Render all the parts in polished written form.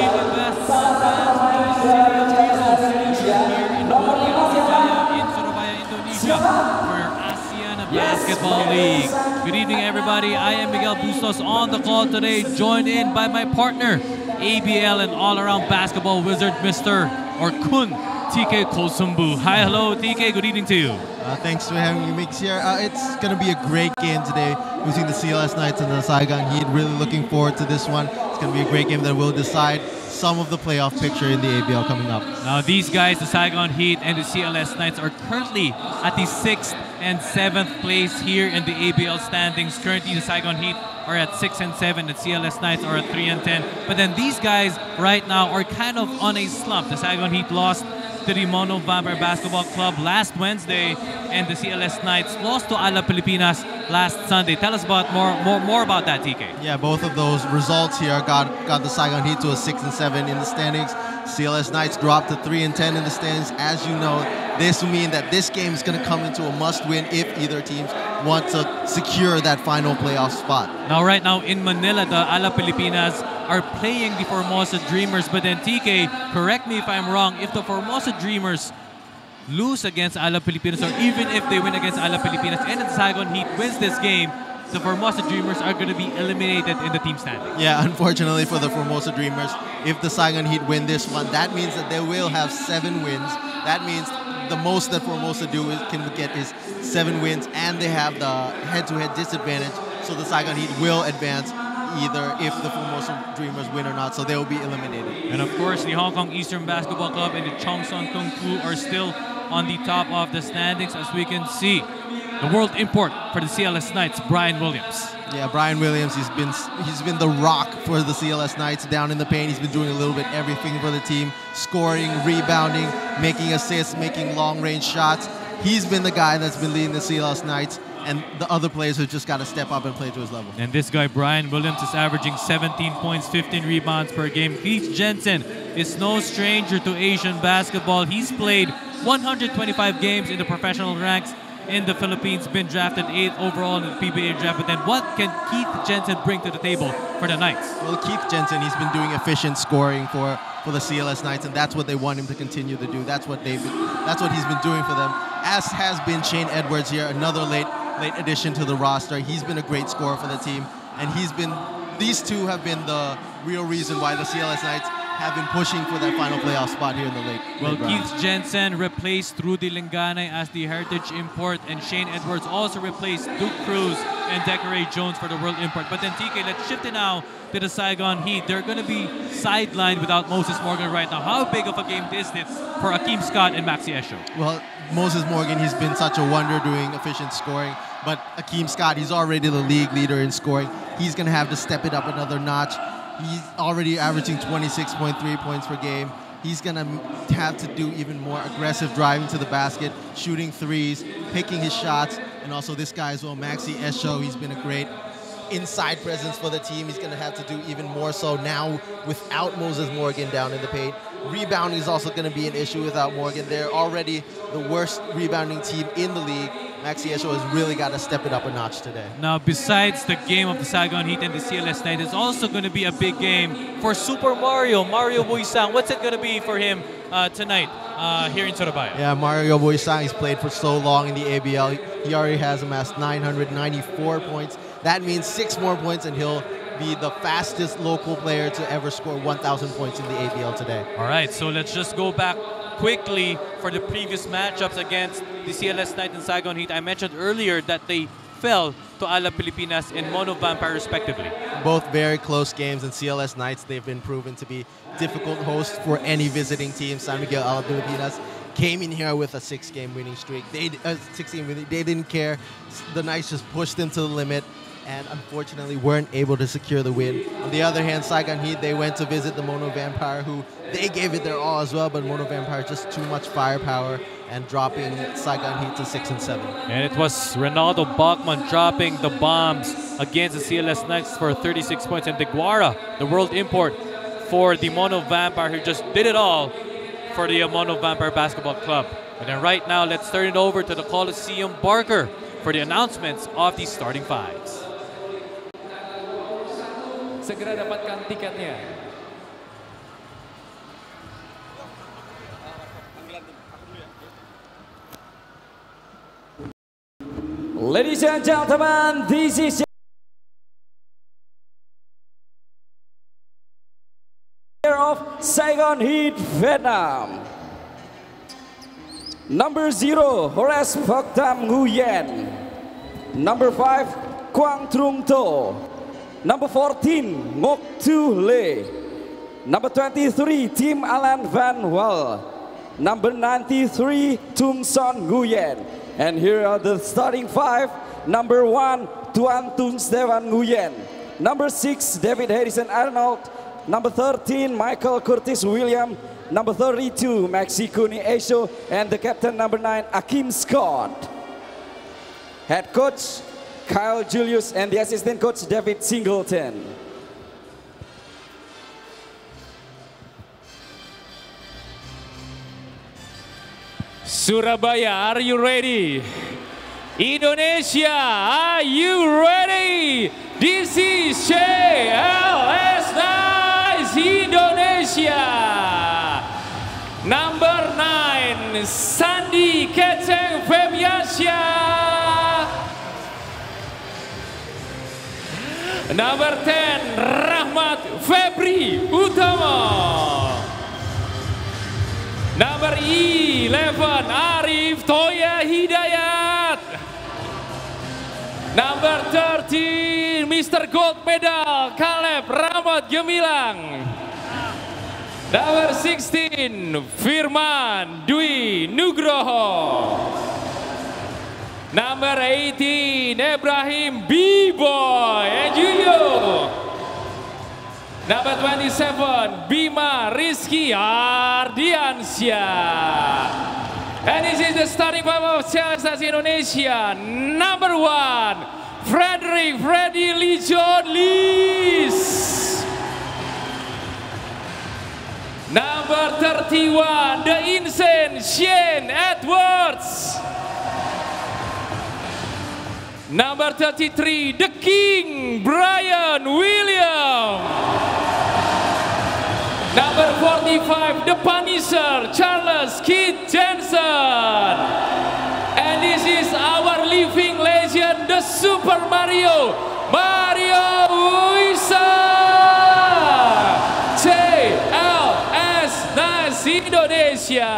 Philippine basketball fans from the city of Quezon City here in in Surabaya, Indonesia for your ASEAN Basketball League. Good evening, everybody. I am Miguel Bustos on the call today, joined in by my partner, ABL and all-around basketball wizard, Mr. or Kun TK Kosumbu. Hi, hello, TK. Good evening to you. Thanks for having me, Mix here. It's going to be a great game today using the CLS Knights and the Saigon Heat. Really looking forward to this one. It's going to be a great game that will decide some of the playoff picture in the ABL coming up. Now, these guys, the Saigon Heat and the CLS Knights, are currently at the 6th and 7th place here in the ABL standings. Currently, the Saigon Heat are at 6 and 7, the CLS Knights are at 3 and 10. But then these guys right now are kind of on a slump. The Saigon Heat lost to the Mono Vampire Basketball Club last Wednesday, and the CLS Knights lost to Ala Pilipinas last Sunday. Tell us about more about that, TK. Yeah, both of those results here got the Saigon Heat to a 6 and 7 in the standings. CLS Knights dropped to 3 and 10 in the standings. As you know, this will mean that this game is going to come into a must-win if either teams want to secure that final playoff spot. Now, right now in Manila, the Ala Pilipinas are playing the Formosa Dreamers, but then TK, correct me if I'm wrong, if the Formosa Dreamers lose against Ala Pilipinas, or even if they win against Ala Pilipinas and the Saigon Heat wins this game, the Formosa Dreamers are going to be eliminated in the team standings. Yeah, unfortunately for the Formosa Dreamers, if the Saigon Heat win this one, that means that they will have 7 wins. That means the most that Formosa can get is 7 wins, and they have the head-to-head disadvantage, so the Saigon Heat will advance either if the Formosa Dreamers win or not, so they will be eliminated. And of course, the Hong Kong Eastern Basketball Club and the Chongson Kung Fu are still on the top of the standings, as we can see. The world import for the CLS Knights, Brian Williams. Yeah, Brian Williams, he's been the rock for the CLS Knights down in the paint. He's been doing a little bit everything for the team, scoring, rebounding, making assists, making long-range shots. He's been the guy that's been leading the CLS Knights, and the other players have just got to step up and play to his level. And this guy, Brian Williams, is averaging 17 points, 15 rebounds per game. Keith Jensen is no stranger to Asian basketball. He's played 125 games in the professional ranks in the Philippines, been drafted 8th overall in the PBA draft. But then what can Keith Jensen bring to the table for the Knights? Well, Keith Jensen, he's been doing efficient scoring for the CLS Knights, and that's what they want him to continue to do. That's what he's been doing for them. As has been Shane Edwards here, another late addition to the roster. He's been a great scorer for the team, and these two have been the real reason why the CLS Knights have been pushing for that final playoff spot here in the late Keith Jensen replaced Rudy Lingganay as the heritage import, and Shane Edwards also replaced Duke Cruz and Decoray Jones for the world import. But then TK, let's shift it now to the Saigon Heat. They're going to be sidelined without Moses Morgan right now. How big of a game is this for Akeem Scott and Maxi Esho? Well, Moses Morgan, he's been such a wonder doing efficient scoring, but Akeem Scott, he's already the league leader in scoring. He's going to have to step it up another notch. He's already averaging 26.3 points per game. He's going to have to do even more aggressive driving to the basket, shooting threes, picking his shots, and also this guy as well, Maxi Esho. He's been a great inside presence for the team. He's going to have to do even more so now without Moses Morgan down in the paint. Rebounding is also going to be an issue without Morgan. They're already the worst rebounding team in the league. Maxi Esho has really got to step it up a notch today. Now, besides the game of the Saigon Heat and the CLS Knights, it's also going to be a big game for Super Mario Buisang. What's it going to be for him tonight here in Surabaya? Yeah, Mario Buisang, he's played for so long in the ABL. He already has amassed 994 points. That means 6 more points, and he'll be the fastest local player to ever score 1,000 points in the ABL today. All right, so let's just go back quickly for the previous matchups against the CLS Knights and Saigon Heat. I mentioned earlier that they fell to Ala Pilipinas and Mono Vampire respectively. Both very close games, and CLS Knights, they've been proven to be difficult hosts for any visiting team. San Miguel Ala Pilipinas came in here with a 6-game winning streak. They didn't care. The Knights just pushed them to the limit, and unfortunately weren't able to secure the win. On the other hand, Saigon Heat, they went to visit the Mono Vampire, who they gave it their all as well, but Mono Vampire just too much firepower and dropping Saigon Heat to 6 and 7. And it was Ronaldo Bachman dropping the bombs against the CLS Knights for 36 points, and Deguara, the world import for the Mono Vampire, who just did it all for the Mono Vampire Basketball Club. And then right now, let's turn it over to the Coliseum Barker for the announcements of the starting fives. Segera dapatkan tiketnya. Ladies and gentlemen, this is of Saigon Heat, Vietnam. Number 0, Horace Phok Tham Nguyen. Number 5, Quang Trung To. Number 14, Ngoc Tu Le. Number 23, Tim Alan Van Wal. Number 93, Tung Son Nguyen. And here are the starting 5. Number 1, Tuan Tung Stevan Nguyen. Number 6, David Harrison Arnold. Number 13, Michael Curtis William. Number 32, Maxi Kuni Esho. And the captain, number 9, Akim Scott. Head coach, Kyle Julius. And the assistant coach, David Singleton. Surabaya, are you ready? Indonesia, are you ready? This is CLS Knights Indonesia. Number 9, Sandi Keceng Febiasia. Number 10, Rahmat Febri Utama. Number 11, Arif Toya Hidayat. Number 13, Mr. Gold Medal, Caleb Rahmat Gemilang. Number 16, Firman Dwi Nugroho. Number 18, Ibrahim B-Boy and Yuyo. Number 27, Bima Rizky Ardiansyah. And this is the starting five of CLS Knights Indonesia. Number 1, Frederick Freddy Lijon Lis. Number 31, the insane Shane Edwards. Number 33, the King Brian William. Number 45, the Punisher Charles Kid Jensen. And this is our living legend, the Super Mario, Mario Uisa. CLS Knights Indonesia.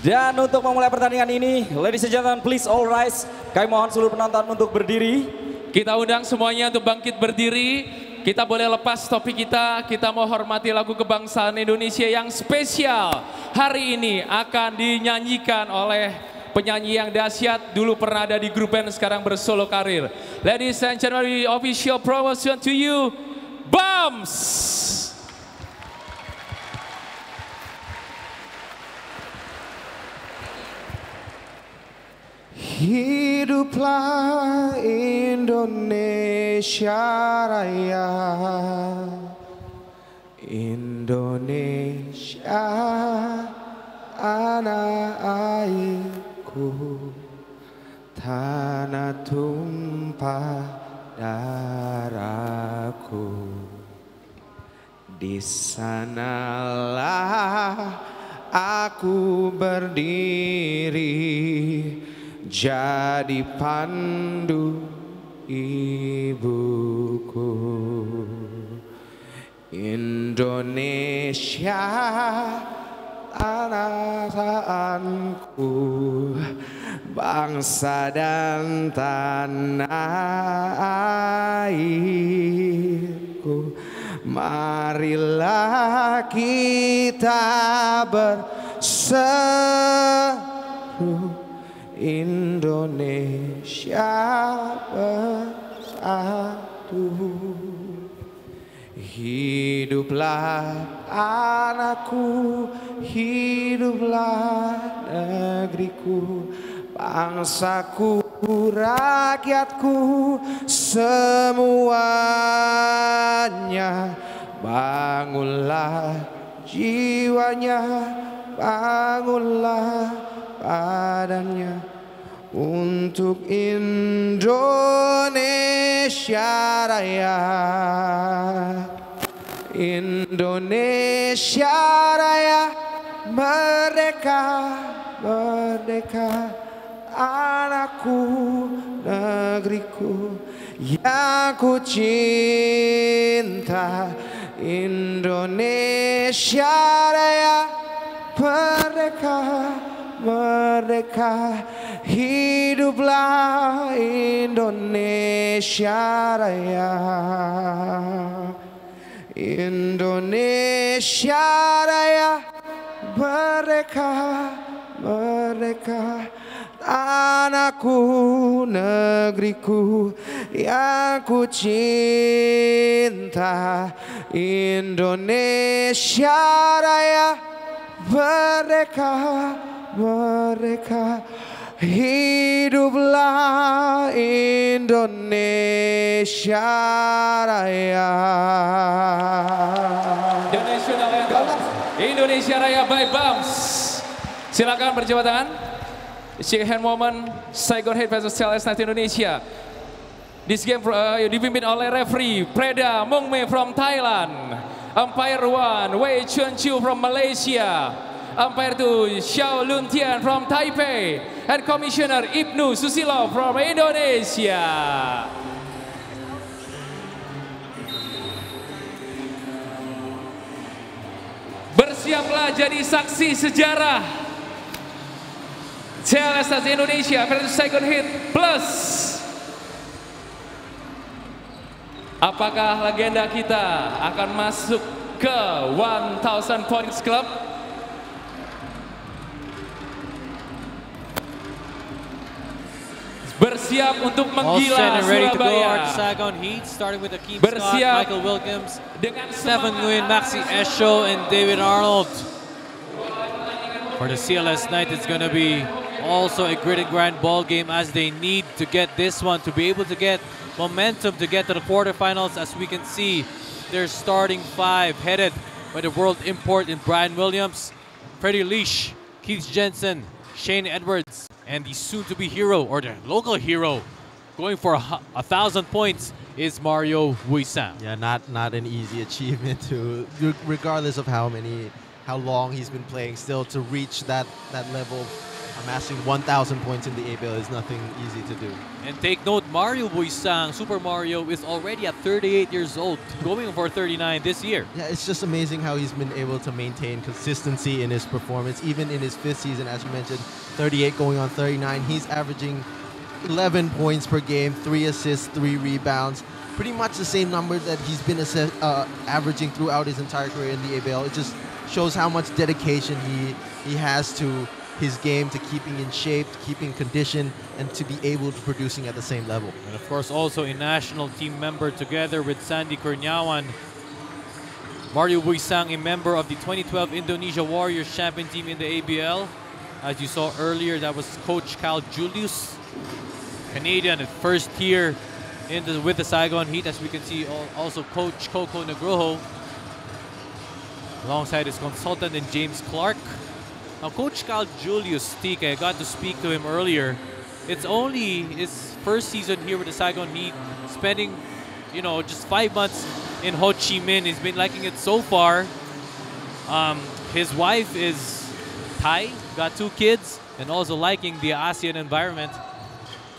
Dan untuk memulai pertandingan ini, ladies and gentlemen, please all rise. Kami mohon seluruh penonton untuk berdiri. Kita undang semuanya untuk bangkit berdiri. Kita boleh lepas topi kita. Kita mau hormati lagu kebangsaan Indonesia yang spesial. Hari ini akan dinyanyikan oleh penyanyi yang dahsyat. Dulu pernah ada di grup band, sekarang bersolo karir. Ladies and gentlemen, official promotion to you, Bams. Hiduplah Indonesia Raya, Indonesia tanah airku, tanah tumpah darahku. Di sanalah aku berdiri, jadi pandu ibuku. Indonesia tanahku, bangsa dan tanah airku. Marilah kita berseru, Indonesia bersatu. Hiduplah anakku, hiduplah negeriku, bangsaku, rakyatku, semuanya. Bangunlah jiwanya, bangunlah badannya, untuk Indonesia Raya. Indonesia Raya, merdeka, merdeka, tanahku, negeriku yang ku cinta, Indonesia Raya, merdeka, merdeka, hiduplah Indonesia Raya. Indonesia Raya, merdeka, merdeka, tanahku, negeriku yang ku cinta, Indonesia Raya, merdeka, merdeka, hiduplah Indonesia Raya. Indonesia Raya by Bums. Silakan berjabat tangan. Shake hand moment. Saigon Heat versus CLS Knights Indonesia. This game dipimpin oleh referee Preda Mongme from Thailand. Umpire 1 Wei Chun Chu from Malaysia. Umpire 2 Xiao Lun Tian from Taipei. And Commissioner Ibnu Susilo from Indonesia. Bersiaplah jadi saksi sejarah. CLS Knights Indonesia versus Saigon Heat plus. Apakah legenda kita akan masuk ke 1000 Points Club? Bersiap untuk menggila Surabaya. Saigon Heat, starting with Akeem Scott, Michael Wilkins, Stephen Nguyen, Maxi Esho, and David Arnold. For the CLS Knights, it's going to be also a grit and grind ball game as they need to get this one to be able to get momentum to get to the quarterfinals. As we can see, their starting five headed by the world import in Brian Williams, Freddie Leash, Keith Jensen, Shane Edwards, and the soon-to-be hero, or the local hero, going for 1,000 points is Mario Wuisang. Yeah, not an easy achievement to, regardless of how long he's been playing, still to reach that level of amassing 1,000 points in the ABL is nothing easy to do. And take note, Mario Wuisang, Super Mario, is already at 38 years old, going for 39 this year. Yeah, it's just amazing how he's been able to maintain consistency in his performance, even in his fifth season, as you mentioned, 38 going on 39. He's averaging 11 points per game, 3 assists, 3 rebounds. Pretty much the same number that he's been averaging throughout his entire career in the ABL. It just shows how much dedication he has to his game, to keeping in shape, to keeping condition, and to be able to producing at the same level. And of course, also a national team member together with Sandy Kurniawan. Mario Wuisang, a member of the 2012 Indonesia Warriors champion team in the ABL. As you saw earlier, that was Coach Cal Julius, Canadian at first year with the Saigon Heat. As we can see, also Coach Coco Negroho, alongside his consultant and James Clark. Now, Coach Cal Julius, TK, I got to speak to him earlier. It's only his first season here with the Saigon Heat, spending, just 5 months in Ho Chi Minh. He's been liking it so far. His wife is Thai, got 2 kids, and also liking the ASEAN environment.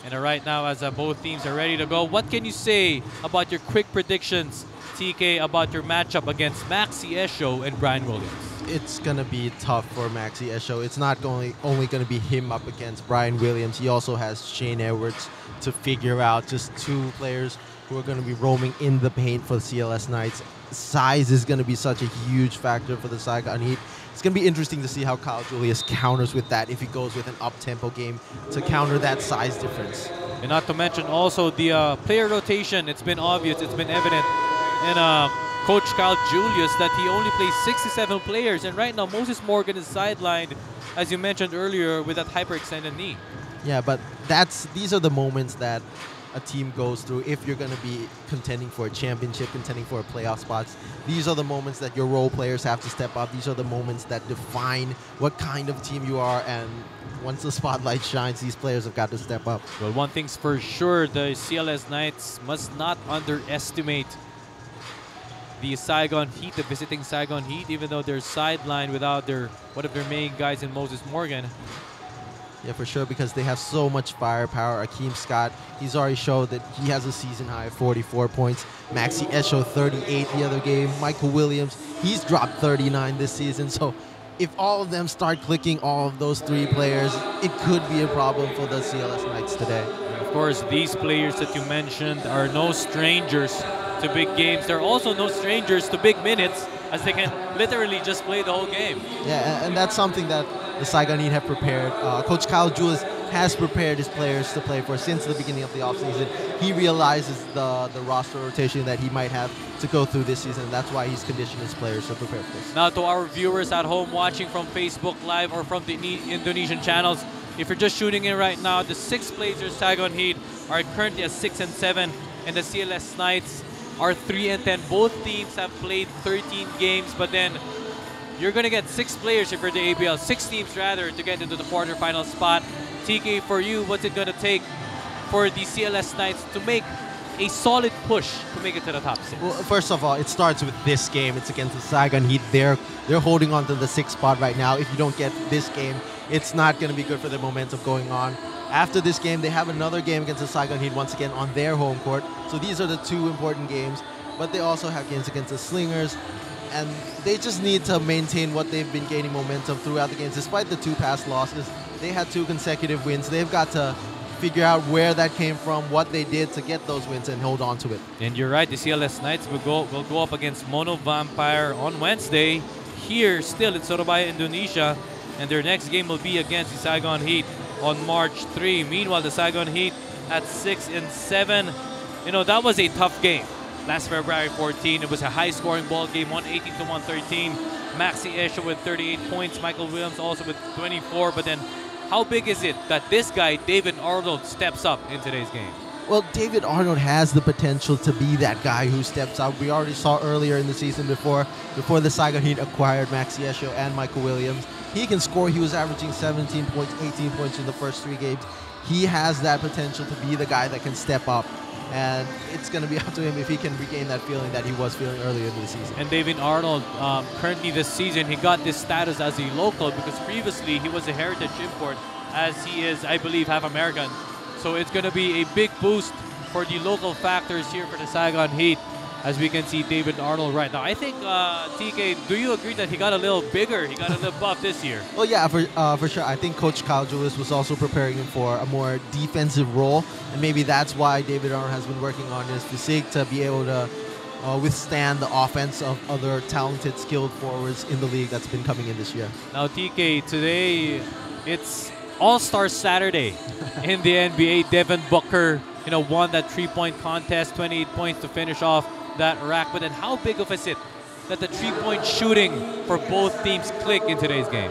And right now, as both teams are ready to go, what can you say about your quick predictions, TK, about your matchup against Maxi Esho and Brian Williams? It's going to be tough for Maxi Esho. It's not only going to be him up against Brian Williams. He also has Shane Edwards to figure out. Just 2 players who are going to be roaming in the paint for the CLS Knights. Size is going to be such a huge factor for the Saigon Heat. It's going to be interesting to see how Kyle Julius counters with that, if he goes with an up-tempo game to counter that size difference. And not to mention also the player rotation. It's been obvious, it's been evident in Coach Kyle Julius that he only plays 67 players. And right now, Moses Morgan is sidelined, as you mentioned earlier, with that hyperextended knee. Yeah, but these are the moments that a team goes through if you're going to be contending for a championship, contending for a playoff spots. These are the moments that your role players have to step up. These are the moments that define what kind of team you are, and once the spotlight shines, these players have got to step up. Well, one thing's for sure, the CLS Knights must not underestimate the Saigon Heat, the visiting Saigon Heat, even though they're sidelined without one of their main guys in Moses Morgan. Yeah, for sure, because they have so much firepower. Akeem Scott, he's already showed that he has a season high of 44 points. Maxi Esho, 38 the other game. Michael Williams, he's dropped 39 this season. So if all of them start clicking, all of those three players, it could be a problem for the CLS Knights today. Of course, these players that you mentioned are no strangers to big games. They're also no strangers to big minutes, as they can literally just play the whole game. Yeah, and that's something that the Saigon Heat have prepared. Coach Kyle Julius has prepared his players to play for since the beginning of the offseason. He realizes the roster rotation that he might have to go through this season. That's why he's conditioned his players to prepare for this. Now, to our viewers at home watching from Facebook Live or from the Indonesian channels, if you're just tuning in right now, the 6 Blazers Saigon Heat are currently at 6-7, and the CLS Knights are 3-10. Both teams have played 13 games, but then you're going to get 6 players if you're the ABL, 6 teams rather, to get into the quarterfinal spot. TK, for you, what's it going to take for the CLS Knights to make a solid push to make it to the top 6? Well, first of all, it starts with this game. It's against the Saigon Heat. They're holding on to the 6th spot right now. If you don't get this game, it's not going to be good for the momentum going on. After this game, they have another game against the Saigon Heat once again on their home court. So these are the 2 important games. But they also have games against the Slingers. And they just need to maintain what they've been gaining momentum throughout the games. Despite the 2 past losses, they had 2 consecutive wins. They've got to figure out where that came from, what they did to get those wins, and hold on to it. And you're right, the CLS Knights will go up against Mono Vampire on Wednesday here still in Surabaya, Indonesia. And their next game will be against the Saigon Heat on March 3. Meanwhile, the Saigon Heat at 6-7. You know, that was a tough game. Last February 14, it was a high-scoring ball game, 118 to 113. Maxi Esho with 38 points, Michael Williams also with 24. But then, how big is it that this guy, David Arnold, steps up in today's game? Well, David Arnold has the potential to be that guy who steps up. We already saw earlier in the season before the Saigon Heat acquired Maxi Esho and Michael Williams. He can score. He was averaging 17 points, 18 points in the first 3 games. He has that potential to be the guy that can step up. And it's going to be up to him if he can regain that feeling that he was feeling earlier in the season. And David Arnold, currently this season, he got this status as a local because previously he was a heritage import, as he is, I believe, half American. So it's going to be a big boost for the local factors here for the Saigon Heat, as we can see David Arnold right now. I think, TK, do you agree that he got a little bigger? He got a little buff this year? Well, yeah, for sure. I think Coach Kyle Julius was also preparing him for a more defensive role, and maybe that's why David Arnold has been working on his physique to be able to withstand the offense of other talented, skilled forwards in the league that's been coming in this year. Now, TK, today it's All-Star Saturday in the NBA. Devin Booker, won that 3-point contest, 28 points to finish off that rack. But then how big of is it that the 3-point shooting for both teams click in today's game?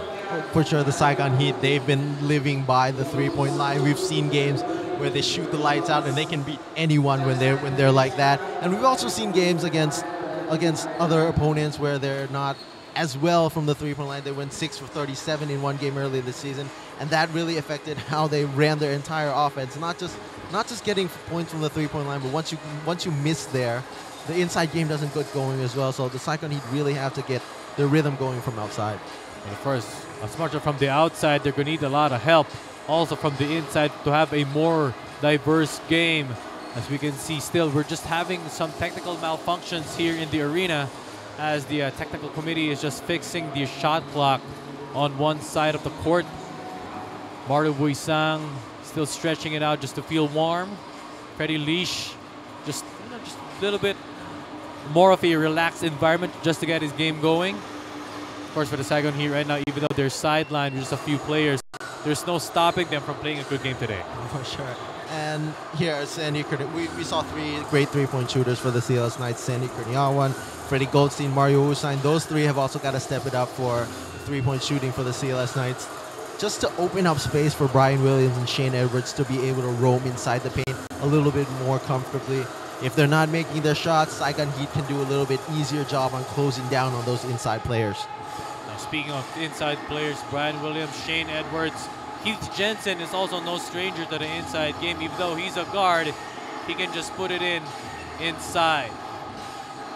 For sure, the Saigon Heat, they've been living by the 3-point line. We've seen games where they shoot the lights out and they can beat anyone when they're like that. And we've also seen games against other opponents where they're not as well from the 3-point line. They went 6 for 37 in one game earlier this season, and that really affected how they ran their entire offense. Not just getting points from the 3-point line, but once you miss there, the inside game doesn't get going as well. So the Saigon Heat really have to get their rhythm going from outside. And of course, as much as from the outside, they're going to need a lot of help also from the inside to have a more diverse game. As we can see still, we're just having some technical malfunctions here in the arena, as the technical committee is just fixing the shot clock on one side of the court. Mario Buisang still stretching it out just to feel warm. Freddie Leash just a little bit more of a relaxed environment just to get his game going. Of course, for the Saigon Heat right now, even though they're sidelined with just a few players, there's no stopping them from playing a good game today. For sure. And here, Sandy, we saw 3 great 3-point shooters for the CLS Knights. Sandy Kurniawan, Freddie Goldstein, Mario Usain. Those 3 have also got to step it up for 3-point shooting for the CLS Knights, just to open up space for Brian Williams and Shane Edwards to be able to roam inside the paint a little bit more comfortably. If they're not making their shots, Saigon Heat can do a little bit easier job on closing down on those inside players. Now, speaking of inside players, Brian Williams, Shane Edwards, Keith Jensen is also no stranger to the inside game. Even though he's a guard, he can just put it inside.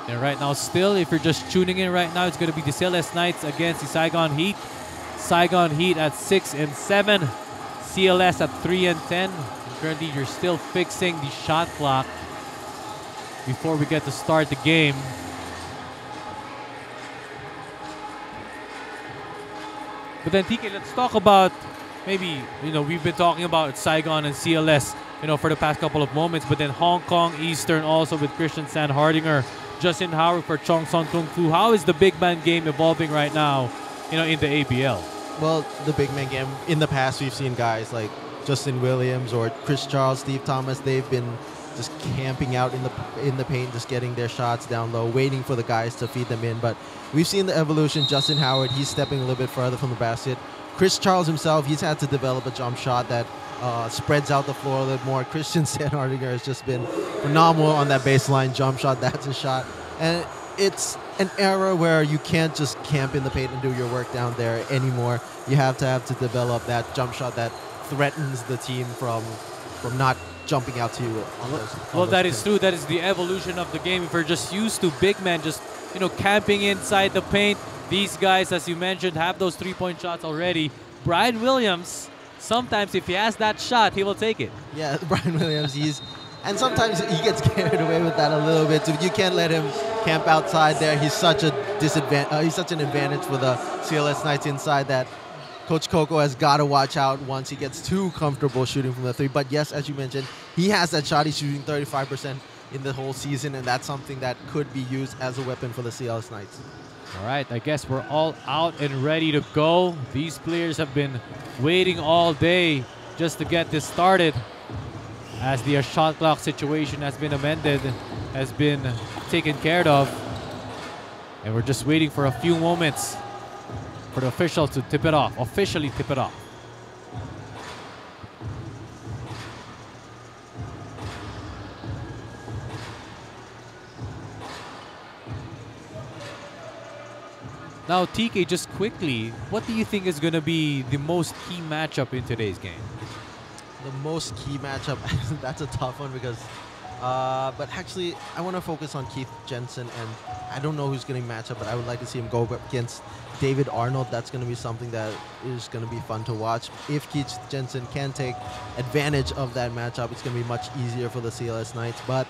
And right now, still, if you're just tuning in right now, it's going to be the CLS Knights against the Saigon Heat. Saigon Heat at 6-7. CLS at 3 and 10. Currently, you're still fixing the shot clock before we get to start the game. But then, TK, let's talk about maybe, we've been talking about Saigon and CLS, for the past couple of moments, but then Hong Kong Eastern also with Christian Sandhardinger, Justin Howard for Chong Son Kung Fu. How is the big man game evolving right now, in the ABL? Well, the big man game, in the past, we've seen guys like Justin Williams or Chris Charles, Steve Thomas. They've been just camping out in the paint, just getting their shots down low, waiting for the guys to feed them in. But we've seen the evolution. Justin Howard, he's stepping a little bit further from the basket. Chris Charles himself, he's had to develop a jump shot that spreads out the floor a little more. Christian Sandhardinger has just been phenomenal on that baseline jump shot. That's a shot. And it's an era where you can't just camp in the paint and do your work down there anymore. You have to develop that jump shot that threatens the team from not jumping out to you. Well, that is true. That is the evolution of the game. If we're just used to big men just, camping inside the paint, these guys, as you mentioned, have those three-point shots already. Brian Williams, sometimes if he has that shot, he will take it. Yeah, Brian Williams, and sometimes he gets carried away with that a little bit. So you can't let him camp outside there. He's such a he's such an advantage for the CLS Knights inside that Coach Coco has got to watch out once he gets too comfortable shooting from the three. But yes, as you mentioned, he has that shot. He's shooting 35% in the whole season, and that's something that could be used as a weapon for the CLS Knights. All right, I guess we're all out and ready to go. These players have been waiting all day just to get this started, as the shot clock situation has been amended, has been taken care of. And we're just waiting for a few moments for the official to tip it off, officially tip it off. Now, TK, just quickly, what do you think is going to be the most key matchup in today's game? The most key matchup, that's a tough one because, but actually, I want to focus on Keith Jensen, and I don't know who's going to match up, but I would like to see him go up against David Arnold. That's going to be something that is going to be fun to watch. If Keith Jensen can take advantage of that matchup, it's going to be much easier for the CLS Knights. But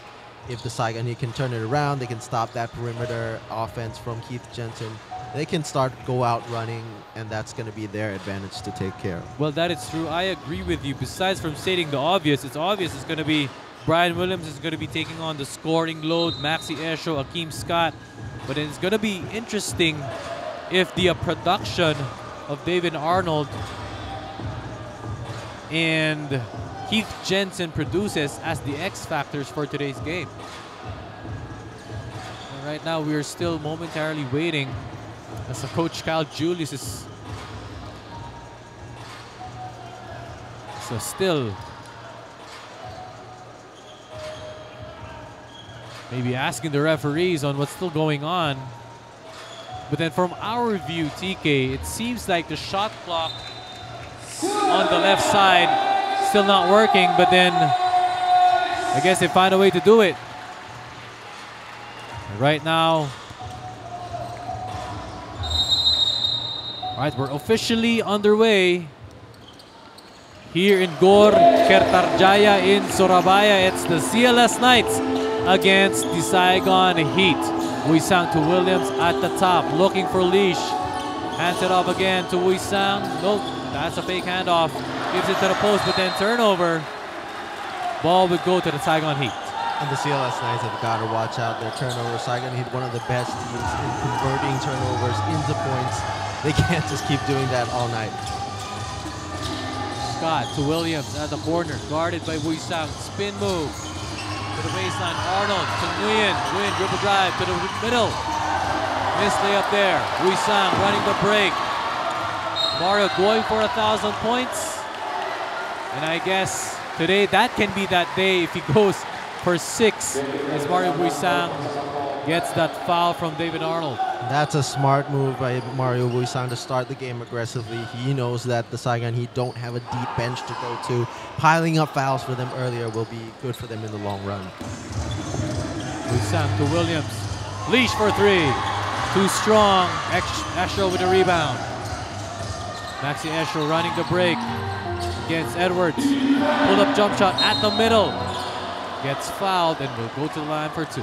if the Saigon Heat can turn it around, they can stop that perimeter offense from Keith Jensen, they can go out running, and that's going to be their advantage to take care of. Well, that is true. I agree with you. Besides from stating the obvious, it's going to be Brian Williams is going to be taking on the scoring load, Maxi Esho, Akeem Scott. But it's going to be interesting if the production of David Arnold and Keith Jensen produces as the X factors for today's game. And right now, we are still momentarily waiting as Coach Kyle Julius is still maybe asking the referees on what's still going on. But then from our view, TK, it seems like the shot clock on the left side still not working, but then I guess they find a way to do it. And right now, all right, we're officially underway here in Gor Kertarjaya in Surabaya. It's the CLS Knights against the Saigon Heat. Wuisang to Williams at the top, looking for Leash. Hands it off again to Wuisang. Nope, that's a fake handoff. Gives it to the post, but then turnover. Ball would go to the Saigon Heat. And the CLS Knights have got to watch out their turnover. Saigon Heat, one of the best teams in converting turnovers into points. They can't just keep doing that all night. Scott to Williams at the corner, guarded by Wuisang. Spin move to the baseline. Arnold to Nguyen. Nguyen dribble drive to the middle. Missed layup there. Wuisang running the break. Mario going for 1,000 points. And I guess today that can be that day if he goes for 6 as Mario Wuisang gets that foul from David Arnold. That's a smart move by Mario Wuisang to start the game aggressively. He knows that the Saigon Heat don't have a deep bench to go to. Piling up fouls for them earlier will be good for them in the long run. Wuisang to Williams. Leash for 3. Too strong. Esho with a rebound. Maxi Esho running the break. against Edwards. Pull up jump shot at the middle. Gets fouled and will go to the line for 2.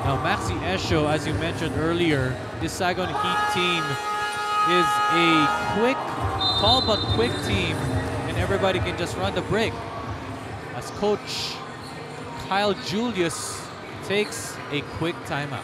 Now Maxi Esho, as you mentioned earlier, this Saigon Heat team is a quick, tall but quick team, and everybody can just run the break. As Coach Kyle Julius takes a quick timeout.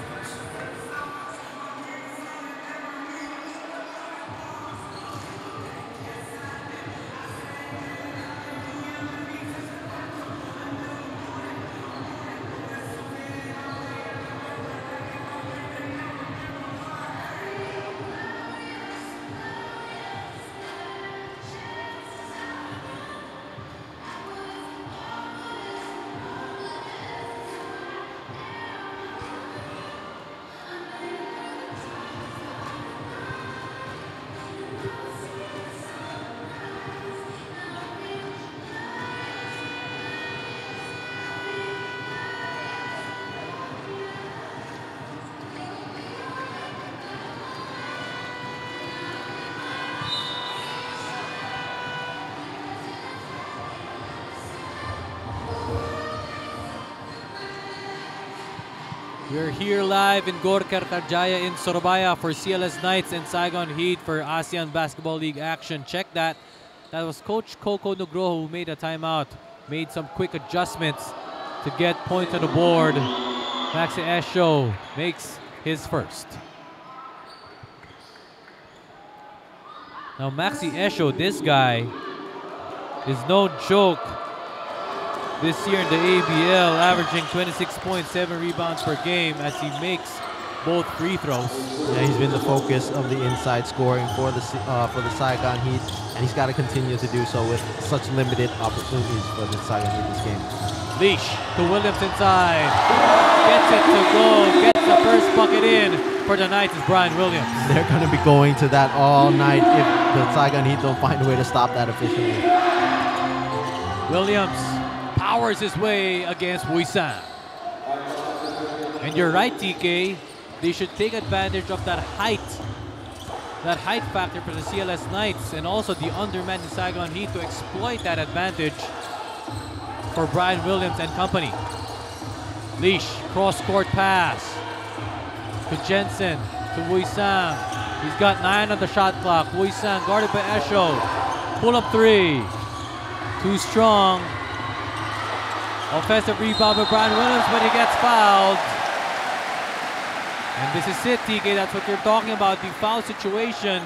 We're here live in Gor Kartarjaya in Surabaya for CLS Knights and Saigon Heat for ASEAN Basketball League action. Check that. That was Coach Coco Nugroho who made a timeout, made some quick adjustments to get points on the board. Maxi Esho makes his first. Now Maxi Esho, this guy is no joke. This year in the ABL, averaging 26.7 rebounds per game as he makes both free throws. Yeah, he's been the focus of the inside scoring for the Saigon Heat, and he's got to continue to do so with such limited opportunities for the Saigon Heat this game. Leash to Williams inside, gets it to go, gets the first bucket in for the Knights is Brian Williams. They're going to be going to that all night if the Saigon Heat don't find a way to stop that efficiently. Williams powers his way against Wuisan. And you're right, TK. They should take advantage of that height factor for the CLS Knights and also the undermanned Saigon Heat to exploit that advantage for Brian Williams and company. Leash, cross-court pass to Jensen, to Wuisan. He's got 9 on the shot clock. Wuisan guarded by Esho. Pull-up 3. Too strong. Offensive rebound by Brian Williams, but he gets fouled. And this is it, TK. That's what you're talking about, the foul situation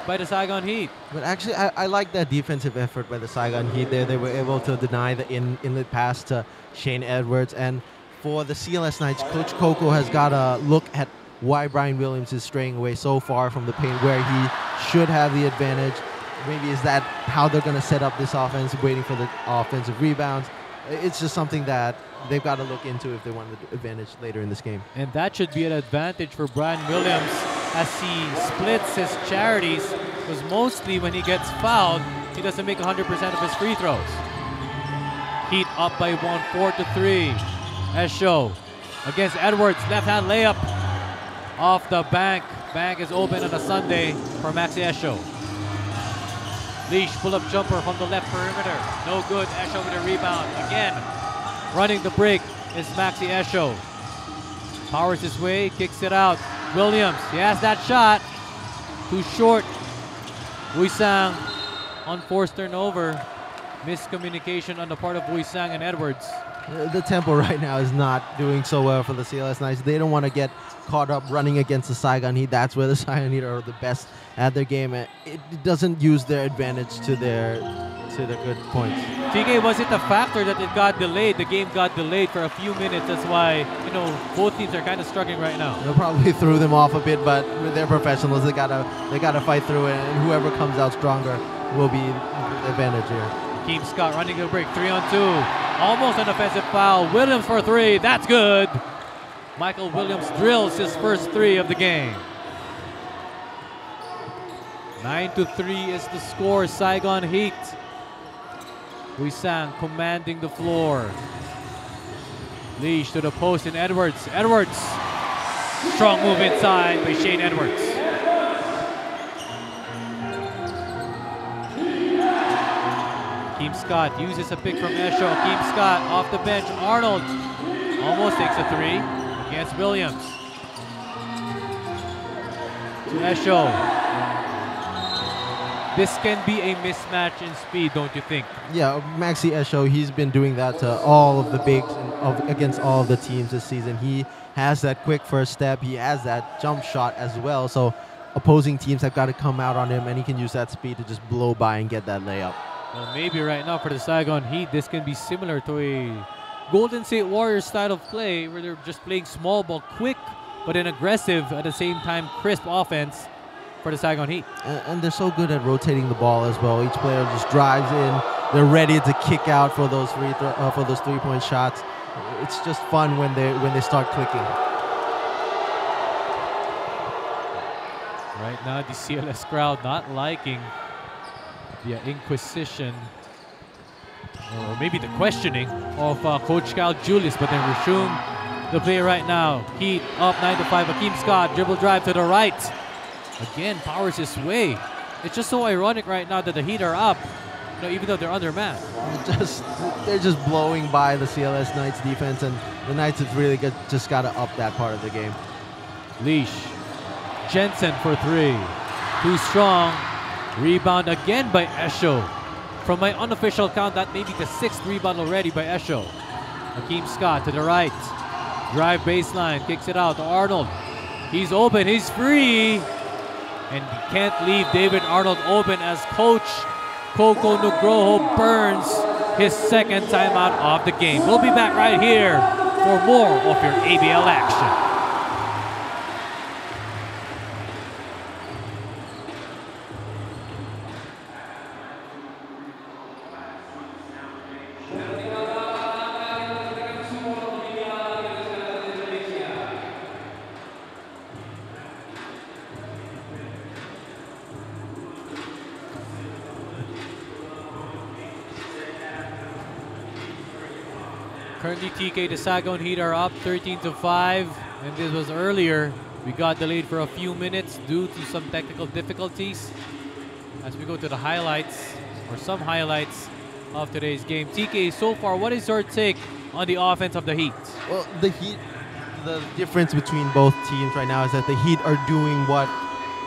by the Saigon Heat. But actually, I like that defensive effort by the Saigon Heat there. They were able to deny the inlet pass to Shane Edwards. And for the CLS Knights, Coach Coco has got to look at why Brian Williams is straying away so far from the paint where he should have the advantage. Maybe is that how they're going to set up this offense, waiting for the offensive rebounds. It's just something that they've got to look into if they want the advantage later in this game. And that should be an advantage for Brian Williams as he splits his charities, because mostly when he gets fouled, he doesn't make 100% of his free throws. Heat up by 1, 4-3. Esho against Edwards, left-hand layup off the bank. Bank is open on a Sunday for Maxi Esho. Leash, pull-up jumper from the left perimeter. No good. Esho with a rebound. Again, running the break is Maxi Esho. Powers his way, kicks it out. Williams, he has that shot. Too short. Wuisang, unforced turnover. Miscommunication on the part of Wuisang and Edwards. The tempo right now is not doing so well for the CLS Knights. They don't want to get caught up running against the Saigon Heat. That's where the Saigon Heat are the best at their game. It doesn't use their advantage to their good points. TK, was it the factor that it got delayed? The game got delayed for a few minutes. That's why, both teams are kind of struggling right now. They'll probably threw them off a bit, but with their professionals, they gotta fight through it, and whoever comes out stronger will be the advantage here. Keem Scott running the break, 3-on-2. Almost an offensive foul. Williams for 3. That's good. Michael Williams drills his first 3 of the game. 9-3 is the score. Saigon Heat. Wuisang commanding the floor. Leash to the post and Edwards. Edwards. Strong move inside by Shane Edwards. Akeem Scott uses a pick from Esho. Akeem Scott off the bench. Arnold almost takes a three against Williams. To Esho. This can be a mismatch in speed, don't you think? Yeah, Maxi Esho, he's been doing that to all of the bigs against all of the teams this season. He has that quick first step. He has that jump shot as well. So opposing teams have got to come out on him, and he can use that speed to just blow by and get that layup. Well, maybe right now for the Saigon Heat, this can be similar to a Golden State Warriors style of play where they're just playing small ball, quick, but an aggressive, at the same time, crisp offense for the Saigon Heat. And they're so good at rotating the ball as well. Each player just drives in. They're ready to kick out for those three-point shots. It's just fun when they start clicking. Right now, the CLS crowd not liking the inquisition or maybe the questioning of Coach Cal Julius, but then resume the play right now. Heat up 9-5. Akeem Scott dribble drive to the right. Again, powers his way. It's just so ironic right now that the Heat are up, even though they're undermanned. They're just blowing by the CLS Knights defense, and the Knights have really just got to up that part of the game. Leash. Jensen for three. Too strong. Rebound again by Esho. From my unofficial count, that may be the 6th rebound already by Esho. Akeem Scott to the right. Drive baseline. Kicks it out to Arnold. He's open. He's free. And he can't leave David Arnold open as Coach Coco Nugroho burns his second timeout of the game. We'll be back right here for more of your ABL action. Currently, TK, the Saigon Heat are up 13-5, and this was earlier. We got delayed for a few minutes due to some technical difficulties. As we go to the highlights, or some highlights of today's game. TK, so far, what is your take on the offense of the Heat? Well, the Heat, the difference between both teams right now is that the Heat are doing what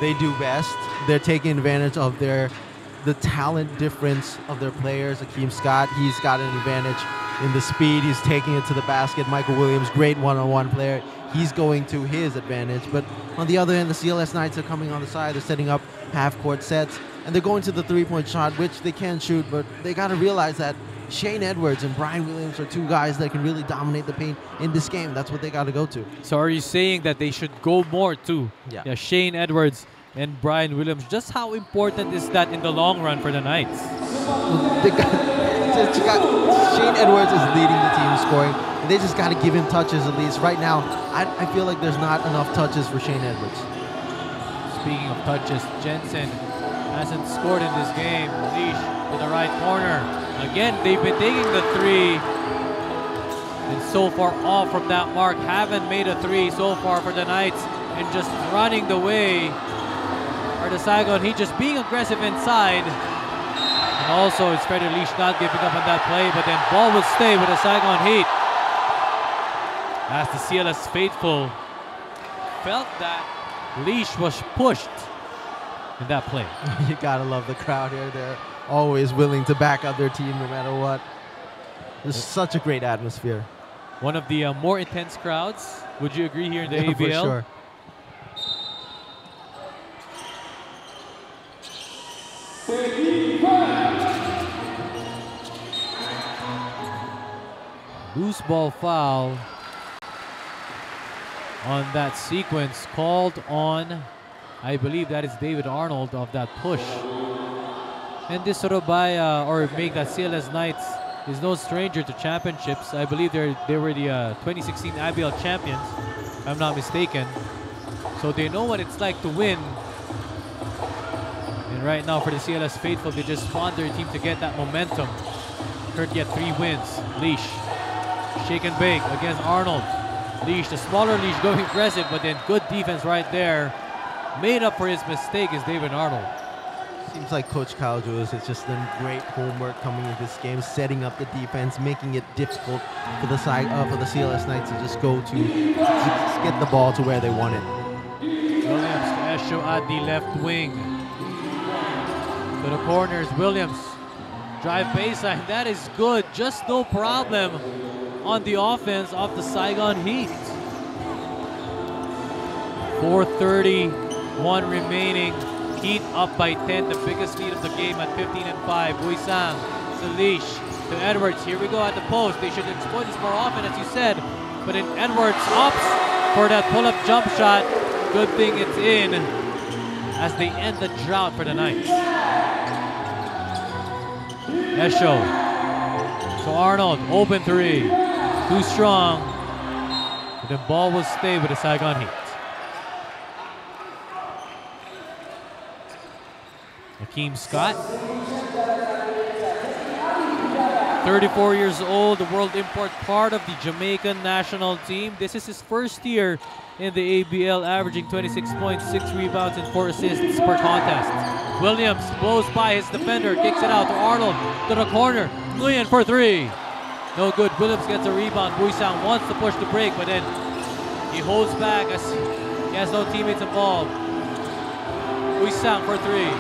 they do best. They're taking advantage of the talent difference of their players. Akeem Scott, he's got an advantage in the speed. He's taking it to the basket. Michael Williams, great one-on-one player. He's going to his advantage. But on the other end, the CLS Knights are coming on the side. They're setting up half-court sets, and they're going to the three-point shot, which they can shoot, but they got to realize that Shane Edwards and Brian Williams are two guys that can really dominate the paint in this game. That's what they got to go to. So are you saying that they should go more to Shane Edwards and Brian Williams? Just how important is that in the long run for the Knights? Shane Edwards is leading the team in scoring. And they just got to give him touches at least. Right now, I feel like there's not enough touches for Shane Edwards. Speaking of touches, Jensen hasn't scored in this game. Leash to the right corner. Again, they've been taking the three. And so far off from that mark. Haven't made a three so far for the Knights. And just running the way are the Saigon Heat, just being aggressive inside. And also, it's Freddie Leash not giving up on that play, but then ball will stay with the Saigon Heat. As the CLS faithful felt that Leash was pushed in that play. You gotta love the crowd here. They're always willing to back up their team no matter what. There's such a great atmosphere. One of the more intense crowds. Would you agree here in the ABL? For sure. Loose ball foul on that sequence called on, I believe that is David Arnold of that push. And this sort of make that CLS Knights is no stranger to championships. I believe they were the 2016 ABL champions, if I'm not mistaken. So they know what it's like to win. And right now for the CLS faithful, they just want their team to get that momentum. Currently at 3 wins. Leash. Shake and bake against Arnold. Leash, the smaller Leash going aggressive, but then good defense right there. Made up for his mistake is David Arnold. Seems like Coach Kyle Julius has just done great homework coming into this game, setting up the defense, making it difficult for the CLS Knights to just go to just get the ball to where they want it. Williams to Esho at the left wing. To the corners, Williams. Drive baseline, that is good. Just no problem on the offense of the Saigon Heat. 4:31 remaining. Heat up by 10, the biggest lead of the game at 15-5. Buisang to Leash to Edwards. Here we go at the post. They should exploit this more often, as you said. But then Edwards opts for that pull-up jump shot. Good thing it's in as they end the drought for the Knights. Esho to Arnold, open three. Too strong. But the ball will stay with the Saigon Heat. Hakeem Scott, 34 years old, the world import, part of the Jamaican national team. This is his first year in the ABL, averaging 26 points, 6 rebounds, and 4 assists per contest. Williams blows by his defender, kicks it out to Arnold, to the corner, Nguyen for three. No good, Williams gets a rebound. Buisang wants to push the break, but then he holds back as he has no teammates involved. Buisang for three.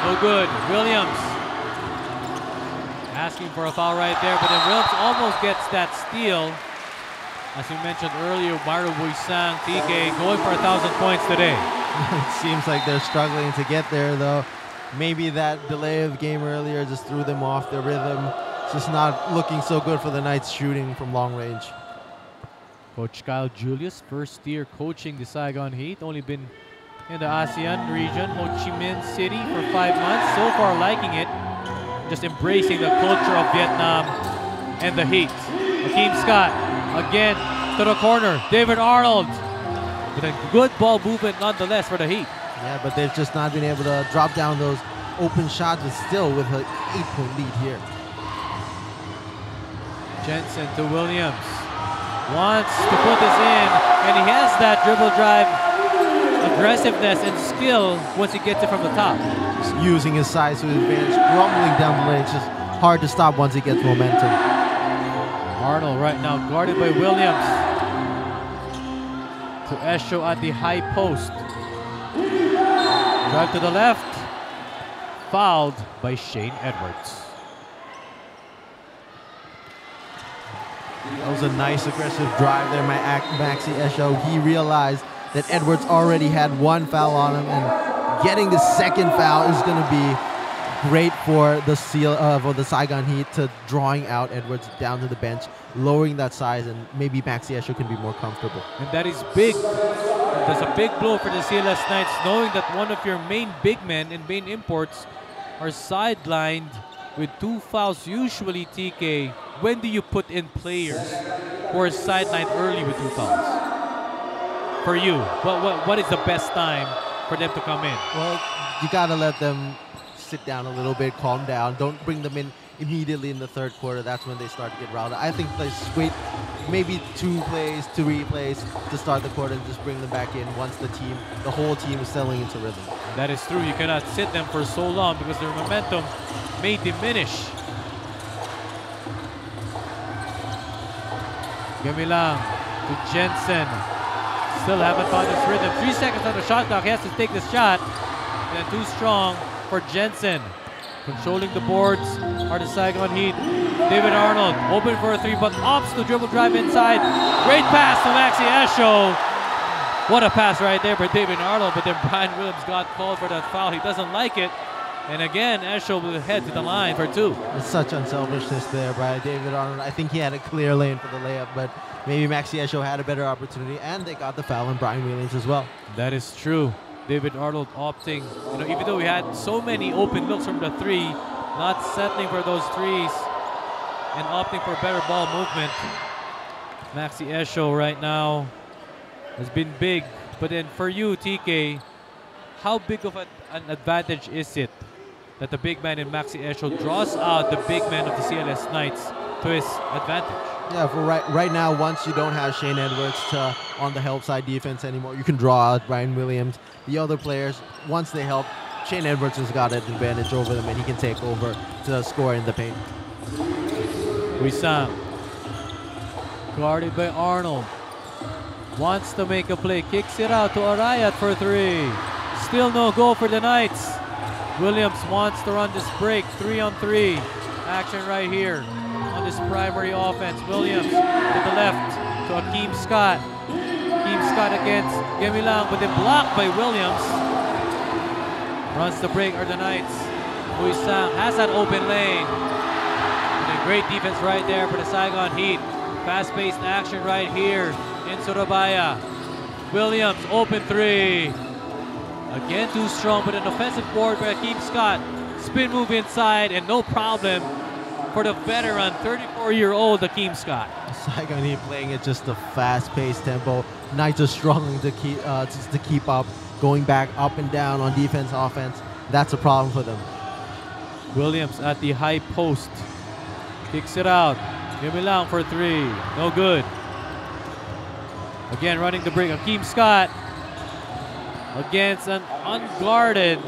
No good. Williams asking for a foul right there, but then Williams almost gets that steal. As we mentioned earlier, Mario Buisang, TK, going for 1,000 points today. It seems like they're struggling to get there, though. Maybe that delay of the game earlier just threw them off their rhythm. It's just not looking so good for the Knights shooting from long range. Coach Kyle Julius, first year coaching the Saigon Heat, only been in the ASEAN region, Ho Chi Minh City for 5 months. So far liking it, just embracing the culture of Vietnam and the Heat. Hakeem Scott again to the corner. David Arnold with a good ball movement nonetheless for the Heat. Yeah, but they've just not been able to drop down those open shots, but still with an 8-point lead here. Jensen to Williams. Wants to put this in, and he has that dribble drive aggressiveness and skill once he gets it from the top. Just using his size to his advantage, grumbling down the lane. It's just hard to stop once he gets momentum. Arnold right now guarded by Williams. To Esho at the high post. Drive to the left. Fouled by Shane Edwards. That was a nice aggressive drive there, Maxi Esho. He realized that Edwards already had one foul on him, and getting the second foul is going to be great for the Saigon Heat, to drawing out Edwards down to the bench, lowering that size, and maybe Maxi Esho can be more comfortable. And that is big. That's a big blow for the CLS Knights, knowing that one of your main big men and main imports are sidelined with 2 fouls. Usually, TK, when do you put in players who are sidelined early with 2 fouls? For you, what is the best time for them to come in? Well, you gotta let them sit down a little bit, calm down. Don't bring them in immediately in the third quarter. That's when they start to get riled up. I think they just wait maybe 2 plays, 3 plays to start the quarter, and just bring them back in once the whole team is settling into rhythm. That is true. You cannot sit them for so long because their momentum may diminish. Gamilang to Jensen. Still haven't found his rhythm. 3 seconds on the shot clock. He has to take this shot. And too strong for Jensen. Controlling the boards are the Saigon Heat. David Arnold open for a 3, but opts to dribble drive inside. Great pass to Maxi Esho. What a pass right there for David Arnold, but then Brian Williams got called for that foul. He doesn't like it. And again, Esho will head to the line for 2. It's such unselfishness there by David Arnold. I think he had a clear lane for the layup, but maybe Maxi Esho had a better opportunity, and they got the foul on Brian Williams as well. That is true. David Arnold opting, even though he had so many open looks from the 3, not settling for those 3s and opting for better ball movement. Maxi Esho right now has been big. But then for you, TK, how big of an advantage is it that the big man in Maxi Esho draws out the big man of the CLS Knights to his advantage? Yeah, for right now, once you don't have Shane Edwards on the help side defense anymore, you can draw out Brian Williams. The other players, once they help, Shane Edwards has got an advantage over them, and he can take over to score in the paint. Wissam. Guarded by Arnold. Wants to make a play. Kicks it out to Arayat for 3. Still no goal for the Knights. Williams wants to run this break. 3-on-3. Action right here on this primary offense. Williams to the left to Akeem Scott. Akeem Scott against Gemilang, but then blocked by Williams. Runs the break are the Knights. Wissam has that open lane. And a great defense right there for the Saigon Heat. Fast-paced action right here in Surabaya. Williams, open 3. Again, too strong, but an offensive board by Akeem Scott. Spin move inside, and no problem for the veteran, 34-year-old Akeem Scott. Saigon Heat playing at just a fast-paced tempo. Knights are struggling to keep up, going back up and down on defense, offense. That's a problem for them. Williams at the high post. Kicks it out. Gemilang for 3. No good. Again, running the break. Akeem Scott against an unguarded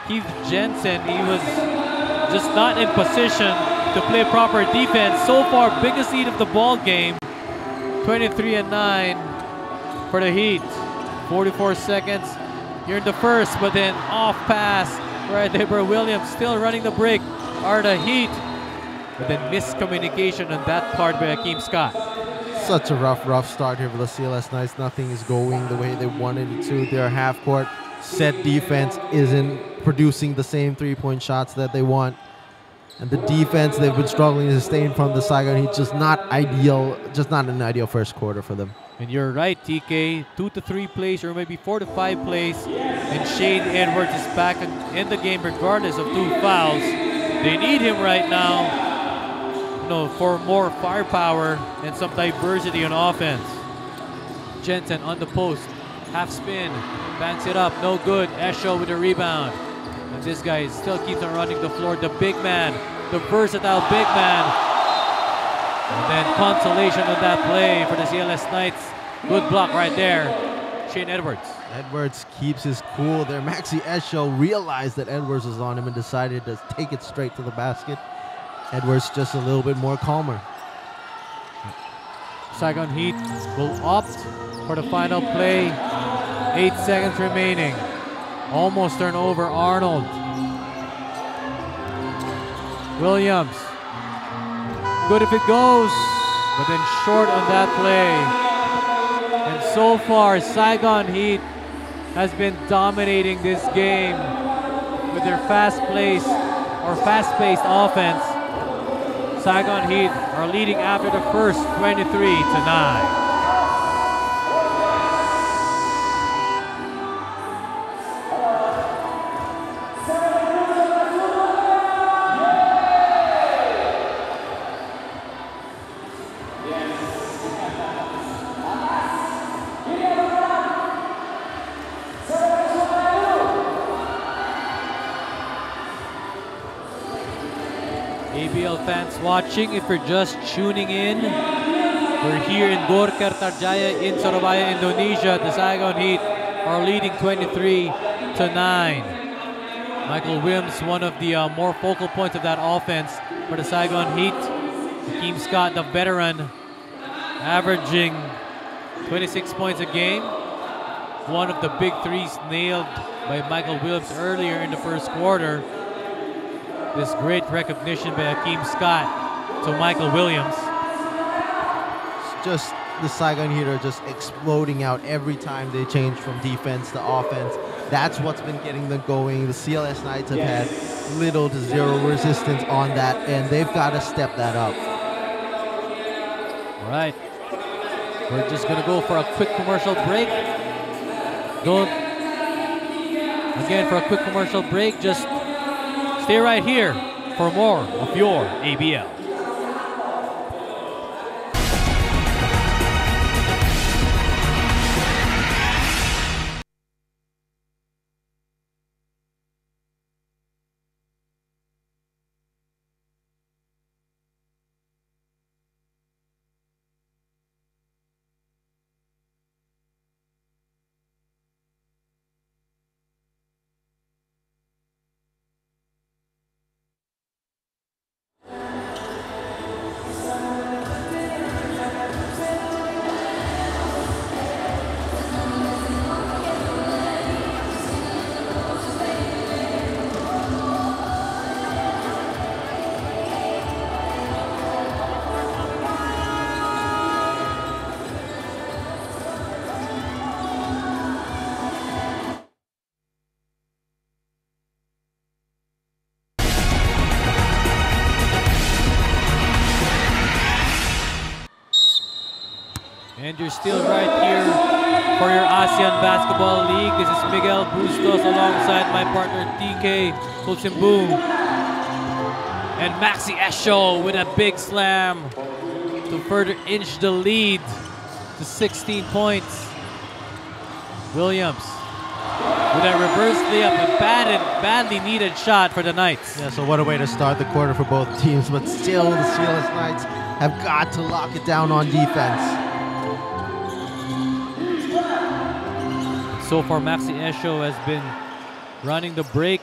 Keith Jensen. He was just not in position to play proper defense. So far, biggest lead of the ball game. 23-9 for the Heat. 44 seconds here in the first, but then off pass right there by Williams. Still running the break are the Heat. But then miscommunication on that part by Akeem Scott. Such a rough start here for the CLS Knights. Nothing is going the way they wanted it to. Their half-court set defense isn't producing the same three-point shots that they want. And the defense they've been struggling to sustain from the Saigon Heat, just not ideal, just not an ideal first quarter for them. And you're right, TK. 2 to 3 plays or maybe 4 to 5 plays. And Shane Edwards is back in the game regardless of 2 fouls. They need him right now, for more firepower and some diversity on offense. Jensen on the post. Half spin. Banks it up. No good. Esho with a rebound. And this guy still keeps on running the floor. The big man. The versatile big man. And then consolation on that play for the CLS Knights. Good block right there. Shane Edwards. Edwards keeps his cool there. Maxi Esho realized that Edwards was on him and decided to take it straight to the basket. Edwards just a little bit more calmer. Saigon Heat will opt for the final play. 8 seconds remaining. Almost turnover. Arnold. Williams. Good if it goes, but then short on that play. And so far, Saigon Heat has been dominating this game with their fast-paced offense. Saigon Heat are leading after the first 23-9. ABL fans watching, if you're just tuning in, we're here in Gor Kertarjaya in Surabaya, Indonesia. The Saigon Heat are leading 23-9. Michael Williams, one of the more focal points of that offense for the Saigon Heat. Akeem Scott, the veteran, averaging 26 points a game. One of the big threes nailed by Michael Williams earlier in the first quarter. This great recognition by Akeem Scott to Michael Williams. It's just the Saigon Heat are just exploding out every time they change from defense to offense. That's what's been getting them going. The CLS Knights have had little to zero resistance on that, and they've got to step that up. All right. We're just going to go for a quick commercial break. Again, for a quick commercial break, just stay right here for more of your ABL. And you're still right here for your ASEAN Basketball League. This is Miguel Bustos alongside my partner TK Tulsimboom. And Maxi Esho with a big slam to further inch the lead to 16 points. Williams with a reverse layup, a badly needed shot for the Knights. Yeah, so what a way to start the quarter for both teams, but still the CLS Knights have got to lock it down on defense. So far, Maxi Esho has been running the break.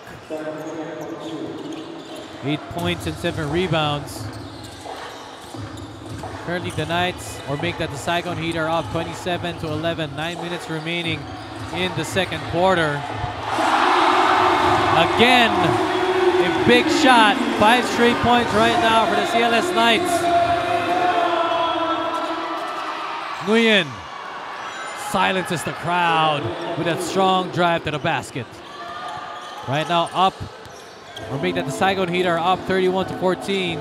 8 points and 7 rebounds. Currently the Knights, or make that the Saigon Heat, are up 27-11. 9 minutes remaining in the second quarter. Again, a big shot. 5 straight points right now for the CLS Knights. Nguyen silences the crowd with a strong drive to the basket. Right now up, or make that the Saigon Heat are up 31-14.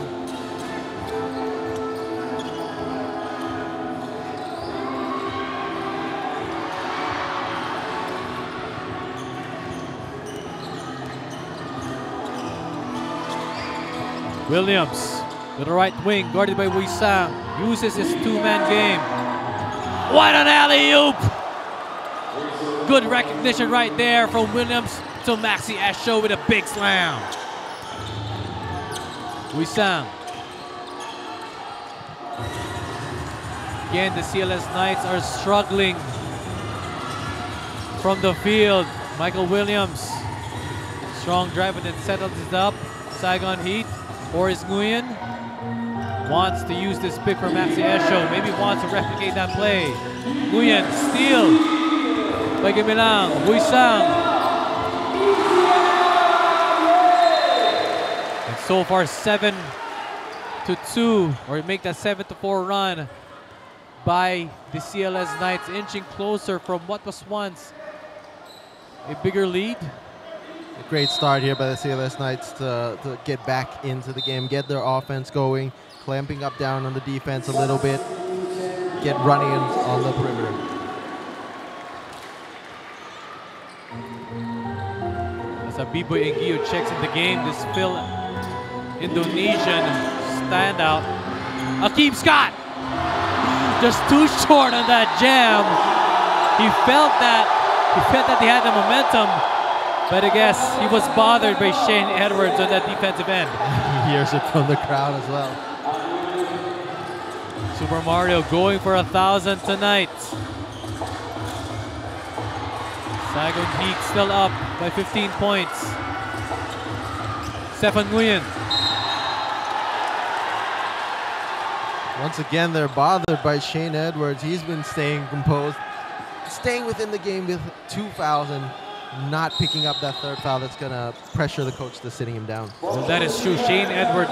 Williams to the right wing, guarded by Wisang, uses his two-man game. What an alley-oop! Good recognition right there from Williams to Maxi Esho with a big slam. Wisang. Again, the CLS Knights are struggling from the field. Michael Williams, strong drive, and then settles it up. Saigon Heat. Boris Nguyen wants to use this pick for Maxi Esho. Maybe wants to replicate that play. Nguyen, steal by Gimilang. Wisang. And so far 7-2, or make that 7-4 run by the CLS Knights, inching closer from what was once a bigger lead. A great start here by the CLS Knights to get back into the game, get their offense going, clamping up down on the defense a little bit, get running on the perimeter. As Abiboy Engio checks in the game, this Phil Indonesian standout. Akeem Scott, just too short on that jam. He felt that he had the momentum, but I guess he was bothered by Shane Edwards on that defensive end. He hears it from the crowd as well. Super Mario going for 1,000 tonight. Saigon Heat still up by 15 points. Stefan Nguyen. Once again, they're bothered by Shane Edwards. He's been staying composed, staying within the game with 2 fouls and not picking up that third foul that's going to pressure the coach to sitting him down. Well, that is true. Shane Edwards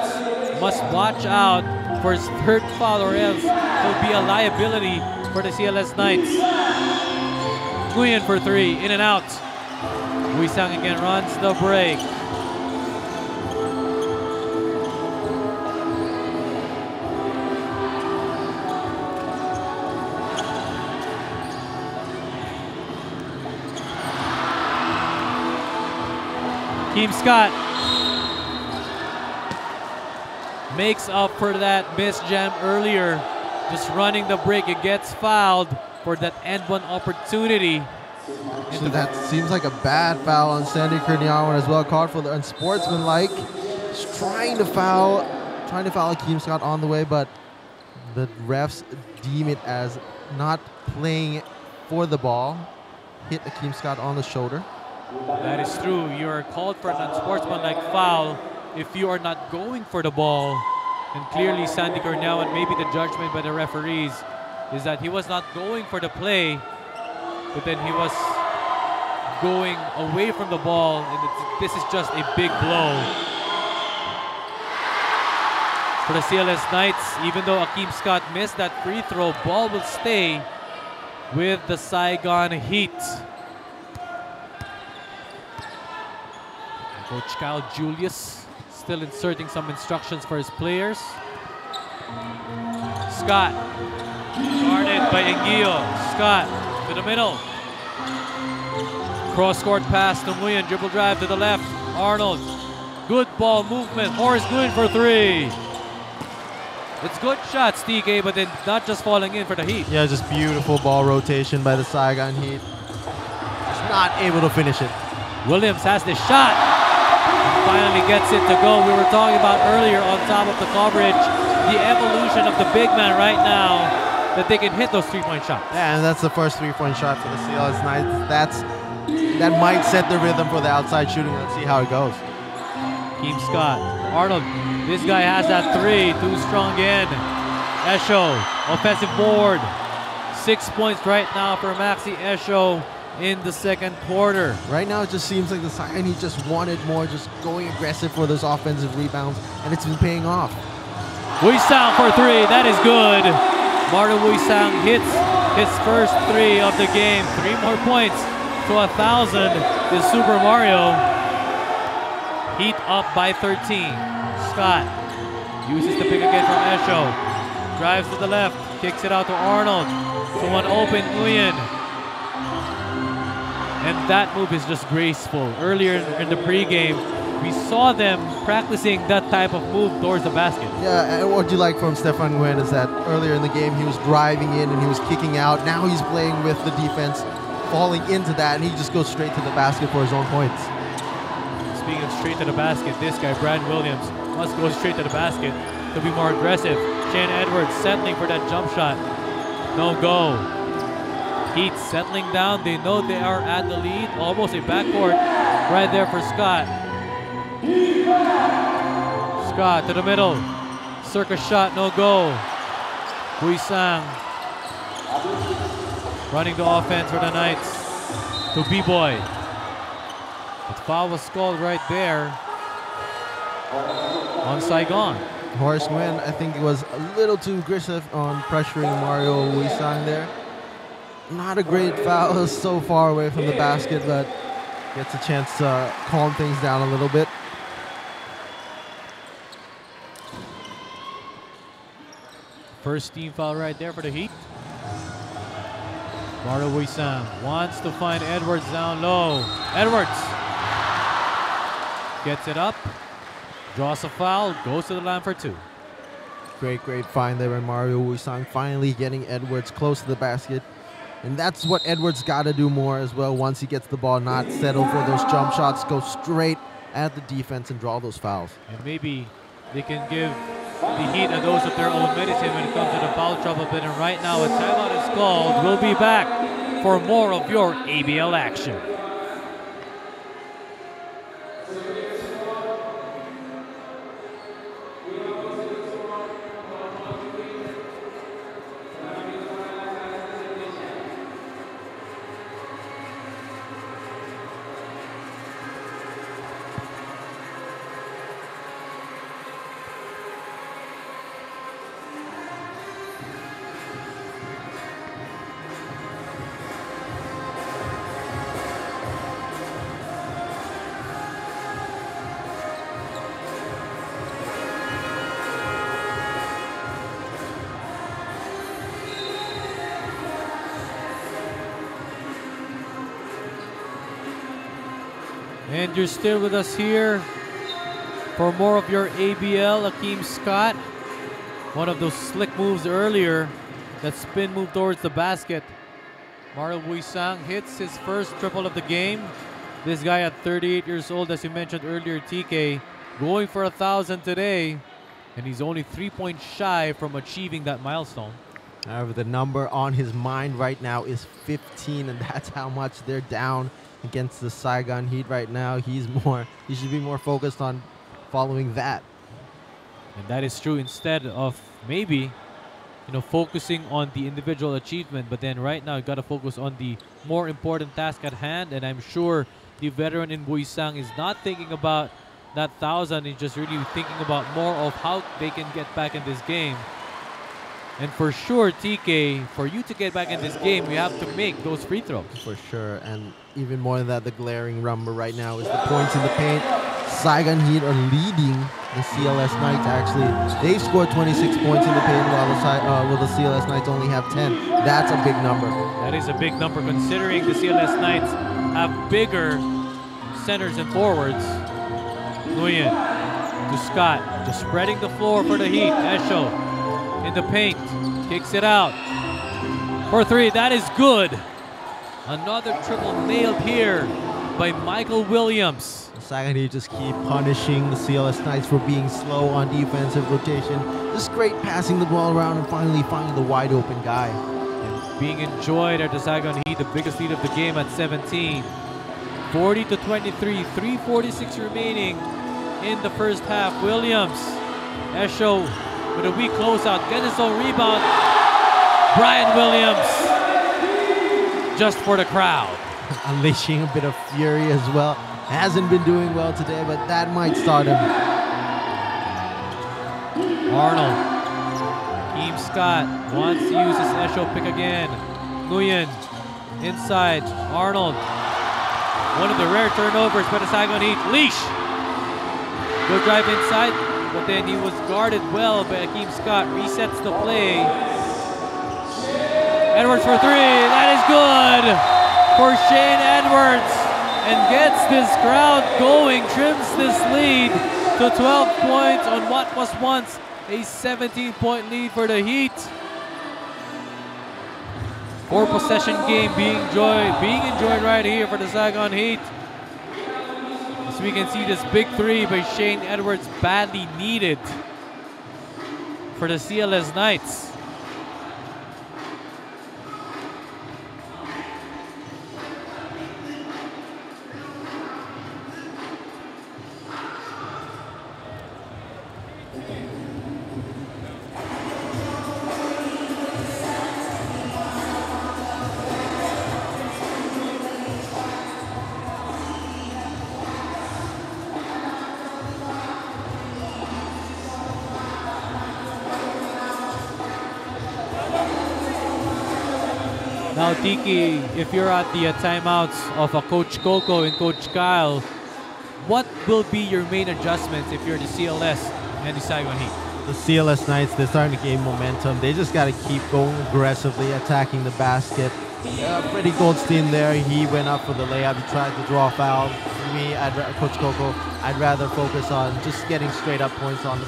must watch out for his third foul, or else he'll be a liability for the CLS Knights. Nguyen for 3, in and out. Wisang again runs the break. Akeem Scott makes up for that missed jam earlier. Just running the break, it gets fouled for that end one opportunity. So that seems like a bad foul on Sandy Kurniawan as well. Called for the unsportsmanlike. Just trying to foul Akeem Scott on the way, but the refs deem it as not playing for the ball. Hit Akeem Scott on the shoulder. That is true. You are called for an unsportsmanlike foul if you are not going for the ball. And clearly Sandy Kurniawan, maybe the judgment by the referees is that he was not going for the play, but then he was going away from the ball, and this is just a big blow for the CLS Knights. Even though Akeem Scott missed that free throw, ball will stay with the Saigon Heat. Coach Kyle Julius still inserting some instructions for his players. Scott guarded by Engio. Scott to the middle. Cross-court pass to Nguyen. Dribble drive to the left. Arnold. Good ball movement. Horace Nguyen for three. It's good shots, TK, but then not just falling in for the Heat. Yeah, just beautiful ball rotation by the Saigon Heat. Just not able to finish it. Williams has this shot. Finally gets it to go. We were talking about earlier on top of the coverage, the evolution of the big man right now, that they can hit those three-point shots. Yeah, and that's the first three-point shot for the CLS Knights. That might set the rhythm for the outside shooting. Let's see how it goes. Keem Scott. Arnold, this guy has that three. Too strong in. Esho, offensive board. 6 points right now for Maxi Esho in the second quarter. Right now, it just seems like the Saigon Heat just wanted more, just going aggressive for those offensive rebounds, and it's been paying off. Wuisang for three. That is good. Martin Wuisang hits his first three of the game. 3 more points to 1,000 is Super Mario. Heat up by 13. Scott uses the pick again from Esho. Drives to the left, kicks it out to Arnold. Someone open, Nguyen. And that move is just graceful. Earlier in the pregame, we saw them practicing that type of move towards the basket. Yeah, and what you like from Stefan Nguyen is that earlier in the game, he was driving in and he was kicking out. Now he's playing with the defense, falling into that, and he just goes straight to the basket for his own points. Speaking of straight to the basket, this guy, Brad Williams, must go straight to the basket to be more aggressive. Shane Edwards settling for that jump shot. No go. Heat settling down. They know they are at the lead. Almost a backcourt right there for Scott. Scott to the middle. Circus shot, no go. Wuisang running the offense for the Knights to B-Boy. The foul was called right there on Saigon. Horace Nguyen, I think, was a little too aggressive on pressuring Mario Wuisang there. Not a great foul, so far away from the basket, but gets a chance to calm things down a little bit. First team foul right there for the Heat. Mario Wuisang wants to find Edwards down low. Edwards gets it up, draws a foul, goes to the line for two. Great find there by Mario Wuisang, finally getting Edwards close to the basket. And that's what Edwards got to do more as well once he gets the ball, not settle for those jump shots, go straight at the defense and draw those fouls. And maybe they can give the Heat a dose of their own medicine when it comes to the foul trouble. But right now a timeout is called. We'll be back for more of your ABL action. And you're still with us here for more of your ABL. Akeem Scott, one of those slick moves earlier, that spin move towards the basket. Mario Wuisang hits his first triple of the game. This guy at 38 years old, as you mentioned earlier, TK, going for 1,000 today, and he's only 3 points shy from achieving that milestone. However, the number on his mind right now is 15, and that's how much they're down against the Saigon Heat right now. He should be more focused on following that. And that is true, instead of maybe, focusing on the individual achievement. But then right now, you got to focus on the more important task at hand. And I'm sure the veteran in Wuisang is not thinking about that 1,000. He's just really thinking about more of how they can get back in this game. And for sure, TK, for you to get back in this game, you have to make those free throws. For sure. And even more than that, the glaring number right now is the points in the paint. Saigon Heat are leading the CLS Knights, actually. They've scored 26 points in the paint while the CLS Knights only have 10. That's a big number. That is a big number considering the CLS Knights have bigger centers and forwards. Nguyen to Scott, just spreading the floor for the Heat. Esho in the paint, kicks it out for three. That is good. Another triple nailed here by Michael Williams. Saigon Heat just keep punishing the CLS Knights for being slow on defensive rotation. Just great passing the ball around and finally finding the wide open guy. And being enjoyed at the Saigon Heat, the biggest lead of the game at 17. 40-23, 3:46 remaining in the first half. Williams, Esho with a weak closeout, gets his own rebound. Brian Williams, just for the crowd. Unleashing a bit of fury as well. Hasn't been doing well today, but that might start him. Arnold, Team Scott wants to use his Esho pick again. Nguyen, inside, Arnold. One of the rare turnovers by the Saigon Heat. Leash, good drive inside, but then he was guarded well by Team Scott. Resets the play. Edwards for three, that is good for Shane Edwards. And gets this crowd going, trims this lead to 12 points on what was once a 17-point lead for the Heat. 4-possession game being enjoyed right here for the Saigon Heat. As we can see, this big three by Shane Edwards badly needed for the CLS Knights. Now, Tiki, if you're at the timeouts of Coach Coco and Coach Kyle, what will be your main adjustments if you're the CLS and the Saigon Heat? The CLS Knights, they're starting to gain momentum. They just got to keep going aggressively, attacking the basket. Freddie Goldstein there, he went up for the layup. He tried to draw a foul. For me, Coach Coco, I'd rather focus on just getting straight up points on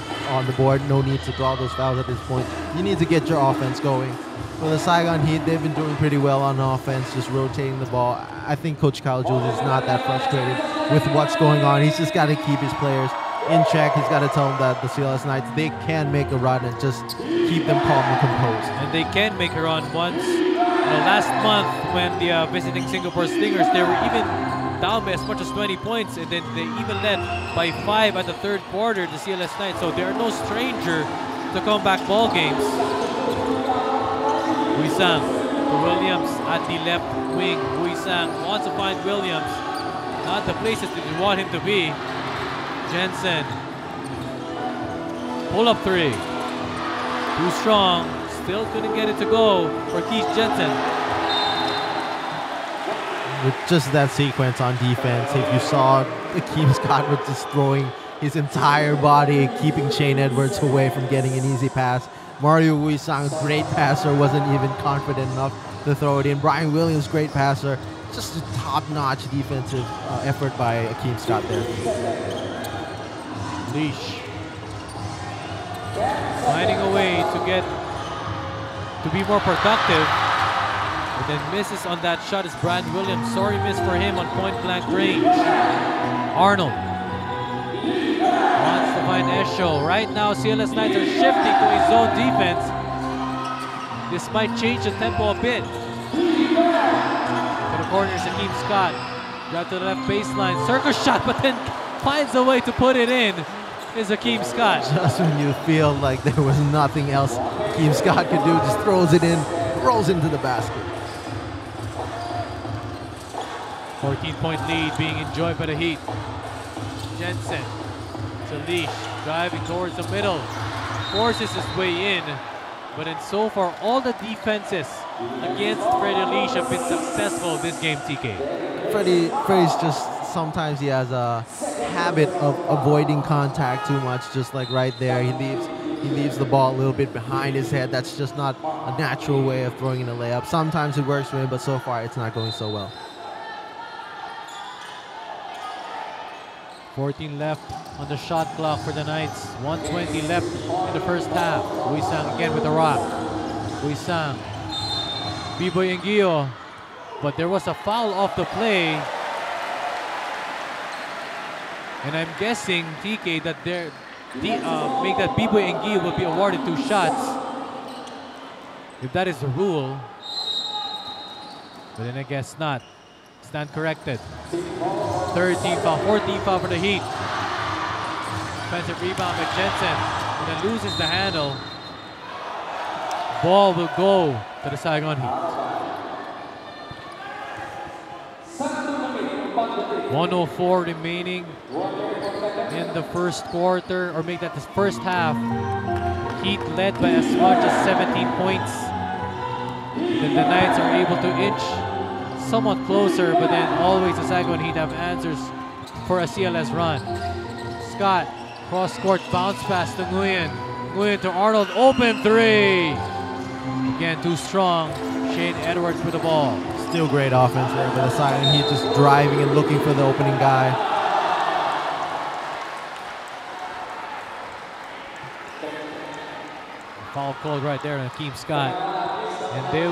the board. No need to draw those fouls at this point. You need to get your offense going. For the Saigon Heat, they've been doing pretty well on offense, just rotating the ball. I think Coach Kyle Jules is not that frustrated with what's going on. He's just got to keep his players in check. He's got to tell them that the CLS Knights, they can make a run and just keep them calm and composed. And they can make a run once. Last month, when the visiting Singapore Stingers, they were even down by as much as 20 points, and then they even led by 5 at the third quarter, the CLS Knights. So they are no stranger to comeback ball games. Huisang to Williams at the left wing. Huisang wants to find Williams, not the places that you want him to be. Jensen, pull up three, too strong, still couldn't get it to go for Keith Jensen. With just that sequence on defense, if you saw Akeem Scott was just throwing his entire body, keeping Shane Edwards away from getting an easy pass. Mario Huisang, great passer, wasn't even confident enough to throw it in. Brian Williams, great passer. Just a top-notch defensive effort by Akeem Scott there. Leash finding a way to be more productive, but then misses on that shot is Brian Williams. Sorry miss for him on point-blank range. Arnold wants to find Esho. Right now, CLS Knights are shifting to a zone defense. This might change the tempo a bit. To the corners, Akeem Scott. Drive to the left baseline. Circle shot, but then finds a way to put it in. Is Akeem Scott. Just when you feel like there was nothing else Akeem Scott could do, just throws it in, rolls into the basket. 14-point lead being enjoyed by the Heat. Jensen to Leash, driving towards the middle, forces his way in, but in so far all the defenses against Freddie Leash have been successful this game, TK. Freddie's just sometimes he has a habit of avoiding contact too much, just like right there. He leaves the ball a little bit behind his head. That's just not a natural way of throwing in a layup. Sometimes it works for him, but so far it's not going so well. 14 left on the shot clock for the Knights. 1:20 left in the first half. Wisang again with the rock. Wisang. B-Boy Engio. But there was a foul off the play. And I'm guessing, TK, that make that B-Boy Engio will be awarded 2 shots. If that is the rule. But then I guess not. Stand corrected. 13 foul, 14 foul for the Heat. Defensive rebound by Jensen. And then loses the handle. Ball will go to the Saigon Heat. 1:04 remaining in the first quarter, or make that the first half. Heat led by as much as 17 points. Then the Knights are able to inch somewhat closer, but then always the Saigon Heat have answers for a CLS run. Scott, cross-court bounce pass to Nguyen. Nguyen to Arnold, open 3. Again, too strong. Shane Edwards with the ball. Still great offense there, but the Saigon Heat just driving and looking for the opening guy. Foul called right there on Akeem Scott. And they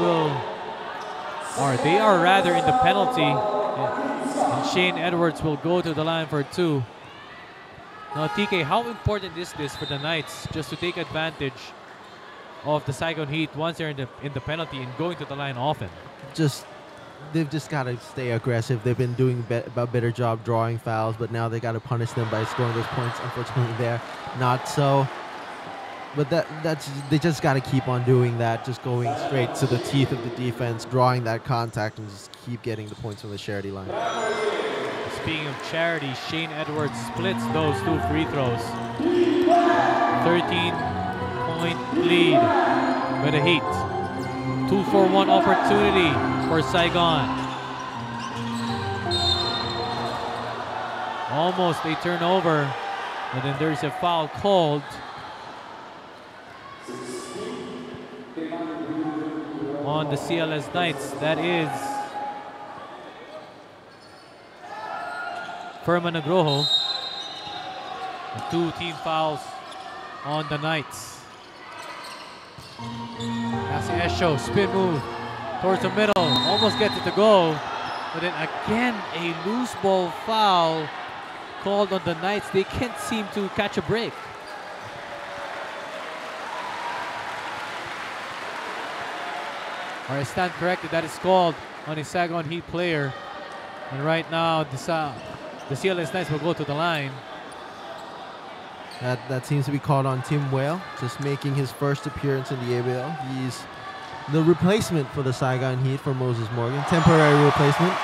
are rather in the penalty. And Shane Edwards will go to the line for 2. Now, TK, how important is this for the Knights just to take advantage of the Saigon Heat once they're in the penalty and going to the line often? They've just got to stay aggressive. They've been doing a better job drawing fouls, but now they got to punish them by scoring those points. Unfortunately, they're not so. But they just got to keep on doing that, just going straight to the teeth of the defense, drawing that contact, and just keep getting the points from the charity line. Speaking of charity, Shane Edwards splits those 2 free throws. 13-point lead by the Heat. 2-for-1 opportunity for Saigon. Almost a turnover, and then there's a foul called on the CLS Knights. That is Ferman Agroho. 2 team fouls on the Knights. That's Esho, spin move towards the middle, almost gets it to go, but then again a loose ball foul called on the Knights. They can't seem to catch a break. All right, stand corrected. That is called on a Saigon Heat player. And right now, the CLS Knights will go to the line. That seems to be called on Tim Whale, just making his first appearance in the ABL. He's the replacement for the Saigon Heat for Moses Morgan. Temporary replacement,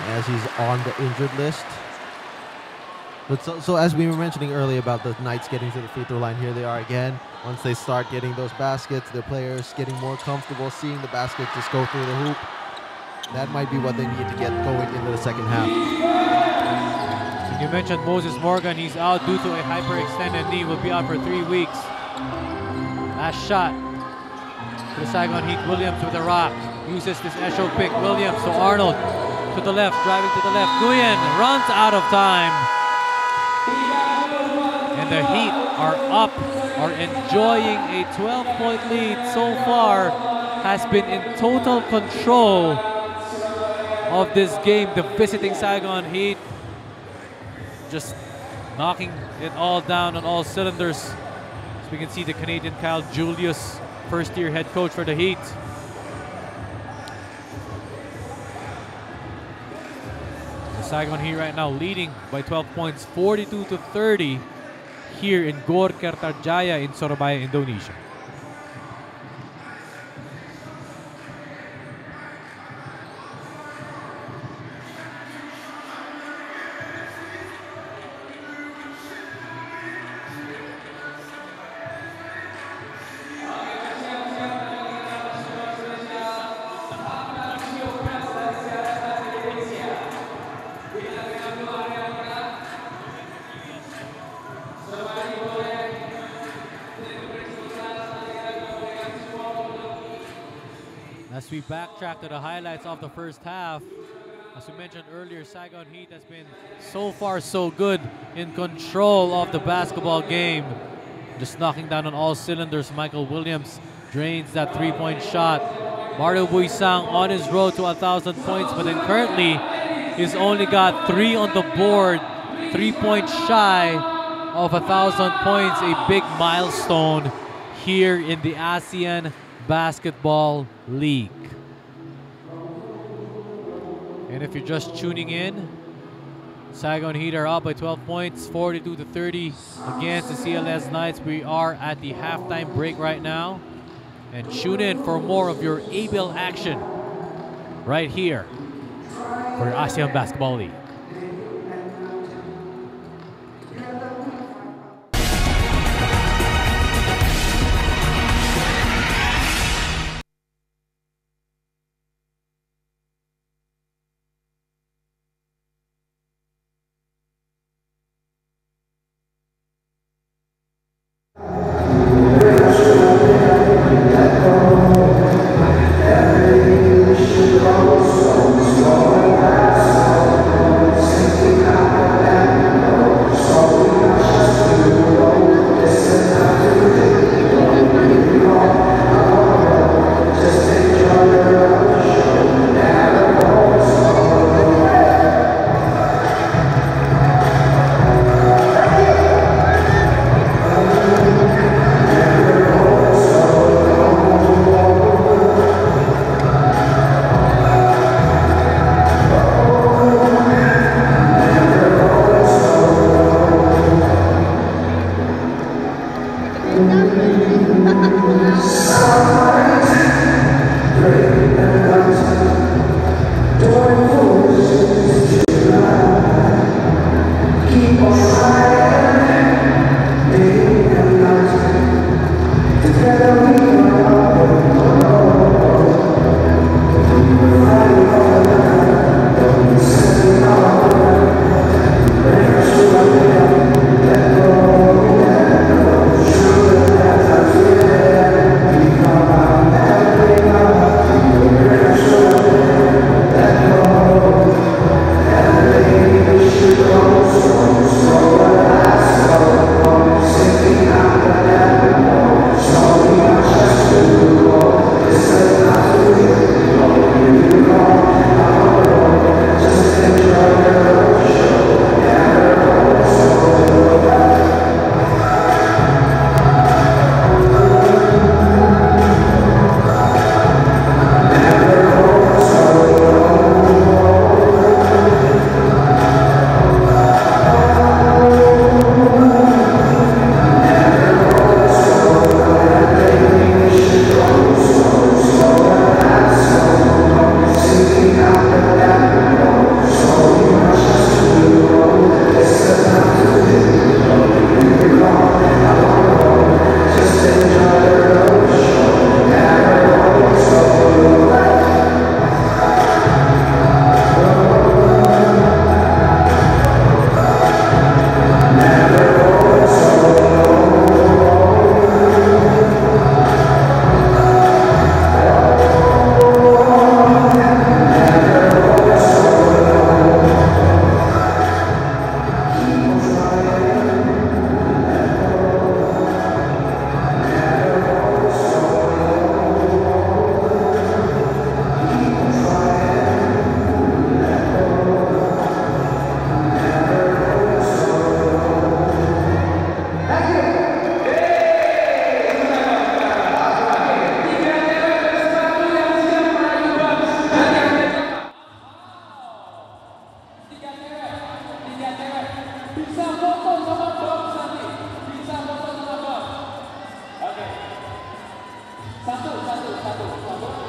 as he's on the injured list. But so as we were mentioning earlier about the Knights getting to the free throw line, here they are again. Once they start getting those baskets, their players getting more comfortable seeing the basket just go through the hoop. That might be what they need to get going into the second half. You mentioned Moses Morgan. He's out due to a hyperextended knee. Will be out for 3 weeks. Last shot to the Saigon Heat. Williams with a rock. Uses this Esho pick. Williams to Arnold. To the left. Driving to the left. Nguyen runs out of time. And the Heat are up. Are enjoying a 12-point lead so far. Has been in total control of this game. The visiting Saigon Heat just knocking it all down on all cylinders. As we can see, the Canadian Kyle Julius, first-year head coach for the Heat. The Saigon Heat right now leading by 12 points, 42-30 here in Gor Kertarjaya in Surabaya, Indonesia. we backtrack to the highlights of the first half, as we mentioned earlier, Saigon Heat has been so far so good in control of the basketball game. Just knocking down on all cylinders. Michael Williams drains that three-point shot. Mario Buisang on his road to 1,000 points, but then currently he's only got 3 on the board, 3 points shy of 1,000 points, a big milestone here in the ASEAN Basketball League. And if you're just tuning in, Saigon Heat are up by 12 points, 42-30 against the CLS Knights. We are at the halftime break right now. And tune in for more of your ABL action right here for your ASEAN Basketball League.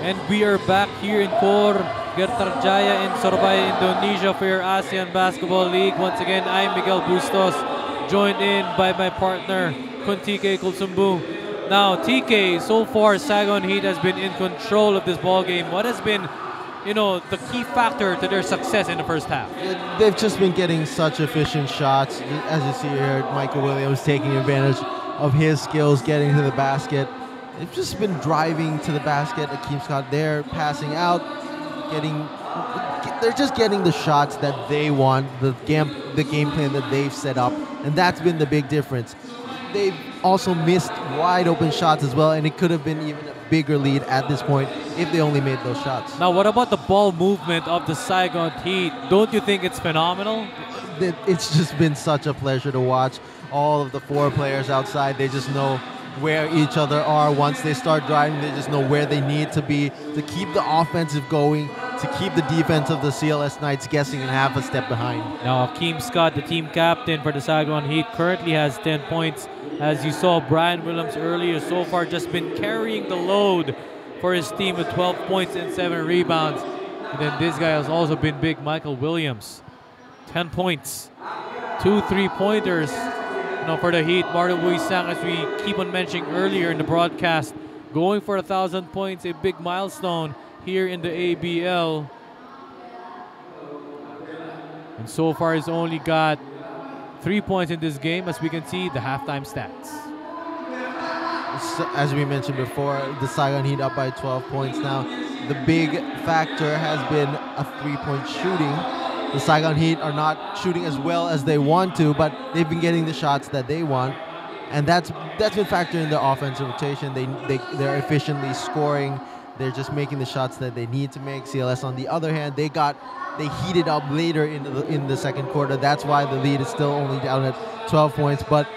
And we are back here in Kor, Gertarjaya in Surabaya, Indonesia for your ASEAN Basketball League. Once again, I'm Miguel Bustos, joined in by my partner, Kuntike Kulsumbu. Now, TK, so far Saigon Heat has been in control of this ball game. What has been, the key factor to their success in the first half? They've just been getting such efficient shots. As you see here, Michael Williams taking advantage of his skills, getting to the basket. they've just been driving to the basket. Akeem Scott, they're passing out, they're just getting the shots that they want, the game plan that they've set up, and that's been the big difference. They've also missed wide open shots as well, and it could have been even a bigger lead at this point if they only made those shots. Now, what about the ball movement of the Saigon Heat? Don't you think it's phenomenal? It's just been such a pleasure to watch. All of the 4 players outside, they just know where each other are. Once they start driving, they just know where they need to be to keep the offensive going, to keep the defense of the CLS Knights guessing and half a step behind. Now, Akeem Scott, the team captain for the Saigon Heat, currently has 10 points. As you saw, Brian Williams earlier so far just been carrying the load for his team with 12 points and 7 rebounds. And then this guy has also been big, Michael Williams. 10 points, 2 3-pointers. For the Heat, Martin Wuisang, as we keep on mentioning earlier in the broadcast, going for 1,000 points, a big milestone here in the ABL. And so far, he's only got 3 points in this game, as we can see the halftime stats. So, as we mentioned before, the Saigon Heat up by 12 points now. The big factor has been a 3-point shooting. The Saigon Heat are not shooting as well as they want to, but they've been getting the shots that they want, and that's been factoring in their offensive rotation. They're efficiently scoring. They're just making the shots that they need to make. CLS, on the other hand, they heated up later in the second quarter. That's why the lead is still only down at 12 points, but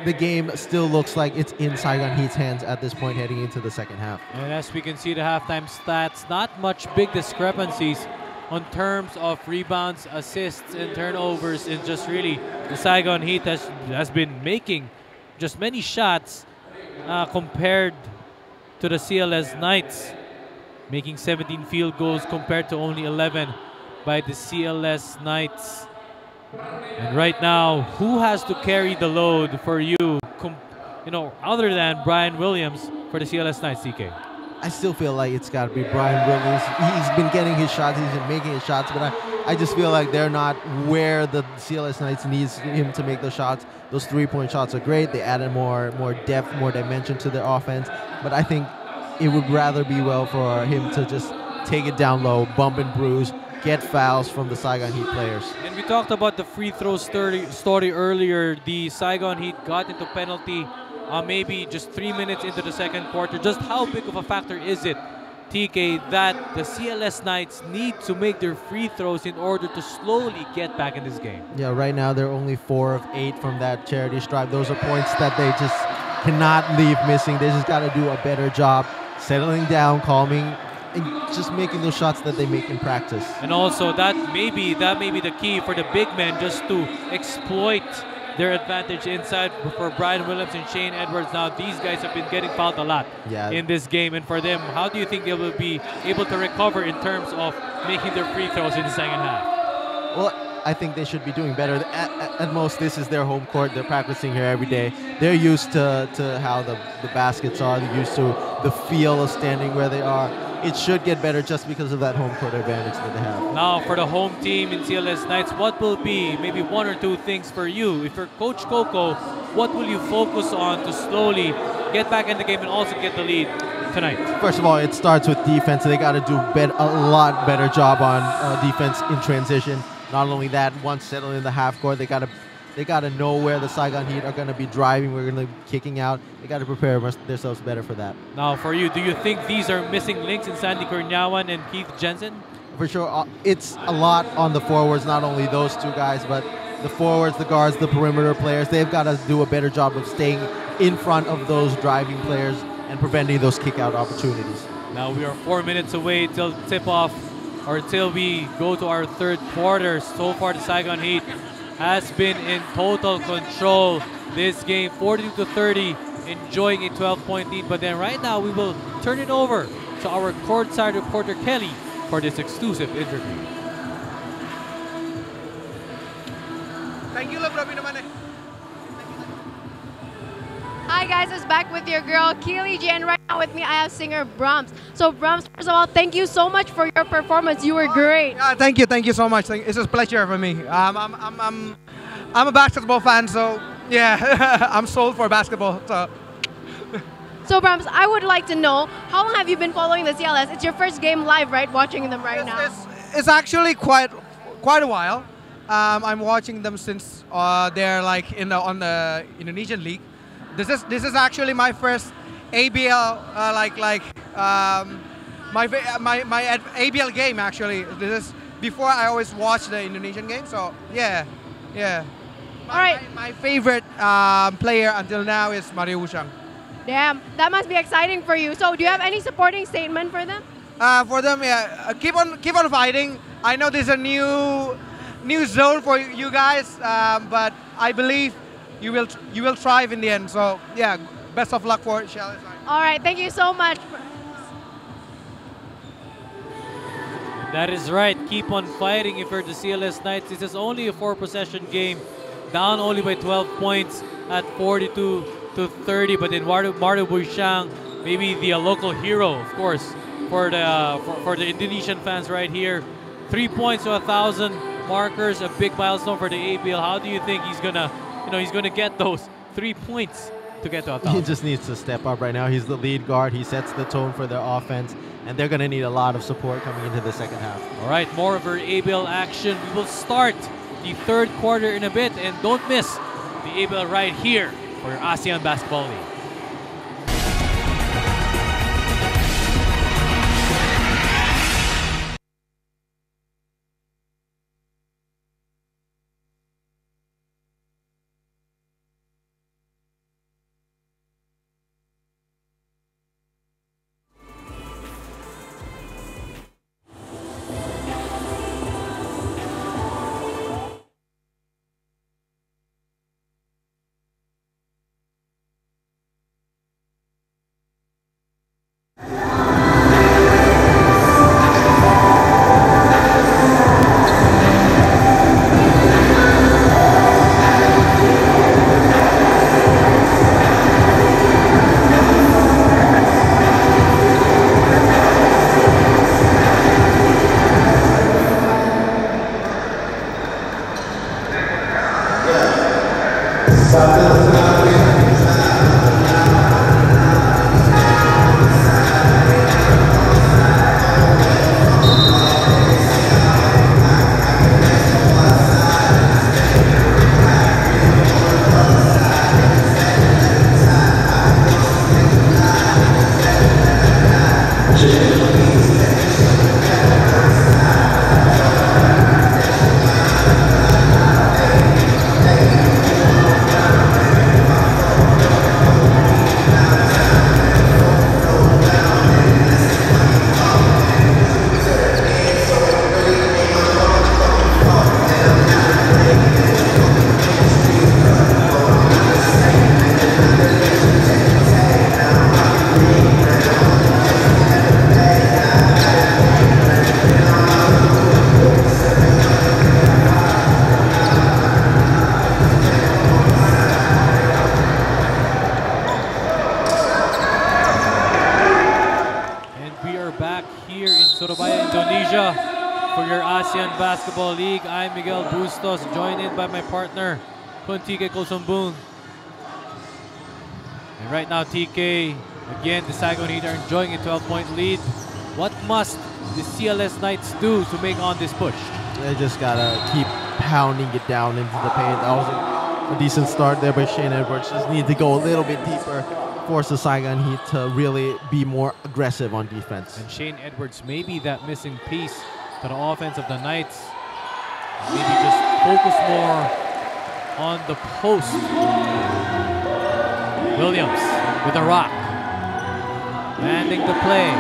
the game still looks like it's in Saigon Heat's hands at this point heading into the second half. And as we can see the halftime stats, not much big discrepancies on terms of rebounds, assists, and turnovers. It's just really the Saigon Heat has been making just many shots compared to the CLS Knights, making 17 field goals compared to only 11 by the CLS Knights. And right now, who has to carry the load for you, other than Brian Williams for the CLS Knights, CK? I still feel like it's got to be Brian Williams. He's been getting his shots, he's been making his shots, but I just feel like they're not where the CLS Knights needs him to make those shots. Those 3-point shots are great. They added more depth, more dimension to their offense, but I think it would rather be well for him to just take it down low, bump and bruise, get fouls from the Saigon Heat players. And we talked about the free throw story earlier. The Saigon Heat got into penalty maybe just 3 minutes into the second quarter. Just how big of a factor is it, TK, that the CLS Knights need to make their free throws in order to slowly get back in this game? Yeah, right now they're only 4 of 8 from that charity stripe. Those are points that they just cannot leave missing. They just got to do a better job settling down, calming, and just making those shots that they make in practice. And also that may be the key for the big men, just to exploit their advantage inside for Brian Williams and Shane Edwards. Now these guys have been getting fouled a lot in this game, and for them, how do you think they will be able to recover in terms of making their free throws in the second half? Well, I think they should be doing better. At most, this is their home court. They're practicing here every day. They're used to how the baskets are. They're used to the feel of standing where they are. It should get better just because of that home court advantage that they have. Now, for the home team in CLS Knights, what will be maybe 1 or 2 things for you? If you're Coach Coco, what will you focus on to slowly get back in the game and also get the lead tonight? First of all, it starts with defense. They got to do a lot better job on defense in transition. Not only that, once settled in the half court, they got to know where the Saigon Heat are going to be driving. We're going to be kicking out. They got to prepare themselves better for that. Now, for you, do you think these are missing links in Sandy Cornyawan and Keith Jensen? For sure. It's a lot on the forwards, not only those 2 guys, but the forwards, the guards, the perimeter players. They've got to do a better job of staying in front of those driving players and preventing those kick-out opportunities. Now, we are 4 minutes away till tip-off, or till we go to our third quarter. So far, the Saigon Heat has been in total control this game, 42-30, enjoying a 12-point lead. But then right now, we will turn it over to our courtside reporter, Kelly, for this exclusive interview. Thank you, Robbie naman eh. Hi guys, it's back with your girl Keely J, and right now with me I have singer Brahms. So Brahms, first of all, thank you so much for your performance. You were great. Thank you so much. It's a pleasure for me. I'm a basketball fan, so yeah, I'm sold for basketball. So Brahms, I would like to know, how long have you been following the CLS? It's your first game live, right? Watching them right now. It's actually quite a while. I'm watching them since they're like on the Indonesian league. This is actually my first ABL my ABL game actually. This is before I always watch the Indonesian game. So yeah. All right. My favorite player until now is Mario Wushang. Damn, that must be exciting for you. So do you have any supporting statement for them? For them, yeah, keep on fighting. I know there's a new zone for you guys, but I believe you will thrive in the end. So yeah, best of luck for CLS Knights. All right, thank you so much. That is right. Keep on fighting if you're the CLS Knights. This is only a 4-possession game, down only by 12 points at 42-30. But then Mario Wushang, maybe the local hero, of course, for the Indonesian fans right here. 3 points to 1,000 markers, a big milestone for the ABL. How do you think he's gonna get those 3 points to get to 1,000? He just needs to step up right now. He's the lead guard. He sets the tone for their offense, and they're gonna need a lot of support coming into the second half. All right, more of our ABL action. We will start the third quarter in a bit, and don't miss the ABL right here for your ASEAN Basketball League. Indonesia for your ASEAN Basketball League. I'm Miguel Bustos, joined in by my partner, Kuntike Kosumbun. And right now, TK, again, the Saigon Heat are enjoying a 12-point lead. What must the CLS Knights do to make on this push? They just gotta keep pounding it down into the paint. That was a decent start there by Shane Edwards. Just need to go a little bit deeper, force the Saigon Heat to really be more aggressive on defense. And Shane Edwards may be that missing piece to the offense of the Knights. Maybe just focus more on the post. Williams with a rock. Landing the play.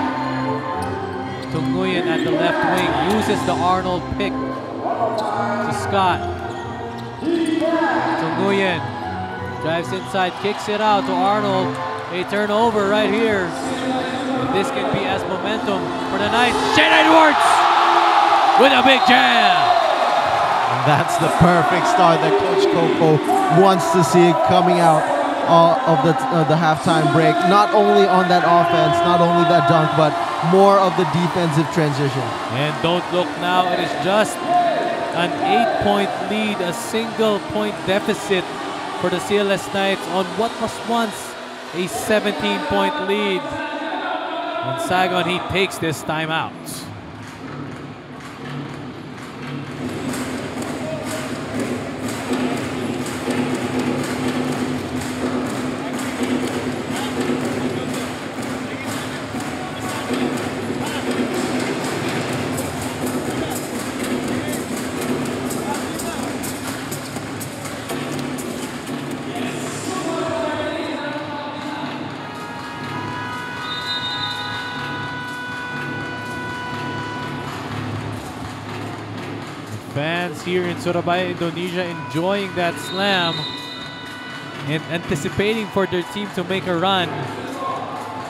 Tunguyen at the left wing uses the Arnold pick to Scott. Tunguyen drives inside, kicks it out to Arnold. A turnover right here. And this can be as momentum for the Knights. Shane Edwards with a big jam. And that's the perfect start that Coach Coco wants to see coming out of the halftime break. Not only on that offense, not only that dunk, but more of the defensive transition. And don't look now, it is just an 8-point lead, a single point deficit for the CLS Knights on what was once a 17-point lead. And Saigon Heat takes this timeout. Fans here in Surabaya, Indonesia, enjoying that slam and anticipating for their team to make a run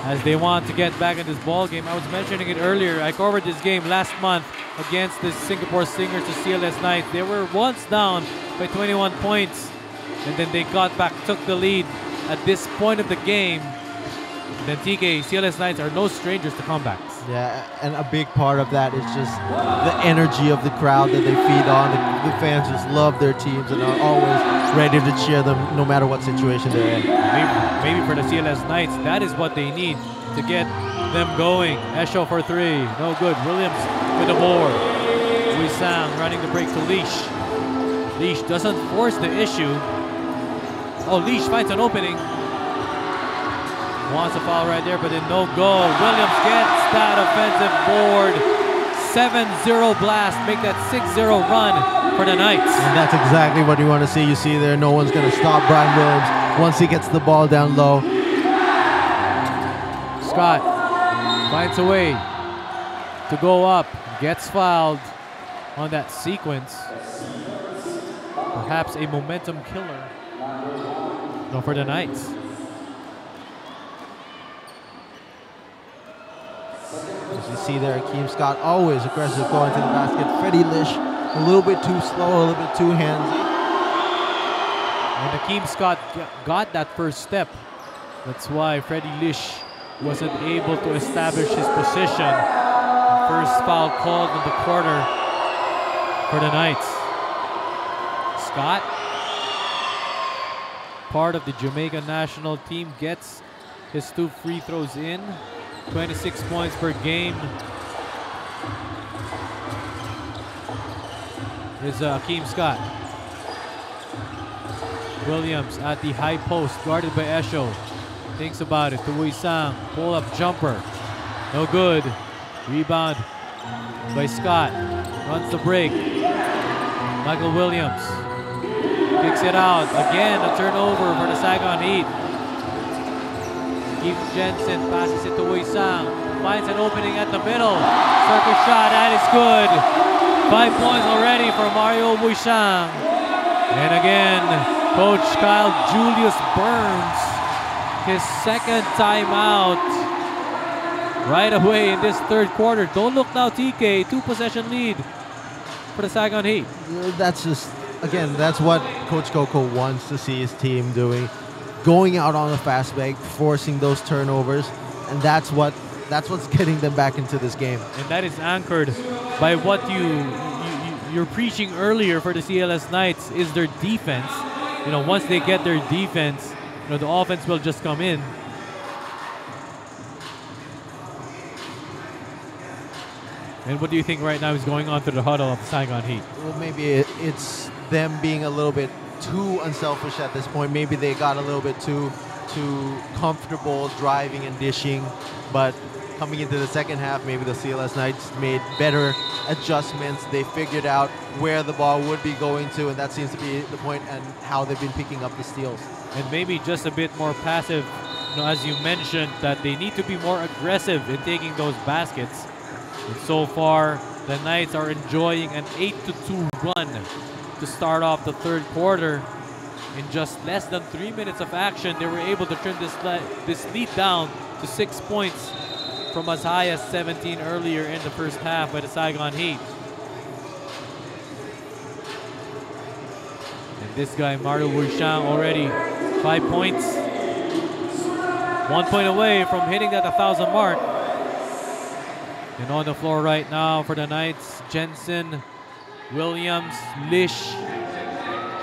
as they want to get back in this ball game. I was mentioning it earlier. I covered this game last month against the Singapore Stingers, the CLS Knights. They were once down by 21 points, and then they got back, took the lead at this point of the game. Then TK, CLS Knights are no strangers to comebacks. Yeah, and a big part of that is just the energy of the crowd that they feed on. The fans just love their teams and are always ready to cheer them no matter what situation they're in. Maybe for the CLS Knights, that is what they need to get them going. Esho for three, no good. Williams with the board. Wisang running the break to Leash. Leash doesn't force the issue. Oh, Leash finds an opening. Wants a foul right there, but then no goal. Williams gets that offensive board. 7-0 blast, make that 6-0 run for the Knights. And that's exactly what you want to see. You see there, no one's going to stop Brian Williams once he gets the ball down low. Scott finds a way to go up, gets fouled on that sequence. Perhaps a momentum killer for the Knights. As you see there, Akeem Scott always aggressive going to the basket. Freddie Lish a little bit too slow, a little bit too handsy. And Akeem Scott got that first step. That's why Freddie Lish wasn't able to establish his position. First foul called in the quarter for the Knights. Scott, part of the Jamaica national team, gets his 2 free throws in. 26 points per game. Here's Akeem Scott. Williams at the high post, guarded by Esho. Thinks about it to Wisang. Pull-up jumper. No good. Rebound by Scott. Runs the break. Michael Williams kicks it out. Again, a turnover for the Saigon Heat. Keith Jensen passes it to Wisang. Finds an opening at the middle. Circle shot, that is good. 5 points already for Mario Wisang. And again, Coach Kyle Julius Burns, his second timeout right away in this third quarter. Don't look now, TK. 2-possession lead for the Saigon Heat. That's just, again, that's what Coach Coco wants to see his team doing. Going out on the fast break, forcing those turnovers, and that's what's getting them back into this game. And that is anchored by what you're preaching earlier for the CLS Knights is their defense. You know, once they get their defense, you know, the offense will just come in. And what do you think right now is going on through the huddle of the Saigon Heat? Well, maybe it's them being a little bit too unselfish at this point. Maybe they got a little bit too comfortable driving and dishing, but coming into the second half, maybe the CLS Knights made better adjustments. They figured out where the ball would be going to, and that seems to be the point and how they've been picking up the steals. And maybe just a bit more passive, you know, as you mentioned, that they need to be more aggressive in taking those baskets. And so far, the Knights are enjoying an 8-2 run to start off the third quarter. In just less than 3 minutes of action, they were able to turn this lead down to 6 points from as high as 17 earlier in the first half by the Saigon Heat. And this guy, Mario Wisang, already 5 points. 1 point away from hitting that 1,000 mark. And on the floor right now for the Knights, Jensen, Williams, Lish,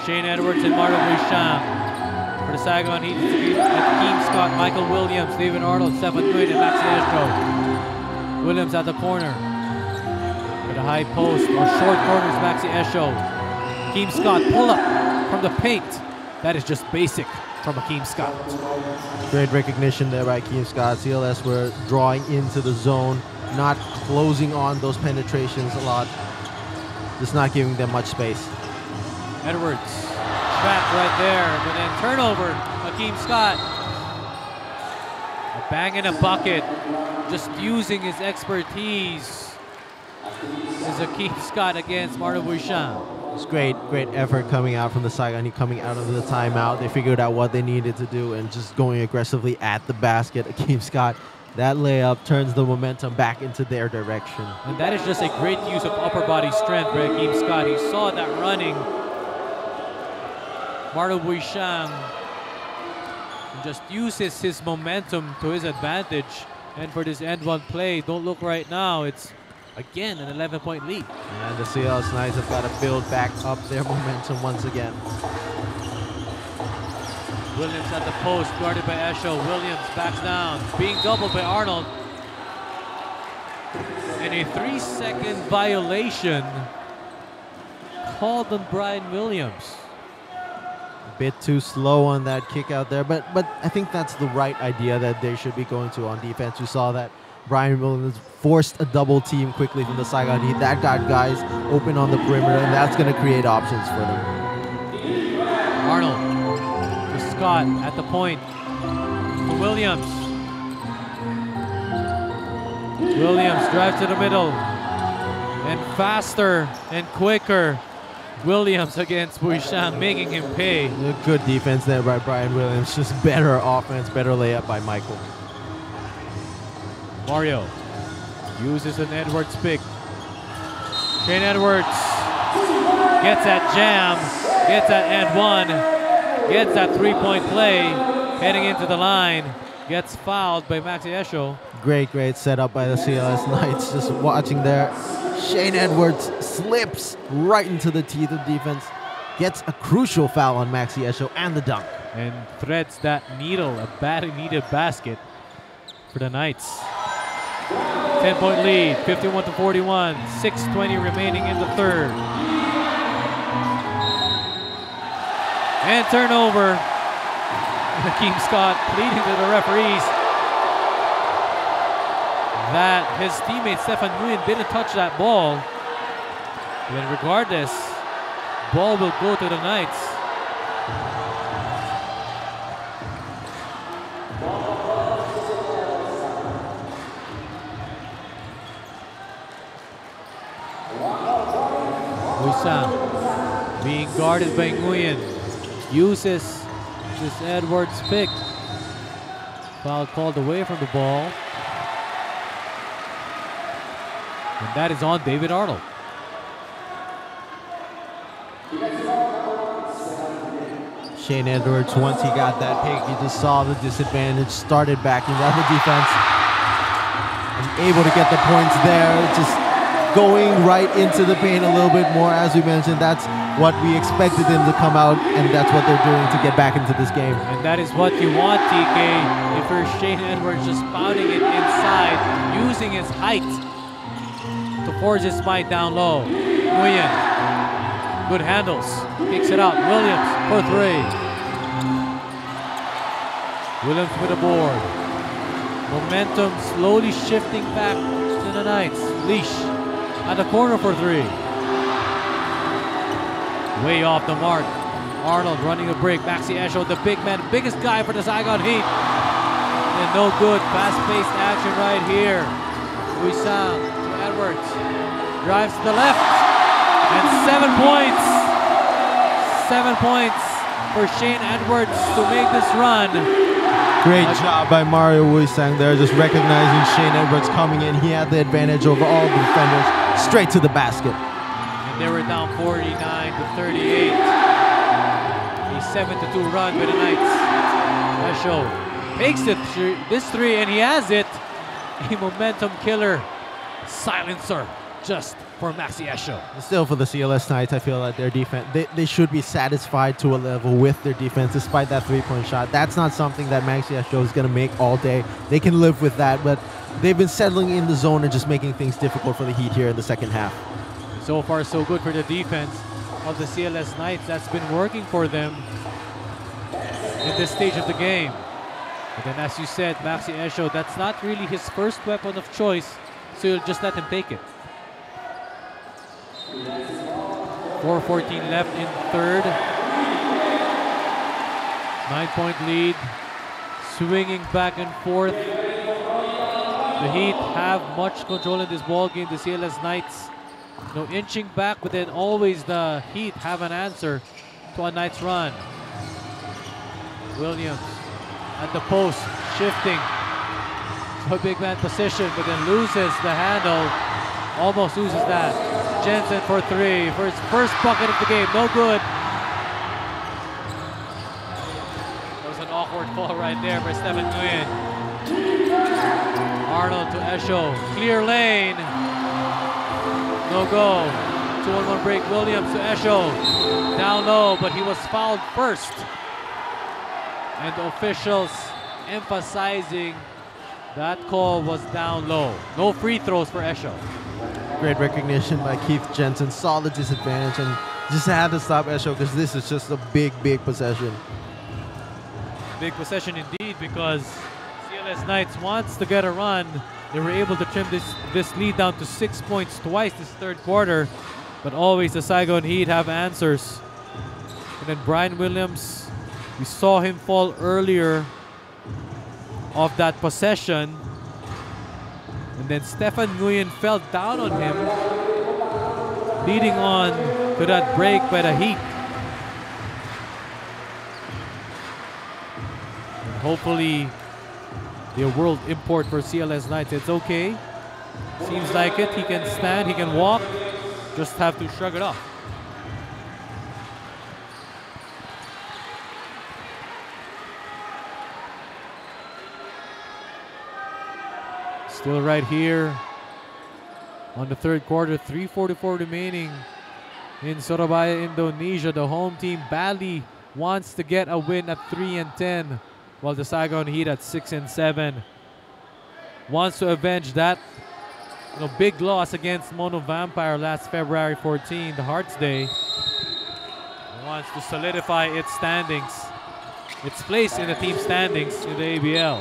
Shane Edwards, and Mario Wisang. For the Saigon Heat, Hakeem Scott, Michael Williams, David Arnold, Stephen Nguyen, and Maxi Esho. Williams at the corner. With a high post or short corners, Maxi Esho. Hakeem Scott pull up from the paint. That is just basic from Hakeem Scott. Great recognition there by Hakeem Scott. CLS were drawing into the zone, not closing on those penetrations a lot. Just not giving them much space. Edwards trapped right there, but then turnover. Hakeem Scott. A bang in a bucket. Just using his expertise. Is Hakeem Scott against Martin Bouchon. It's great effort coming out from the Saigon Heat, coming out of the timeout. They figured out what they needed to do and just going aggressively at the basket. Hakeem Scott, that layup turns the momentum back into their direction. And that is just a great use of upper body strength for Hakeem Scott. He saw that running. Martin Bouchon just uses his momentum to his advantage. And for this end one play, don't look right now, it's again an 11-point lead. And the CLS Knights have got to build back up their momentum once again. Williams at the post, guarded by Esho. Williams backs down, being doubled by Arnold. And a 3-second violation called on Brian Williams. A bit too slow on that kick out there, but I think that's the right idea that they should be going to on defense. You saw that Brian Williams forced a double team quickly from the Saigon Heat. That got guys open on the perimeter, and that's going to create options for them. Arnold to Scott at the point. To Williams. Williams drives to the middle. And faster and quicker. Williams against Bouchon, making him pay. Good defense there by Brian Williams. Just better offense, better layup by Michael. Mario uses an Edwards pick. Shane Edwards gets that jam, gets that and one, gets that three-point play, heading into the line, gets fouled by Maxi Esho. Great setup by the CLS Knights. Just watching there. Shane Edwards slips right into the teeth of defense, gets a crucial foul on Maxi Esho and the dunk. And threads that needle, a badly needed basket for the Knights. 10-point lead, 51-41, 6:20 remaining in the third. And turnover. Hakeem Scott pleading to the referees that his teammate Stephen Nguyen didn't touch that ball. But regardless, ball will go to the Knights. Bouchon being guarded by Nguyen, uses this Edwards pick. Foul called away from the ball. And that is on David Arnold. Shane Edwards, once he got that pick, he just saw the disadvantage, started backing down the defense, and able to get the points there, just going right into the paint a little bit more. As we mentioned, that's what we expected them to come out, and that's what they're doing to get back into this game. And that is what you want, TK. If you're Shane Edwards, just pounding it inside, using his height to force his might down low. Nguyen, good handles, kicks it out. Williams for three. Williams with a board. Momentum slowly shifting back to the Knights. Leash at the corner for three. Way off the mark. Arnold running a break. Maxi Esho, the big man, biggest guy for the Saigon Heat. And no good. Fast-paced action right here. Bouchon to Edwards. Drives to the left. And 7 points. 7 points for Shane Edwards to make this run. Great job by Mario Wuisang there, just recognizing Shane Edwards coming in. He had the advantage over all the defenders, straight to the basket. And they were down 49-38. A 7-2 run by the Knights. Esho takes this three, and he has it. A momentum killer, silencer just for Maxi Esho. Still for the CLS Knights, I feel like their defense, they should be satisfied to a level with their defense despite that three-point shot. That's not something that Maxi Esho is going to make all day. They can live with that, but they've been settling in the zone and just making things difficult for the Heat here in the second half. So far, so good for the defense of the CLS Knights. That's been working for them in this stage of the game. But then, as you said, Maxi Esho, that's not really his first weapon of choice, so you'll just let him take it. 4:14 left in third. 9-point lead. Swinging back and forth. The Heat have much control in this ball game. The CLS Knights, inching back, but then always the Heat have an answer to a Knights run. Williams at the post, shifting to a big man position, but then loses the handle. Almost loses that. Jensen for three, for his first bucket of the game, no good. That was an awkward ball right there by Stefan Nguyen. Arnold to Esho, clear lane. No go. 2-on-1 break, Williams to Esho. Down low, but he was fouled first. And the officials emphasizing that call was down low. No free throws for Esho. Great recognition by Keith Jensen. Saw the disadvantage and just had to stop Esho because this is just a big, big possession. Big possession indeed, because CLS Knights wants to get a run. They were able to trim this lead down to 6 points twice this third quarter, but always the Saigon Heat have answers. And then Brian Williams, we saw him fall earlier of that possession. And then Stefan Nguyen fell down on him, leading on to that break by the Heat. And hopefully, the world import for CLS Knights, it's okay. Seems like it. He can stand, he can walk. Just have to shrug it off. Still right here on the third quarter, 3:44 remaining in Surabaya, Indonesia. The home team badly wants to get a win at 3-10, while the Saigon Heat at 6-7 wants to avenge that big loss against Mono Vampire last February 14, the Hearts Day. It wants to solidify its standings, its place in the team standings in the ABL.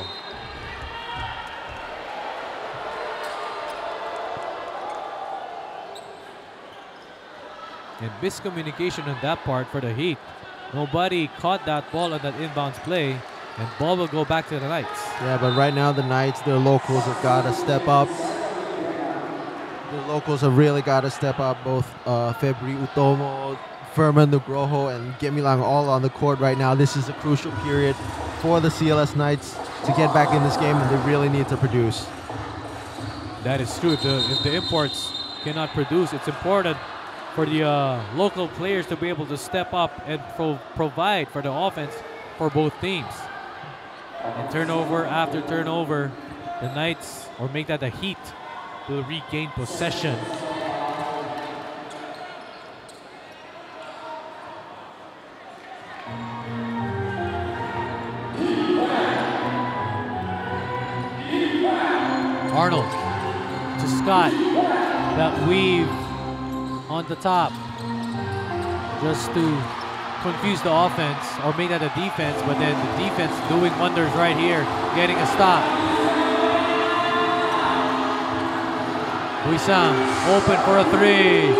And miscommunication on that part for the Heat. Nobody caught that ball on that inbounds play, and ball will go back to the Knights. Yeah, but right now the Knights, their locals have got to step up. The locals have really got to step up. Both Febri Utomo, Furman Nugroho, and Gemilang all on the court right now. This is a crucial period for the CLS Knights to get back in this game, and they really need to produce. That is true. If the imports cannot produce, it's important for the local players to be able to step up and provide for the offense for both teams. And turnover after turnover, the Knights, or make that the Heat, will regain possession. Arnold to Scott, that weave on the top, just to confuse the offense or make that a defense, but then the defense doing wonders right here, getting a stop. Huisang open for a three.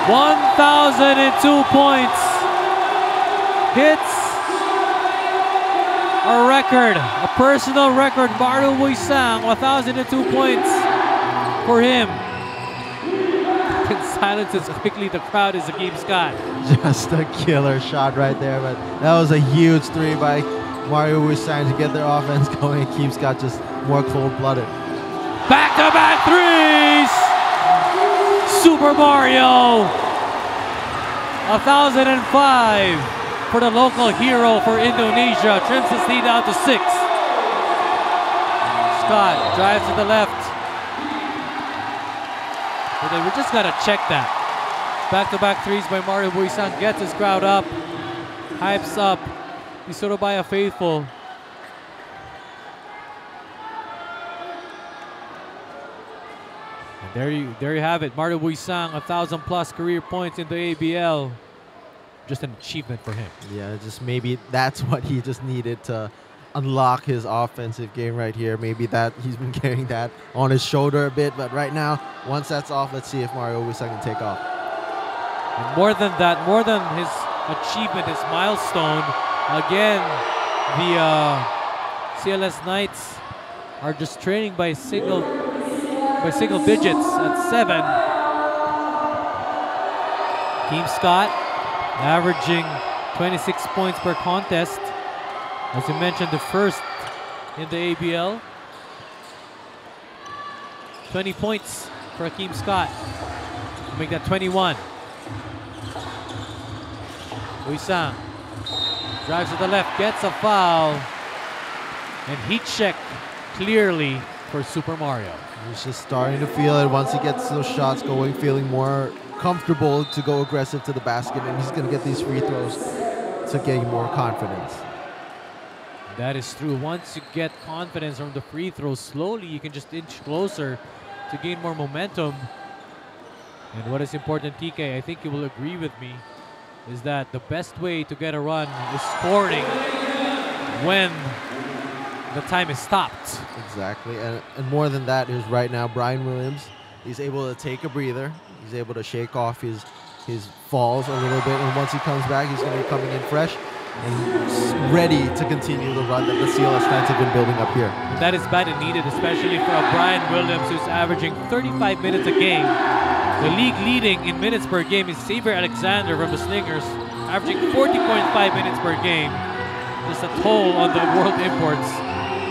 $1,002 points. Hits a record, a personal record. Mario Huisang, 1,002 points for him. And silences quickly the crowd is Akeem Scott. Just a killer shot right there, but that was a huge three by Mario Huisang to get their offense going. Akeem Scott just more cold-blooded. Back-to-back threes! Super Mario! 1,005 for the local hero for Indonesia. Trims his lead out to 6. Scott drives to the left. But we just gotta check that. Back-to-back threes by Mario Buisang gets his crowd up, hypes up the Surabaya faithful. And there you have it. Mario Buisang, 1,000+ career points in the ABL. Just an achievement for him. Yeah, just maybe that's what he just needed to unlock his offensive game right here. Maybe that he's been carrying that on his shoulder a bit, but right now, once that's off, let's see if Mario Buisang can take off. And more than that, more than his achievement, his milestone, again, the CLS Knights are just training by single digits at 7. Team Scott averaging 26 points per contest. As you mentioned, the first in the ABL. 20 points for Akeem Scott. Make that 21. Buisang drives to the left, gets a foul, and heat check clearly for Super Mario. He's just starting to feel it once he gets those shots going, feeling more comfortable to go aggressive to the basket, and he's going to get these free throws to gain more confidence. That is true. Once you get confidence from the free throws, slowly you can just inch closer to gain more momentum. And what is important, TK, I think you will agree with me, is that the best way to get a run is scoring when the time is stopped. Exactly, and more than that is right now Brian Williams. He's able to take a breather. He's able to shake off his falls a little bit, and once he comes back, he's going to be coming in fresh and ready to continue the run that the CLS Knights have been building up here. That is bad and needed, especially for a Brian Williams who's averaging 35 minutes a game. The league leading in minutes per game is Xavier Alexander from the Slingers, averaging 40.5 minutes per game. Just a toll on the world imports,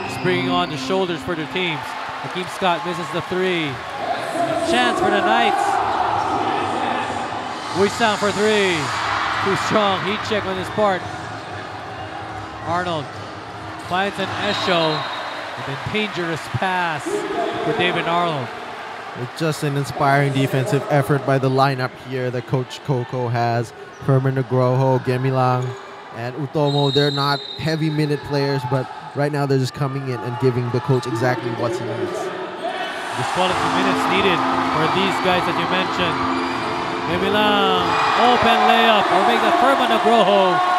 just bringing on the shoulders for their teams. Akeem Scott misses the 3. A chance for the Knights. Buisang for 3. Too strong. Heat check on his part. Arnold finds an Esho with a dangerous pass for David Arnold. It's just an inspiring defensive effort by the lineup here that Coach Coco has. Herman Negroho, Gemilang, and Utomo. They're not heavy minute players, but right now they're just coming in and giving the coach exactly what he needs. This quality minutes needed for these guys that you mentioned. Gemilang, open layup, or make the Herman Negroho.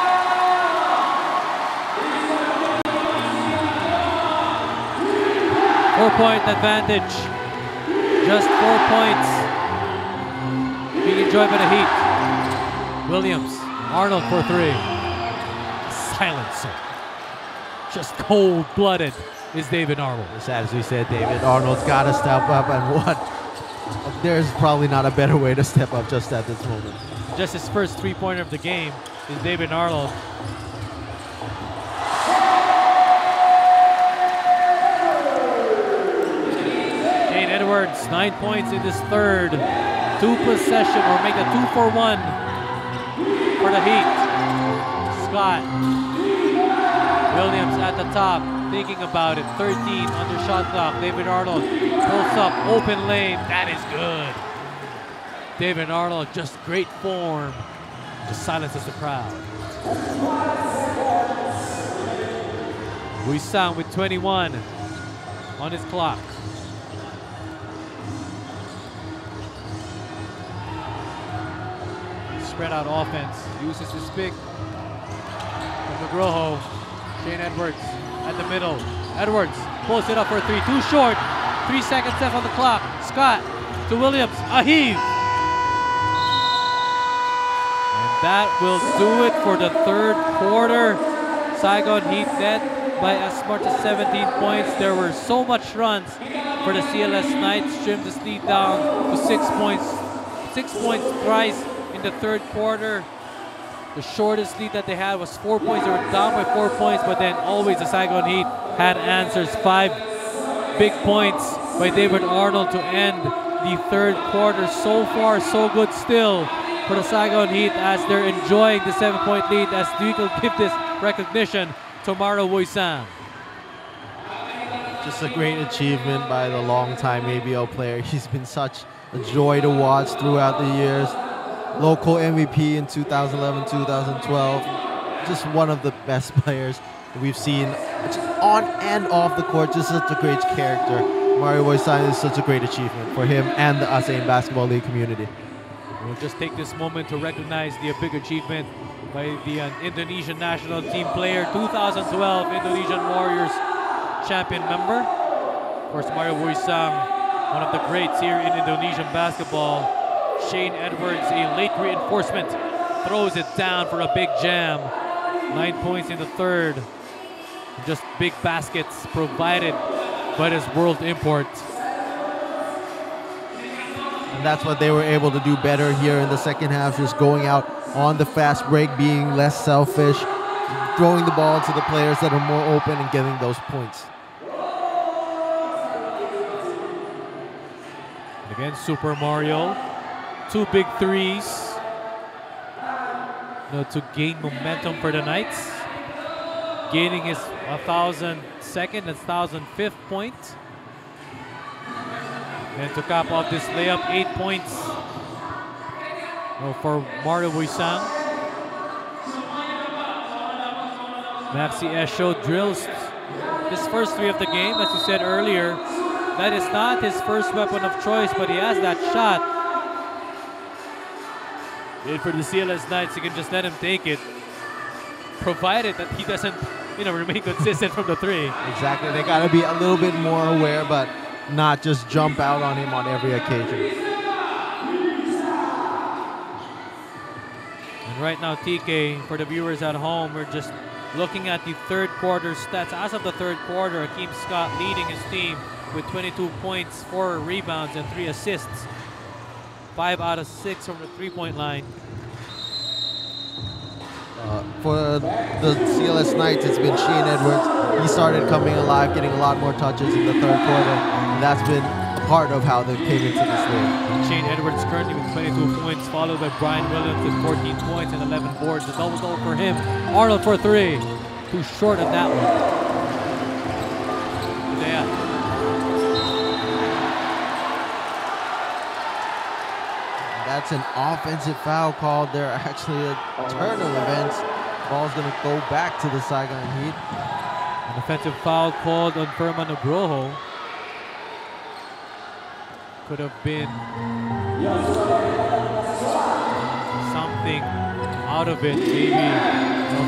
4-point advantage. Just 4 points. Being enjoyed by the Heat. Williams, Arnold for 3. Silencer. Just cold-blooded is David Arnold. Just as we said, David Arnold's got to step up, and what? There's probably not a better way to step up just at this moment. Just his first 3-pointer of the game is David Arnold. Edwards, 9 points in this third. 2 possession, or make a 2-for-1 for the Heat. Scott. Williams at the top, thinking about it. 13 under shot clock. David Arnold pulls up, open lane. That is good. David Arnold, just great form. Just silences the crowd. Buisang with 21 on his clock. Spread out offense, uses his pick. From Negroho, Shane Edwards at the middle. Edwards pulls it up for 3, too short. 3 seconds left on the clock. Scott to Williams, a heave. And that will do it for the third quarter. Saigon Heat led by as much as 17 points. There were so much runs for the CLS Knights. Trimmed this lead down to 6 points. 6 points thrice in the third quarter. The shortest lead that they had was 4 points. They were down by 4 points, but then always the Saigon Heat had answers. 5 big points by David Arnold to end the third quarter. So far, so good still for the Saigon Heat as they're enjoying the 7-point lead, as we will give this recognition to Mario Buisang. Just a great achievement by the longtime ABL player. He's been such a joy to watch throughout the years. Local MVP in 2011, 2012. Just one of the best players we've seen on and off the court. Just such a great character. Mario Boysan is such a great achievement for him and the ASEAN Basketball League community. We'll just take this moment to recognize the big achievement by the Indonesian national team player, 2012 Indonesian Warriors champion member. Of course, Mario Boysan, one of the greats here in Indonesian basketball. Shane Edwards, a late reinforcement, throws it down for a big jam. 9 points in the third. Just big baskets provided by this world import. And that's what they were able to do better here in the second half, just going out on the fast break, being less selfish, throwing the ball to the players that are more open and getting those points. Again, Super Mario. 2 big threes. To gain momentum for the Knights. Gaining his 1,002nd and 1,005th point. And to cap off this layup, 8 points for Mario Boysan. Maxi Esho drills his first 3 of the game. As you said earlier, that is not his first weapon of choice, but he has that shot. And for the CLS Knights, you can just let him take it, provided that he doesn't, remain consistent from the 3. Exactly. They got to be a little bit more aware, but not just jump out on him on every occasion. And right now, TK, for the viewers at home, we're just looking at the third quarter stats. As of the third quarter, Akeem Scott leading his team with 22 points, 4 rebounds, and 3 assists. 5 out of 6 from the 3-point line. For the CLS Knights, it's been Shane Edwards. He started coming alive, getting a lot more touches in the third quarter, and that's been a part of how they came into this league. Shane Edwards currently with 22 points, followed by Brian Williams with 14 points and 11 boards. A double-double for him. Arnold for 3. Too short on that one. Yeah. That's an offensive foul called there. Actually, a turn of events. Ball's going to go back to the Saigon Heat. An offensive foul called on Furman Nugroho. Could have been something out of it. Maybe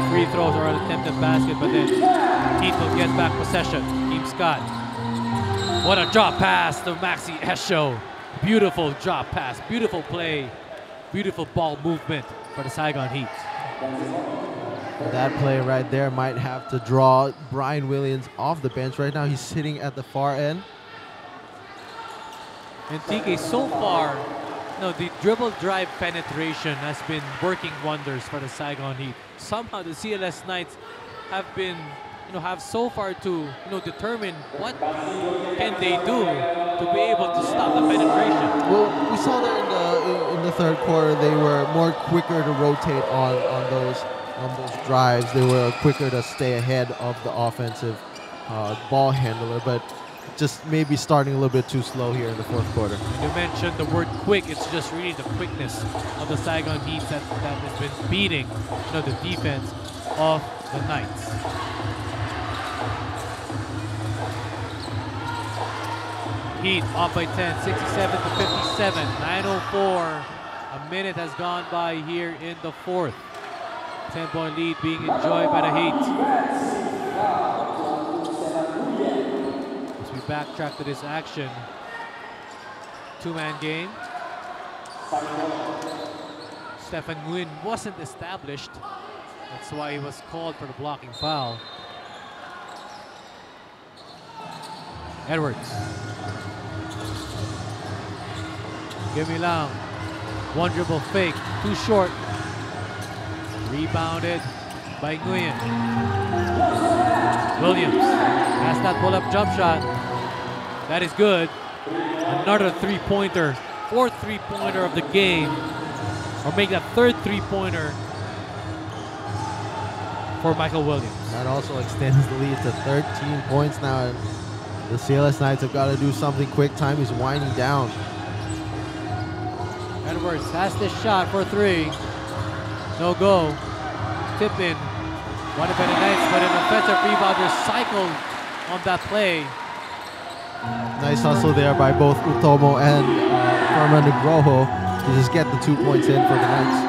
free throws or an attempted basket, but then Heat will get back possession. Team Scott. What a drop pass to Maxi Esho. Beautiful drop pass, beautiful play, beautiful ball movement for the Saigon Heat. That play right there might have to draw Brian Williams off the bench. Right now, he's sitting at the far end. And TK, so far, the dribble drive penetration has been working wonders for the Saigon Heat. Somehow the CLS Knights have been, have so far to, determine what can they do to be able to stop the penetration. Well, we saw that in the third quarter. They were more quicker to rotate on those drives. They were quicker to stay ahead of the offensive ball handler, but just maybe starting a little bit too slow here in the fourth quarter. You mentioned the word quick. It's just really the quickness of the Saigon Heat that has been beating the defense of the Knights. Heat off by 10, 67 to 57, 9:04. A minute has gone by here in the fourth. 10-point lead being enjoyed by the Heat. As we backtrack to this action, 2-man game. Stefan Nguyen wasn't established. That's why he was called for the blocking foul. Edwards. Give me long. One dribble fake. Too short. Rebounded by Nguyen. Williams has that pull-up jump shot. That is good. Another three-pointer. Fourth three-pointer of the game. Or make that third three-pointer for Michael Williams. That also extends the lead to 13 points now. The CLS Knights have got to do something quick. Time is winding down. Edwards has this shot for 3. No go. Tip in. Wanted by the Knights, but an offensive rebounder cycled on that play. Nice hustle there by both Utomo and Fernando Groho to just get the 2 points in for the Knights.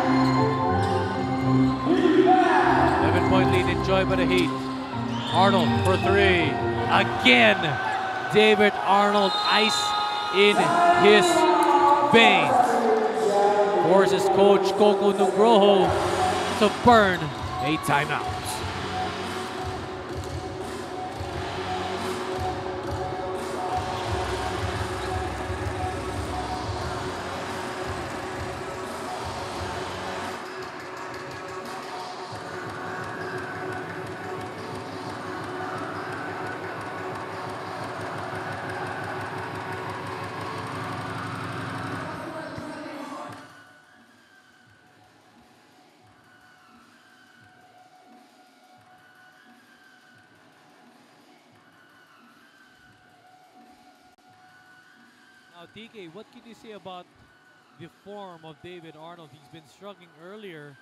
11-point lead enjoyed by the Heat. Arnold for 3. Again, David Arnold, ice in his veins. Forces coach Coco Nugroho to burn a timeout. Now, DK, what can you say about the form of David Arnold? He's been struggling earlier,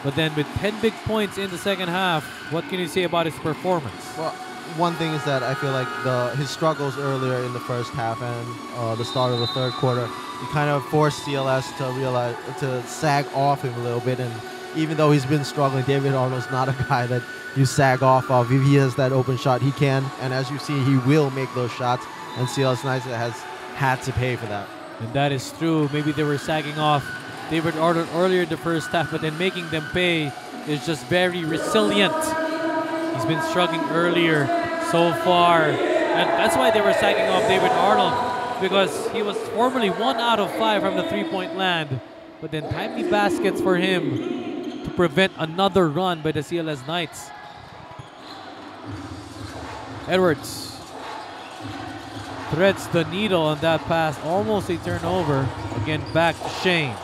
but then with 10 big points in the second half, what can you say about his performance? Well, one thing is that I feel like his struggles earlier in the first half and the start of the third quarter, he kind of forced CLS to sag off him a little bit. And even though he's been struggling, David Arnold's not a guy that you sag off of. If he has that open shot, he can. And as you see, he will make those shots. And CLS Knights has had to pay for that. And that is true. Maybe they were sagging off David Arnold earlier in the first half, but then making them pay is just very resilient. He's been struggling earlier so far. And that's why they were sagging off David Arnold, because he was formerly 1 out of 5 from the 3-point land. But then timely baskets for him to prevent another run by the CLS Knights. Edwards threads the needle on that pass, almost a turnover. Again, back to Shane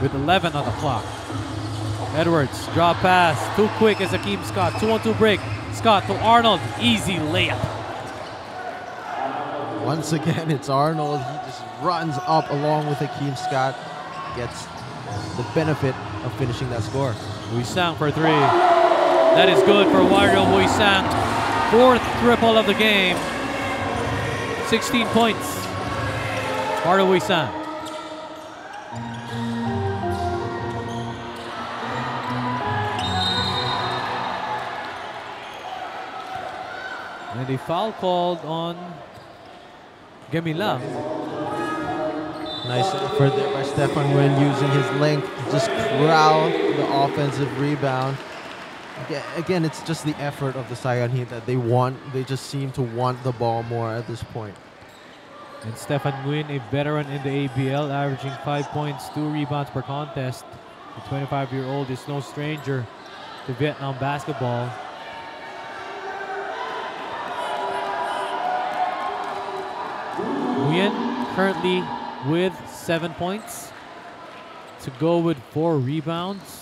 with 11 on the clock. Edwards, drop pass, too quick as Akeem Scott. 2-on-2 break. Scott to Arnold, easy layup. Once again, it's Arnold. He just runs up along with Akeem Scott, gets the benefit of finishing that score. Huisang for 3. That is good for Wario Huisang. 4th triple of the game. 16 points. Wario Huisang. And a foul called on Gemilang. Nice effort there by Stefan Nguyen, using his length to just corral the offensive rebound. Again, it's just the effort of the Saigon Heat that they want. They just seem to want the ball more at this point. And Stefan Nguyen, a veteran in the ABL, averaging 5 points, 2 rebounds per contest. The 25-year-old is no stranger to Vietnam basketball. Nguyen currently with 7 points, to go with 4 rebounds.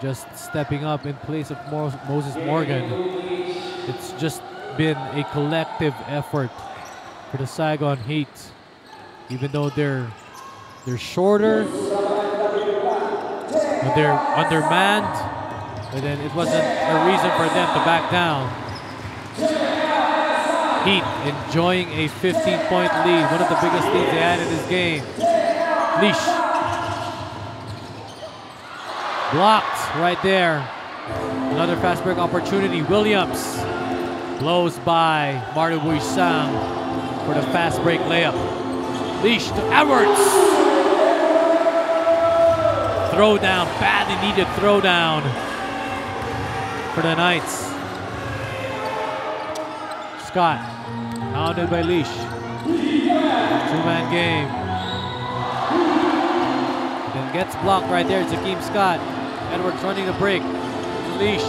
Just stepping up in place of Moses Morgan. It's just been a collective effort for the Saigon Heat. Even though they're shorter, they're undermanned, but then it wasn't a reason for them to back down. Heat enjoying a 15-point lead, one of the biggest leads they had in this game. Leash. Blocked right there. Another fast break opportunity. Williams blows by Mario Huisang for the fast break layup. Leash to Edwards. Throwdown, badly needed throwdown for the Knights. Scott, pounded by Leash. 2-man game. Then gets blocked right there. It's Akeem Scott. Edwards running the break. Leash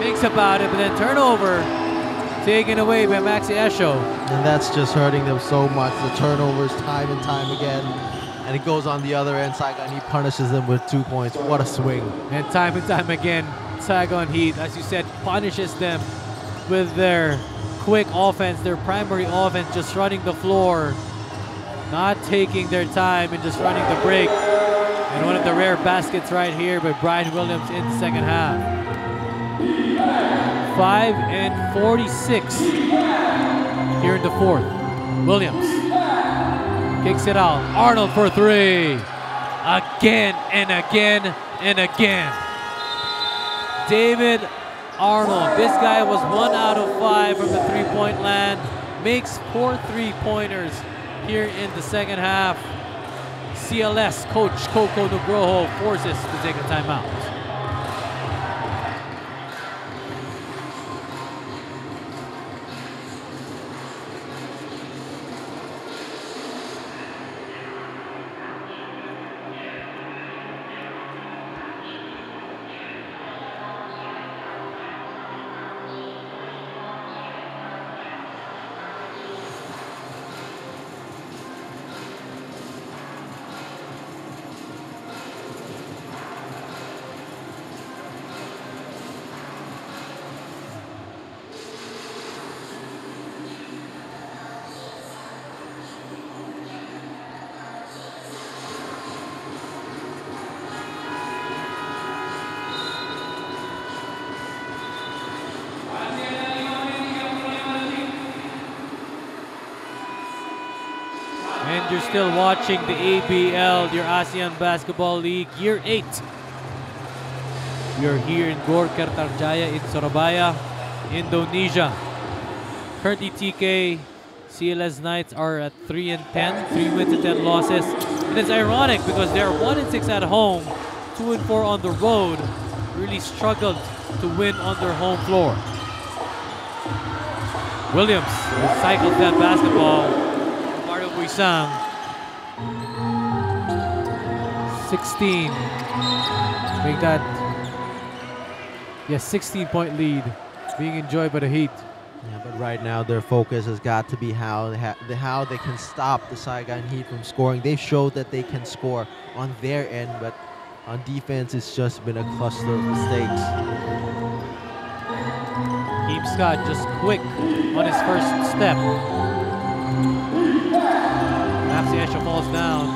thinks about it, but then turnover taken away by Maxi Esho. And that's just hurting them so much. The turnovers time and time again. And it goes on the other end. Saigon Heat punishes them with 2 points. What a swing. And time again, Saigon Heat, as you said, punishes them with their quick offense, their primary offense, just running the floor, not taking their time and just running the break. And one of the rare baskets right here by Brian Williams in the second half. 5 and 46 here in the fourth. Williams kicks it out. Arnold for three. Again and again and again. David Arnold. This guy was 1 out of 5 from the three-point land. Makes 4 3-pointers here in the second half. CLS coach Coco Nugroho forces to take a timeout. And you're still watching the ABL, your ASEAN Basketball League, Year 8. You're here in Gor Kertarjaya in Surabaya, Indonesia. Currently TK, CLS Knights are at 3 and 10, 3 wins and 10 losses. And it's ironic because they're 1 and 6 at home, 2 and 4 on the road. Really struggled to win on their home floor. Williams recycles that basketball. Buisang, 16. Make that, 16-point lead being enjoyed by the Heat. Yeah, but right now their focus has got to be how they can stop the Saigon Heat from scoring. They've showed that they can score on their end, but on defense it's just been a cluster of mistakes. Keep Scott just quick on his first step. Maxi Esho falls down.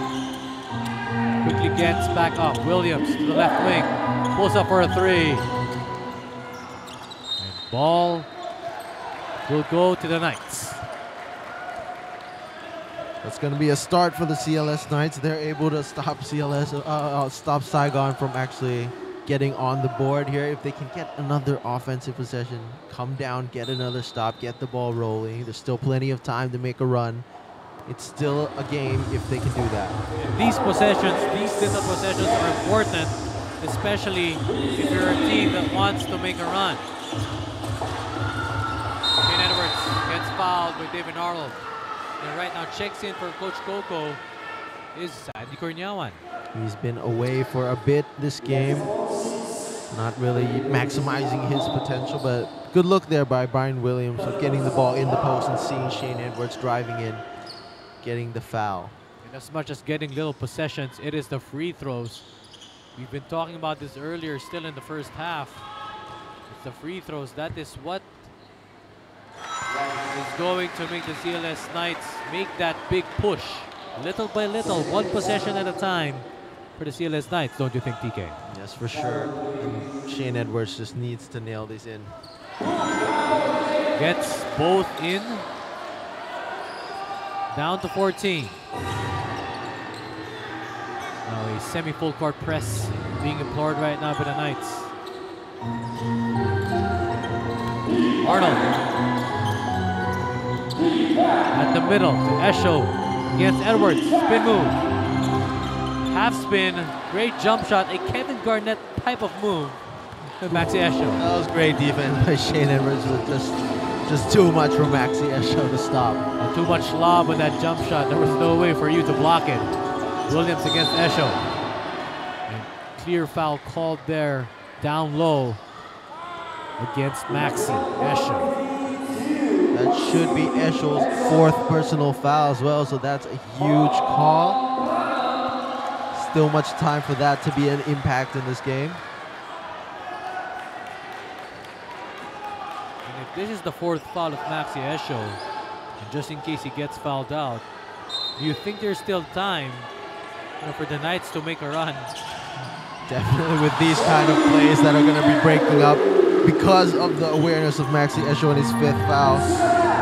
Quickly gets back up. Williams to the left wing. Pulls up for a three. And ball will go to the Knights. That's going to be a start for the CLS Knights. They're able to stop stop Saigon from actually getting on the board here. If they can get another offensive possession, come down, get another stop, get the ball rolling. There's still plenty of time to make a run. It's still a game if they can do that. These possessions, these little possessions are important, especially if you're a team that wants to make a run. Shane Edwards gets fouled by David Arnold. And right now checks in for Coach Coco is Sandy Cornyawan. He's been away for a bit this game. Not really maximizing his potential, but good look there by Brian Williams of getting the ball in the post and seeing Shane Edwards driving in, getting the foul. And as much as getting little possessions, it is the free throws. We've been talking about this earlier, still in the first half. It's the free throws. That is what is going to make the CLS Knights make that big push. Little by little, one possession at a time for the CLS Knights, don't you think, TK? Yes, for sure. And Shane Edwards just needs to nail this in. Gets both in. Down to 14. Now a semi-full court press being implored right now by the Knights. Arnold. At the middle to Esho against Edwards. Spin move. Half spin. Great jump shot. A Kevin Garnett type of move. Maxi Esho. That was great defense by Shane Edwards with just too much for Maxi Esho to stop. And too much lob on that jump shot. There was no way for you to block it. Williams against Esho. And clear foul called there down low against Maxi Esho. That should be Esho's 4th personal foul as well, so that's a huge call. Still much time for that to be an impact in this game. And if this is the 4th foul of Maxi Esho, and just in case he gets fouled out, do you think there's still time for the Knights to make a run? Definitely with these kind of plays that are going to be breaking up because of the awareness of Maxi Esho and his 5th foul.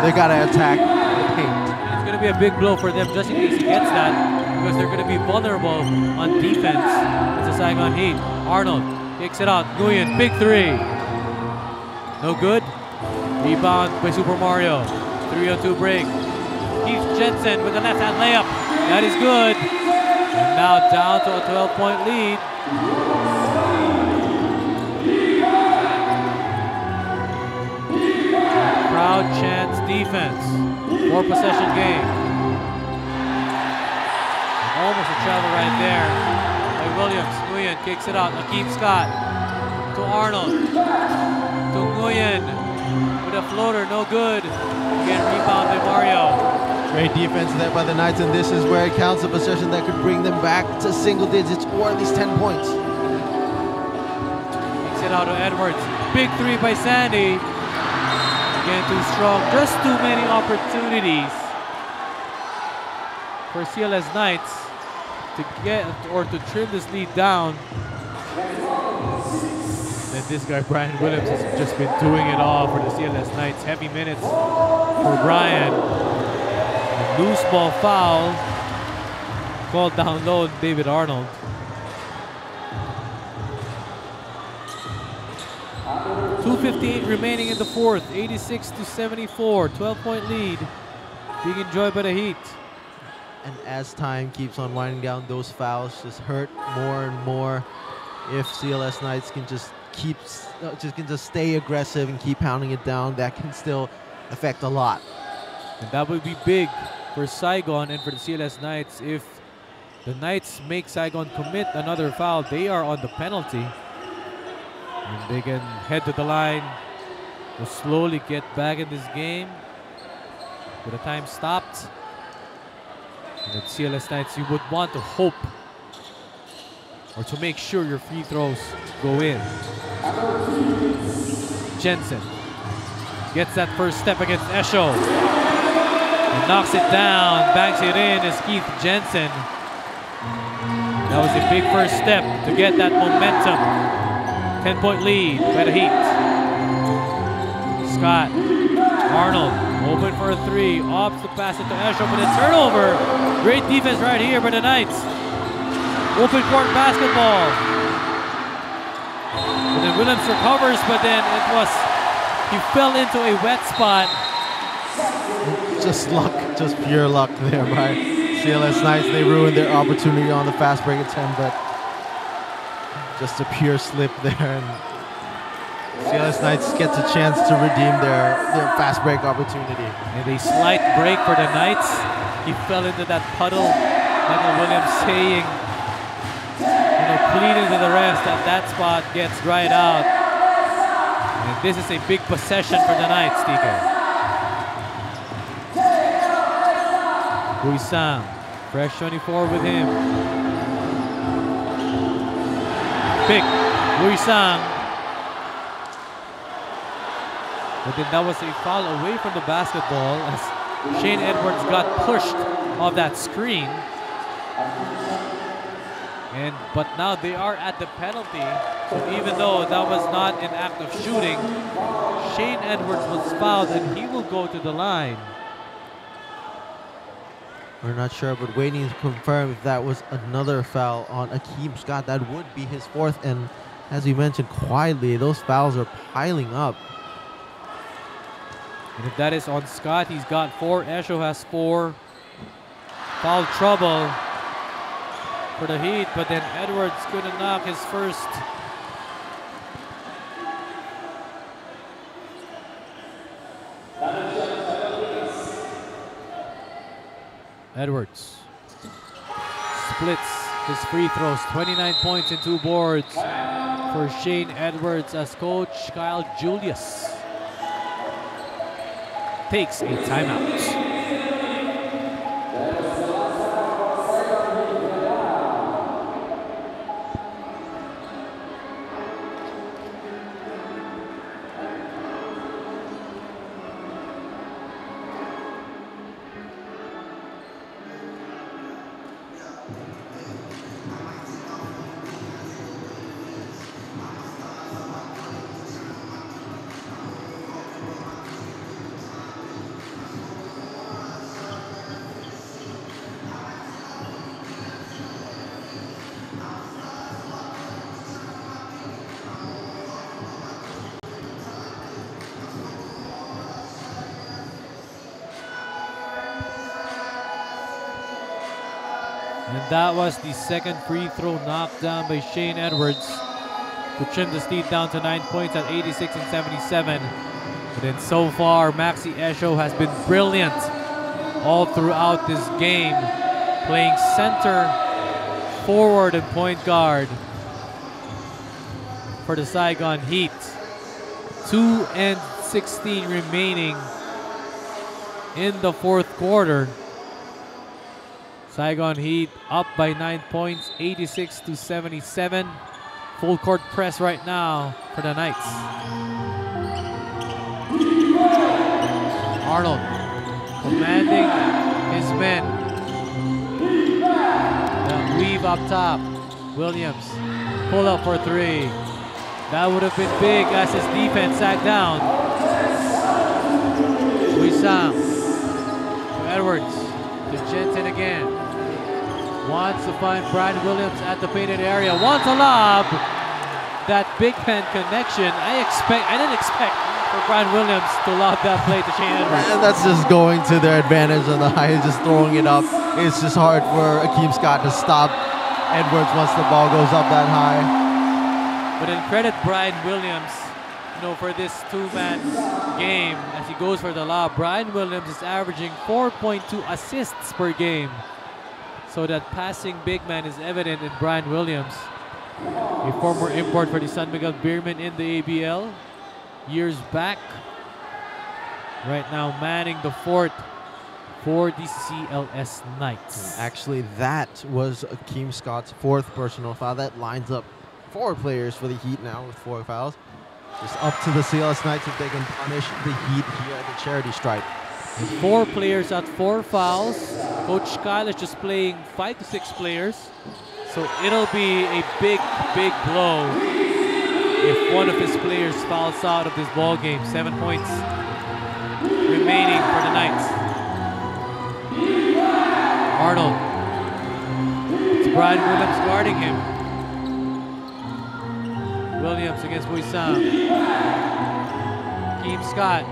They got to attack the paint. It's going to be a big blow for them just in case he gets that, because they're going to be vulnerable on defense. It's a Saigon Heat. Arnold kicks it out. Nguyen, big 3. No good. Rebound by Super Mario. 3-on-2 break. Keith Jensen with the left-hand layup. That is good. And now down to a 12-point lead. Crowd chants defense. 4-possession game. And almost a travel right there by Williams. Nguyen kicks it out. Akeem Scott to Arnold. To Nguyen with a floater. No good. Again, rebound by Mario. Great defense there by the Knights, and this is where it counts a possession that could bring them back to single digits or at least 10 points. Kicks it out to Edwards. Big 3 by Sandy. Again, too strong. Just too many opportunities for CLS Knights to get or to trim this lead down. And this guy, Brian Williams, has just been doing it all for the CLS Knights. Heavy minutes for Brian. Loose ball foul called down low, David Arnold. .258 remaining in the 4th, 86-74, 12-point lead being enjoyed by the Heat. And as time keeps on winding down, those fouls just hurt more and more. If CLS Knights can just stay aggressive and keep pounding it down, that can still affect a lot. And that would be big for Saigon and for the CLS Knights. If the Knights make Saigon commit another foul, they are on the penalty. And they can head to the line to slowly get back in this game. With the time stopped. And the CLS Knights, you would want to hope or to make sure your free throws go in. Jensen gets that first step against Esho. And knocks it down, bangs it in as Keith Jensen. That was a big first step to get that momentum. 10-point lead by the Heat. Scott, Arnold, open for a 3. Opts to pass it to Esho, but a turnover. Great defense right here by the Knights. Open court basketball. And then Williams recovers, but then he fell into a wet spot. Just luck, just pure luck there by CLS Knights. They ruined their opportunity on the fast break attempt, but just a pure slip there. And CLS Knights gets a chance to redeem their fast break opportunity. And a slight break for the Knights. He fell into that puddle. Michael Williams saying, pleading to the refs that spot gets dried out. And this is a big possession for the Knights, TK. Huisang, fresh 24 with him. Pick, Huisang. But then that was a foul away from the basketball as Shane Edwards got pushed off that screen. But now they are at the penalty. So even though that was not an act of shooting, Shane Edwards was fouled and he will go to the line. We're not sure, but waiting to confirm if that was another foul on Akeem Scott. That would be his 4th, and as we mentioned quietly, those fouls are piling up. And if that is on Scott, he's got 4. Esho has 4. Foul trouble for the Heat, but then Edwards couldn't knock his first. Edwards splits his free throws. 29 points and 2 boards for Shane Edwards as coach Kyle Julius takes a timeout. And that was the second free throw knocked down by Shane Edwards to trim the lead down to 9 points at 86 and 77. But then so far, Maxi Esho has been brilliant all throughout this game, playing center, forward, and point guard for the Saigon Heat. 2:16 remaining in the fourth quarter. Saigon Heat up by 9 points, 86 to 77. Full court press right now for the Knights. Arnold commanding his men. The weave up top. Williams pull up for three. That would have been big as his defense sagged down. Wissam to Edwards to Jensen again. Wants to find Brian Williams at the painted area. Wants a lob. That big man connection. I didn't expect for Brian Williams to lob that play to Shane Edwards. And that's just going to their advantage on the high, just throwing it up. It's just hard for Akeem Scott to stop Edwards once the ball goes up that high. But then credit Brian Williams, for this two-man game as he goes for the lob. Brian Williams is averaging 4.2 assists per game. So that passing big man is evident in Brian Williams, a former import for the San Miguel Beermen in the ABL years back. Right now manning the fort for the CLS Knights. Actually, that was Akeem Scott's fourth personal foul. That lines up 4 players for the Heat now with 4 fouls. Just up to the CLS Knights if they can punish the Heat here at the charity stripe. 4 players at 4 fouls. Coach Kyle is just playing 5 to 6 players. So it'll be a big, big blow if one of his players fouls out of this ball game. 7 points remaining for the Knights. Arnold. It's Brian Williams guarding him. Williams against Wissam. Akeem Scott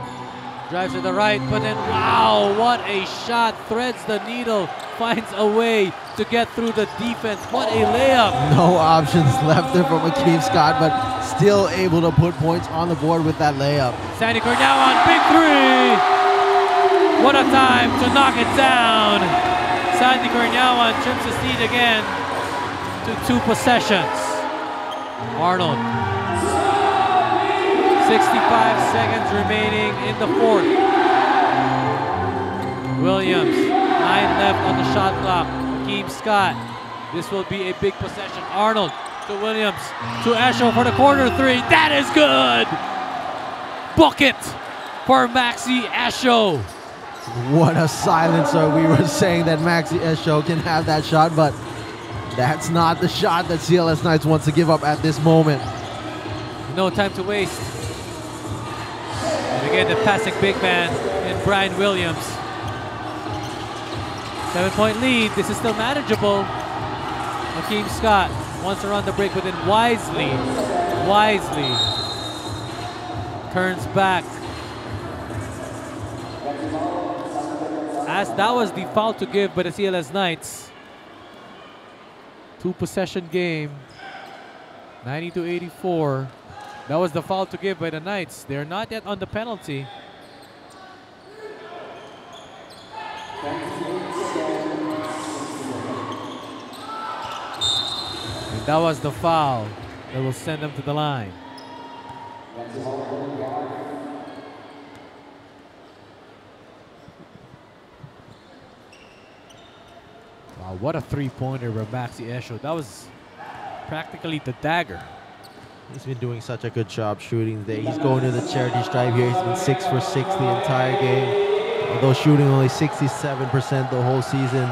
drives to the right, but then wow, what a shot. Threads the needle, finds a way to get through the defense. What a layup. No options left there from Akeem Scott, but still able to put points on the board with that layup. Sandy Cornelon, big three. What a time to knock it down. Sandy Cornelon trims the lead again to 2 possessions. Arnold. 65 seconds remaining in the fourth. Williams, 9 left on the shot clock. Akeem Scott. This will be a big possession. Arnold to Williams, to Esho for the corner 3. That is good! Bucket for Maxi Esho. What a silencer. We were saying that Maxi Esho can have that shot, but that's not the shot that CLS Knights wants to give up at this moment. No time to waste. And again, the passing big man in Brian Williams. 7-point lead. This is still manageable. Akeem Scott wants to run the break, but then wisely turns back. As that was the foul to give by the CLS Knights. 2-possession game, 90-84. That was the foul to give by the Knights. They're not yet on the penalty. And that was the foul that will send them to the line. Wow, what a three-pointer by Maxi Esho. That was practically the dagger. He's been doing such a good job shooting today. He's going to the charity stripe here. He's been 6 for 6 the entire game, although shooting only 67% the whole season.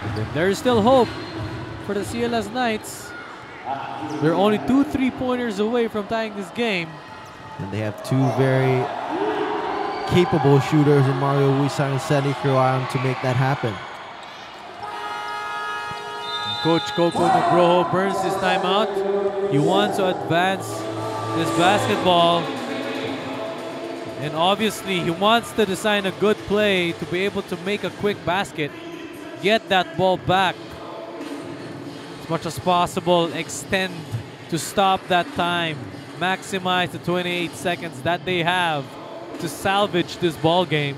And then there's still hope for the CLS Knights. They're only 2 3-pointers away from tying this game. And they have 2 very capable shooters in Mario Wissam and Sandy Kiroyan to make that happen. Coach Coco Nugroho burns his timeout. He wants to advance this basketball And obviously, he wants to design a good play to be able to make a quick basket, get that ball back as much as possible, extend to stop that time, maximize the 28 seconds that they have to salvage this ball game.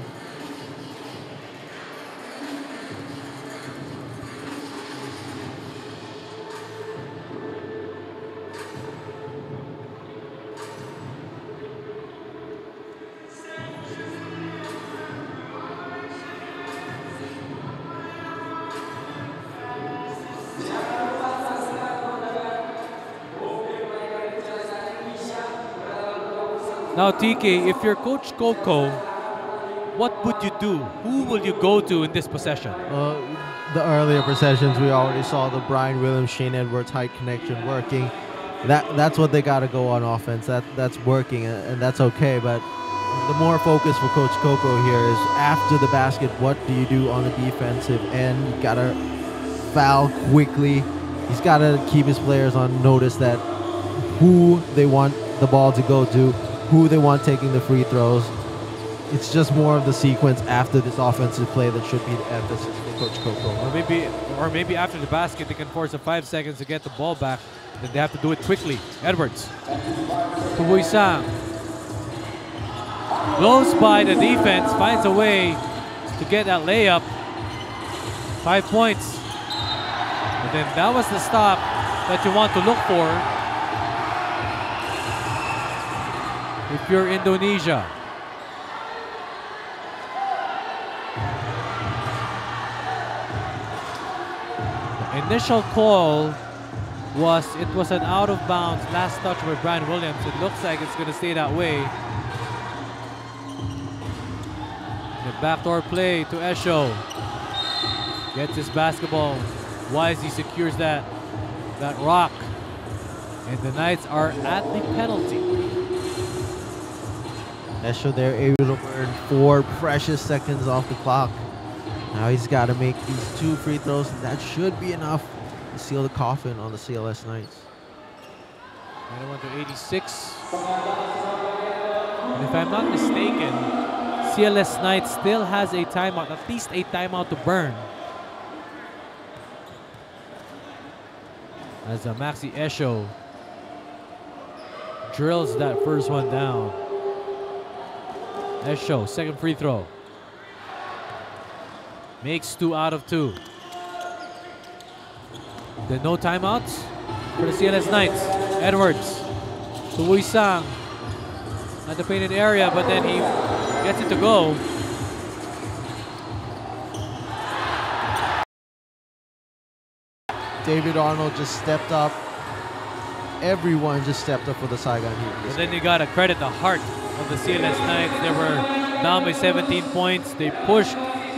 Now, TK, if you're Coach Coco, what would you do? Who will you go to in this possession? The earlier possessions, we already saw the Brian Williams, Shane Edwards height connection working. That's what they got to go on offense. That's working, and that's okay. But the more focus for Coach Coco here is after the basket, what do you do on the defensive end? You got to foul quickly. He's got to keep his players on notice that who they want the ball to go to, who they want taking the free throws. It's just more of the sequence after this offensive play that should be the emphasis for Coach Coco. Or maybe after the basket, they can force a 5 seconds to get the ball back. Then they have to do it quickly. Edwards. Pubuisang. Blows by the defense, finds a way to get that layup. 5 points. But then that was the stop that you want to look for if you're Indonesia. The initial call was an out of bounds last touch by Brian Williams. It looks like it's going to stay that way. The backdoor play to Esho. Gets his basketball. Wisely secures that rock. And the Knights are at the penalty. Esho there able to burn 4 precious seconds off the clock. Now he's got to make these 2 free throws, and that should be enough to seal the coffin on the CLS Knights. 91 to 86. And if I'm not mistaken, CLS Knights still has a timeout, at least a timeout to burn. As Maxi Esho drills that first one down. Esho, second free throw. Makes 2 out of 2. Then no timeouts for the CLS Knights. Edwards to Pubuisang at the painted area, but then he gets it to go. David Arnold just stepped up. Everyone just stepped up for the Saigon Heat. And then you got to credit the heart of the CLS Knights. They were down by 17 points. They pushed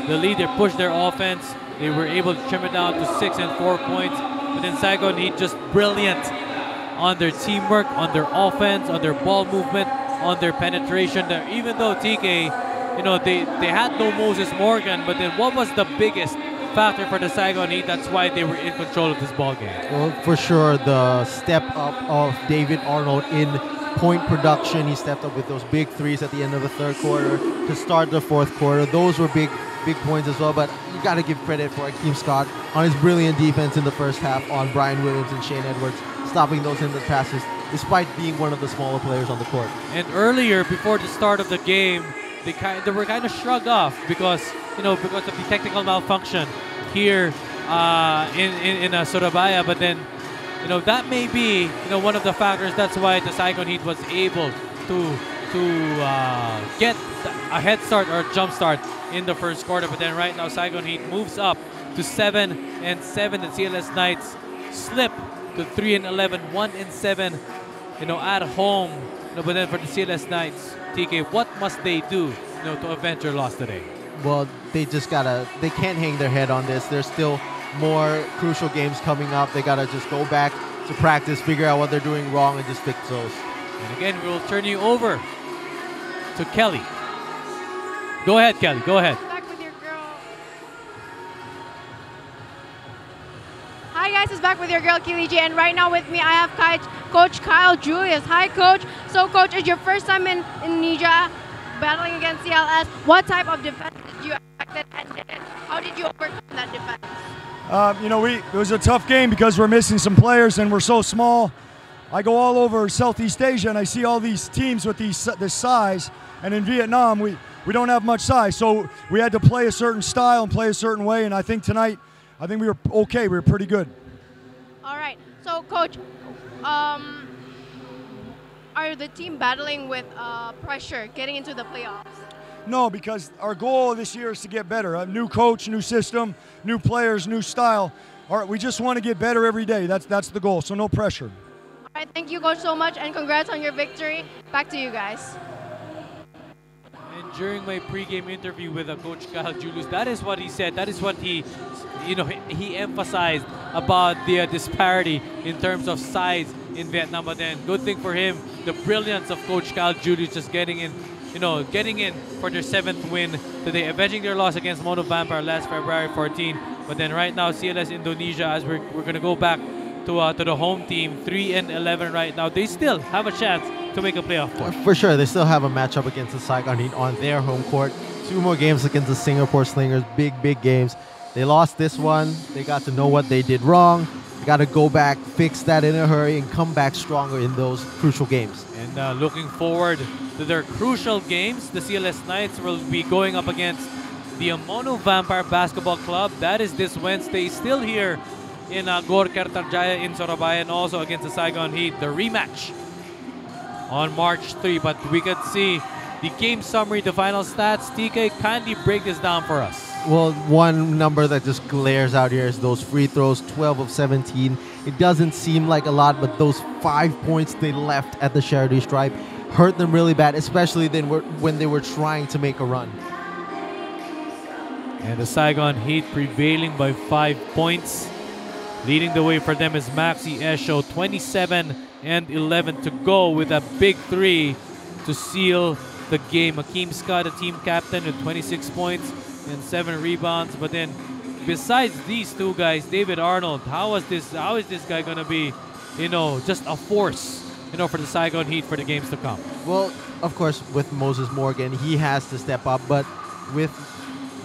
the lead. They pushed their offense. They were able to trim it down to 6 and 4 points. But then Saigon Heat just brilliant on their teamwork, on their offense, on their ball movement, on their penetration. Even though TK, they had no Moses Morgan, but then what was the biggest factor for the Saigon Heat? That's why they were in control of this ball game. Well, for sure, the step up of David Arnold in point production. He stepped up with those big threes at the end of the third quarter to start the fourth quarter. Those were big points as well, but you got to give credit for Akeem Scott on his brilliant defense in the first half on Brian Williams and Shane Edwards, stopping those in the passes despite being one of the smaller players on the court. And earlier, before the start of the game, they were kind of shrugged off because of the technical malfunction here in Surabaya. But then, that may be one of the factors. That's why the Saigon Heat was able to get a head start or a jump start in the first quarter. But then right now, Saigon Heat moves up to 7 and 7. The CLS Knights slip to 3 and 11, 1 and 7. At home. But then for the CLS Knights, TK, what must they do, to avenge their loss today? Well, they can't hang their head on this. There's still more crucial games coming up. They gotta just go back to practice, figure out what they're doing wrong, and just fix those. And again, we'll turn you over to Kelly. Go ahead, Kelly. Go ahead. Back with your girl. Hi guys, it's back with your girl Keely J, and right now with me I have Coach Kyle Julius. Hi Coach. So Coach, it's your first time in Indonesia. battling against CLS. What type of defense did you expect and how did you overcome that defense? You know, it was a tough game because we're missing some players and we're so small. I go all over Southeast Asia and I see all these teams with this size, and in Vietnam we don't have much size, so we had to play a certain style and play a certain way, and I think tonight, we were okay, we were pretty good. All right, so Coach, are the team battling with pressure getting into the playoffs? No, because our goal this year is to get better. A new coach, new system, new players, new style. All right, we just want to get better every day. That's the goal, so no pressure. All right, thank you, Coach, so much, and congrats on your victory. Back to you guys. And during my pregame interview with Coach Kyle Julius, that is what he said. That is what he emphasized about the disparity in terms of size in Vietnam. But then, good thing for him, the brilliance of Coach Kyle Julius just getting in for their 7th win today, avenging their loss against Mono Vampire last February 14. But then right now, CLS Indonesia, as we're going to go back to the home team, 3-11 right now. They still have a chance to make a playoff push. For sure, they still have a matchup against the Saigon Heat on their home court. 2 more games against the Singapore Slingers, big games. They lost this one. They got to know what they did wrong. They got to go back, fix that in a hurry, and come back stronger in those crucial games. And looking forward to their crucial games, the CLS Knights will be going up against the Mono Vampire Basketball Club. That is this Wednesday, still here in Gor Kertarjaya in Surabaya, and also against the Saigon Heat, the rematch on March 3. But we could see the game summary, the final stats. TK, kindly break this down for us. Well, one number that just glares out here is those free throws, 12 of 17. It doesn't seem like a lot, but those 5 points they left at the charity stripe hurt them really bad, especially then when they were trying to make a run. And the Saigon Heat prevailing by 5 points. Leading the way for them is Maxi Esho, 27-11 to go with a big 3 to seal the game. Hakeem Scott, the team captain, with 26 points and 7 rebounds. But then, besides these 2 guys, David Arnold, how is this guy going to be, just a force, for the Saigon Heat for the games to come? Well, of course, with Moses Morgan, he has to step up. But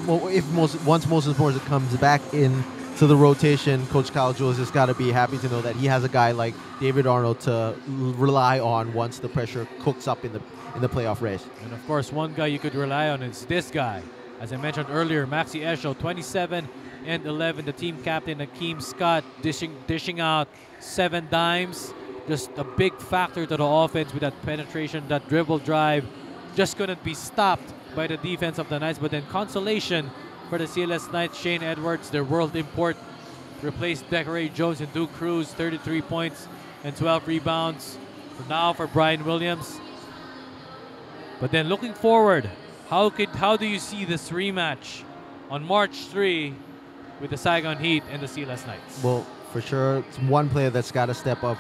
once Moses Morgan comes back in to the rotation, Coach Kyle Julius has got to be happy to know that he has a guy like David Arnold to rely on once the pressure cooks up in the playoff race. And of course, one guy you could rely on is this guy. As I mentioned earlier, Maxi Esho, 27-11, the team captain Hakeem Scott dishing out 7 dimes. Just a big factor to the offense with that penetration, that dribble drive. Just couldn't be stopped by the defense of the Knights. But then consolation for the CLS Knights, Shane Edwards, their world import, replaced Desiree Jones and Duke Cruz, 33 points and 12 rebounds. So now for Brian Williams. But then looking forward, how do you see this rematch on March 3 with the Saigon Heat and the CLS Knights? Well, for sure, it's one player that's got to step up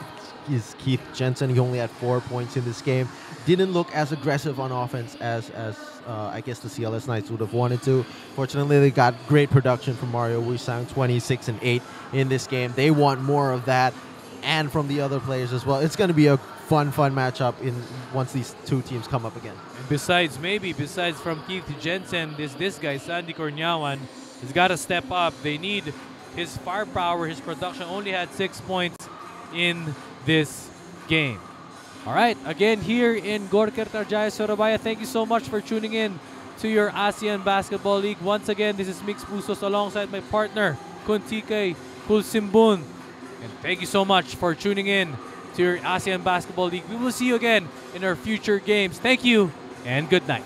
is Keith Jensen. He only had 4 points in this game. Didn't look as aggressive on offense as I guess the CLS Knights would have wanted to. Fortunately, they got great production from Mario Wisang, 26 and 8 in this game. They want more of that, and from the other players as well. It's going to be a fun matchup once these 2 teams come up again. And besides from Keith Jensen, this guy, Sandy Cornyawan, has got to step up. They need his firepower, his production. Only had 6 points in this game. All right, again here in Gor Kertarjaya, Surabaya, thank you so much for tuning in to your ASEAN Basketball League. Once again, this is Mix Pusos alongside my partner, Kuntike Kulsimbun. And thank you so much for tuning in to your ASEAN Basketball League. We will see you again in our future games. Thank you and good night.